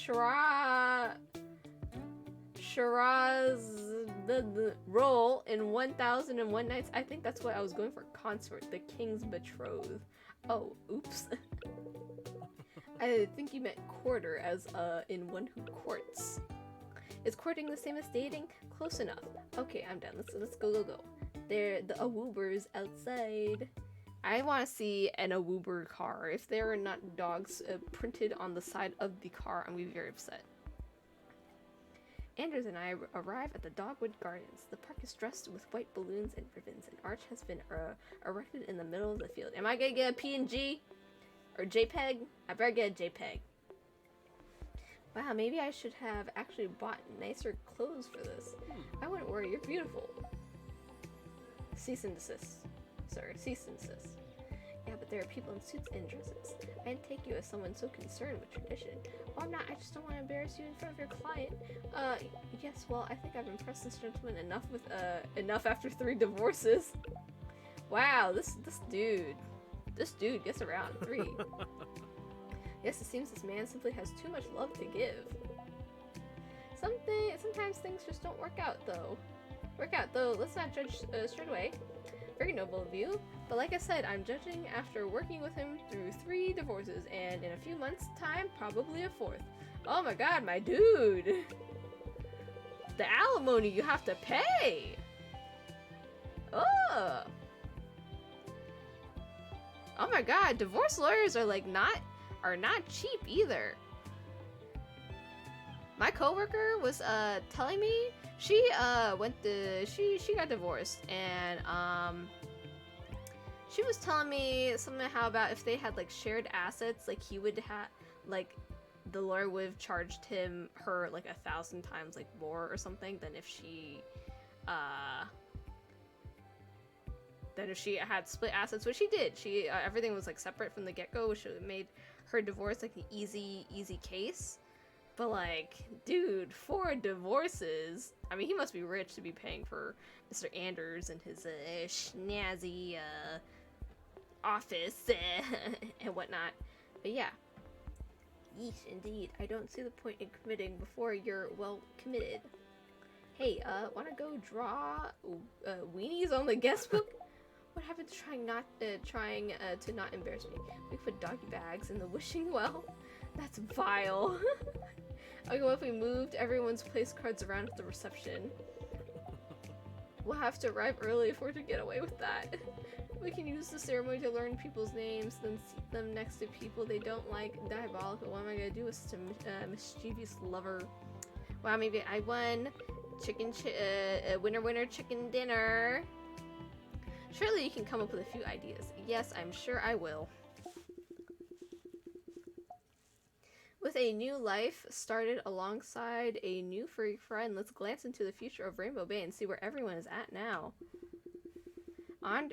the role in 1001 Nights? I think that's what I was going for. Consort, the king's betrothed. Oh, oops. I think you meant quarter as in one who courts. Is courting the same as dating? Close enough. Okay, I'm done. Let's go. There, the Awoobers outside. I want to see an Awoober car. If there are not dogs printed on the side of the car, I'm going to be very upset. Anders and I arrive at the Dogwood Gardens. The park is dressed with white balloons and ribbons. An arch has been erected in the middle of the field. Am I going to get a PNG? Or JPEG? I better get a JPEG. Wow, maybe I should have actually bought nicer clothes for this. I wouldn't worry, you're beautiful. Cease and desist. Sir, cease and desist. Yeah, but there are people in suits and dresses. I didn't take you as someone so concerned with tradition. Oh, I'm not. I just don't want to embarrass you in front of your client. Yes, well, I think I've impressed this gentleman enough after 3 divorces. Wow, this dude gets around 3. Yes, it seems this man simply has too much love to give. Sometimes things just don't work out, though. Let's not judge straight away. Very noble of you. But like I said, I'm judging after working with him through 3 divorces, and in a few months' time, probably a 4th. Oh my god, my dude! The alimony you have to pay! Oh! Oh my god, divorce lawyers are like not cheap either. My coworker was telling me she got divorced, and she was telling me something how about if they had like shared assets, like he would have like the lawyer would have charged her like 1,000 times like more or something than if she had split assets, which she did. She everything was like separate from the get-go, which made her divorce like an easy case. But like, dude, 4 divorces. I mean, he must be rich to be paying for Mr. Anders and his snazzy office and whatnot. But yeah. Yeesh, indeed. I don't see the point in committing before you're well committed. Hey, wanna go draw weenies on the guest book? What happened to trying to not embarrass me? We put doggy bags in the wishing well. That's vile. Okay, what if we moved everyone's place cards around at the reception? We'll have to arrive early if we're to get away with that. We can use the ceremony to learn people's names, then seat them next to people they don't like. Diabolical. What am I gonna do with such a mischievous lover? Wow, maybe I won. Winner, winner, chicken dinner. Surely you can come up with a few ideas. Yes, I'm sure I will. With a new life started alongside a new furry friend, let's glance into the future of Rainbow Bay and see where everyone is at now.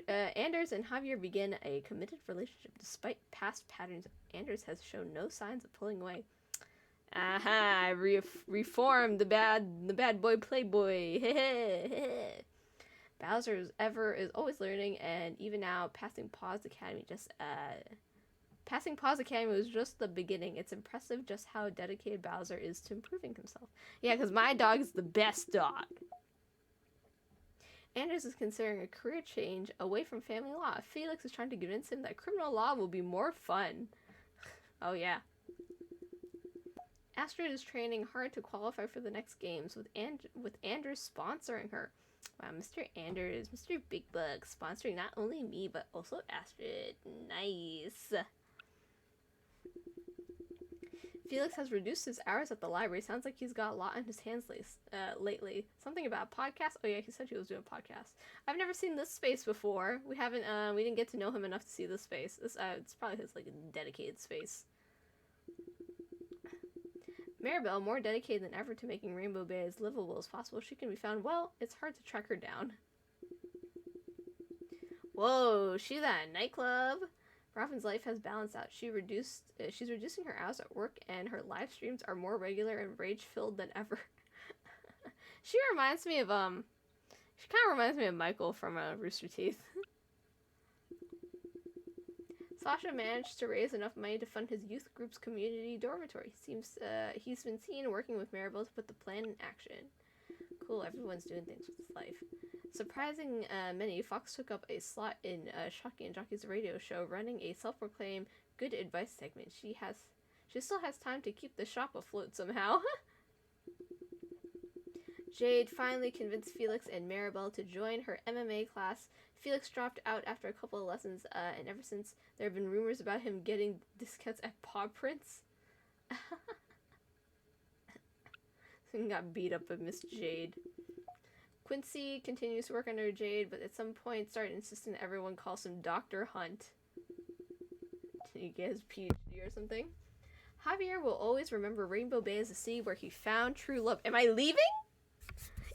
Anders and Javier begin a committed relationship. Despite past patterns, Anders has shown no signs of pulling away. Aha! I reformed the bad boy playboy. Bowser is always learning, and even now, Passing Paws Academy was just the beginning. It's impressive just how dedicated Bowser is to improving himself. Yeah, because my dog is the best dog. Anders is considering a career change away from family law. Felix is trying to convince him that criminal law will be more fun. Oh yeah. Astrid is training hard to qualify for the next games, with Anders sponsoring her. Wow, Mr. Anders, Mr. Big Bug, sponsoring not only me, but also Astrid. Nice. Felix has reduced his hours at the library. Sounds like he's got a lot on his hands lately. Something about podcasts? Oh yeah, he said he was doing a podcast. I've never seen this space before. We didn't get to know him enough to see this space. It's probably his, like, dedicated space. Maribel, more dedicated than ever to making Rainbow Bay as livable as possible. She can be found. Well, it's hard to track her down. Whoa, she's at a nightclub. Robin's life has balanced out. She's reducing her hours at work, and her live streams are more regular and rage-filled than ever. She reminds me of she kind of reminds me of Michael from Rooster Teeth. Sasha managed to raise enough money to fund his youth group's community dormitory. Seems he's been seen working with Maribel to put the plan in action. Cool, everyone's doing things with his life. Surprising many, Fox took up a slot in Shocky and Jockey's radio show, running a self-proclaimed good advice segment. She still has time to keep the shop afloat somehow. Jade finally convinced Felix and Maribel to join her MMA class. Felix dropped out after a couple of lessons, and ever since, there have been rumors about him getting discounts at Paw Prints. He got beat up by Miss Jade. Quincy continues to work under Jade, but at some point started insisting that everyone calls him Dr. Hunt. Did he get his PhD or something? Javier will always remember Rainbow Bay as a city where he found true love. Am I leaving?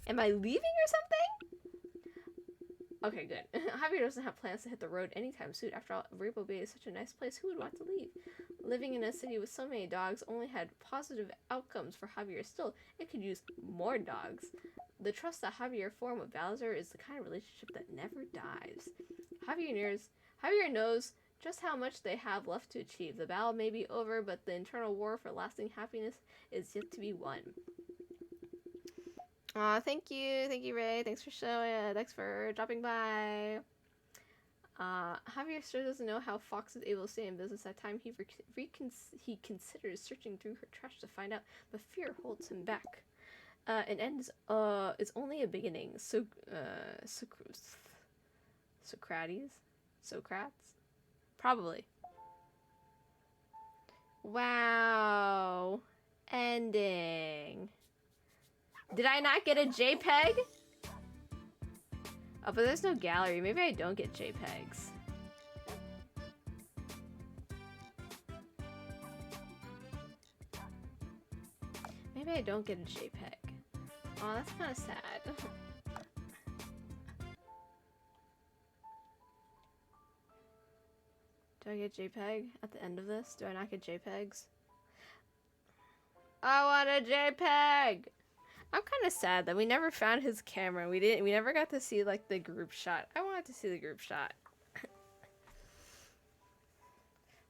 Am I leaving or something? Okay, good. Javier doesn't have plans to hit the road anytime soon. After all, Rainbow Bay is such a nice place. Who would want to leave? Living in a city with so many dogs only had positive outcomes for Javier. Still, it could use more dogs. The trust that Javier formed with Bowser is the kind of relationship that never dies. Javier knows just how much they have left to achieve. The battle may be over, but the internal war for lasting happiness is yet to be won. Aw, thank you, Ray. Thanks for dropping by. Javier still doesn't know how Fox is able to stay in business. That time he considers searching through her trash to find out, but fear holds him back. An end is only a beginning. Socrates? Probably. Wow. Ending. Did I not get a JPEG? Oh, but there's no gallery. Maybe I don't get JPEGs. Maybe I don't get a JPEG. Oh, that's kind of sad. Do I get JPEG at the end of this? Do I not get JPEGs? I want a JPEG! I'm kind of sad that we never found his camera. We never got to see, like, the group shot. I wanted to see the group shot.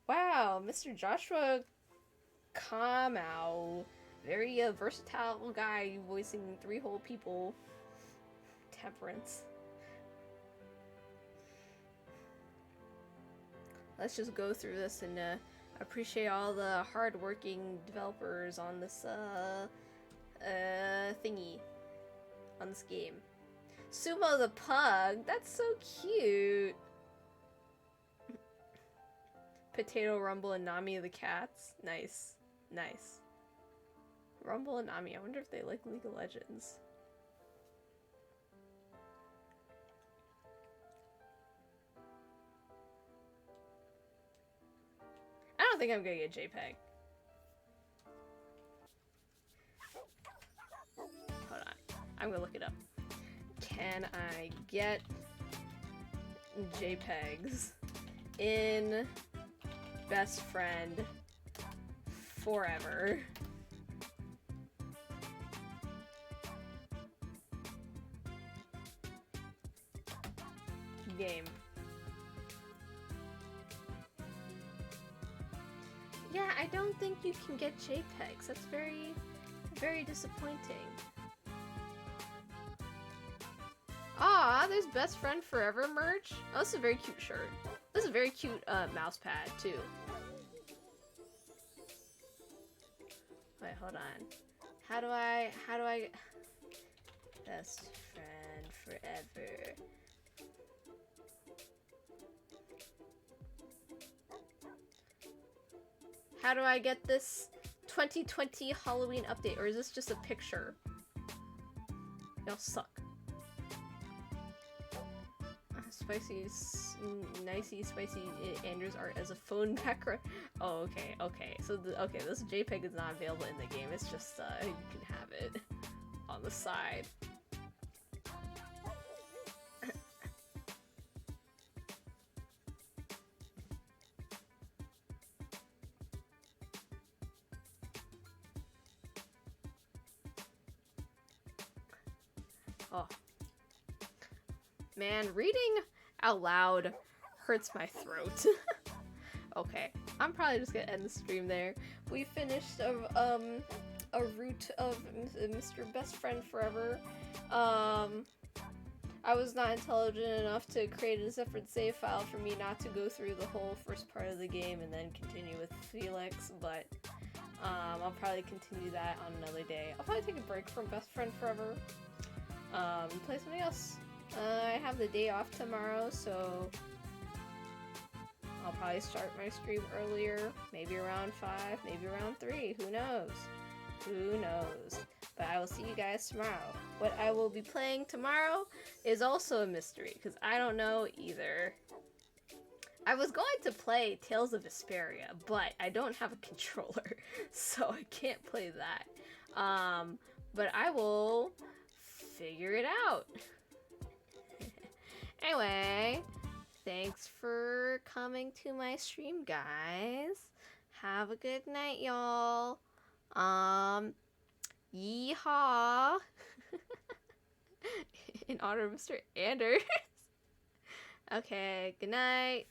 Wow, Mr. Joshua Kamau. Very versatile guy voicing 3 whole people. Temperance. let's just go through this and appreciate all the hard-working developers on this thingy, on this game. Sumo the pug, that's so cute. Potato Rumble and Nami the cats, nice, nice. Rumble and Nami, I wonder if they like League of Legends. I don't think I'm gonna get JPEG. Hold on, I'm gonna look it up. Can I get JPEGs in Best Friend Forever? Game. Yeah, I don't think you can get JPEGs. That's very, very disappointing. Ah, there's Best Friend Forever merch. Oh, this is a very cute shirt. This is a very cute mouse pad too. Wait, hold on. How do I Best Friend Forever? How do I get this 2020 Halloween update, or is this just a picture? Y'all suck. Spicy, nicey, spicy Andrew's art as a phone background. Oh, okay, okay. So, okay, this JPEG is not available in the game. It's just, you can have it on the side. Oh. Man, reading out loud hurts my throat. Okay, I'm probably just gonna end the stream there. We finished a route of Mr. Best Friend Forever. I was not intelligent enough to create a separate save file for me not to go through the whole first part of the game and then continue with Felix, but I'll probably continue that on another day. I'll probably take a break from Best Friend Forever. Play something else. I have the day off tomorrow, so I'll probably start my stream earlier, maybe around 5, maybe around 3, who knows? Who knows? But I will see you guys tomorrow. What I will be playing tomorrow is also a mystery, because I don't know either. I was going to play Tales of Vesperia, but I don't have a controller, so I can't play that. But I will figure it out. Anyway, thanks for coming to my stream, guys. Have a good night, y'all. Yeehaw. In honor of Mr. Anders. Okay, good night.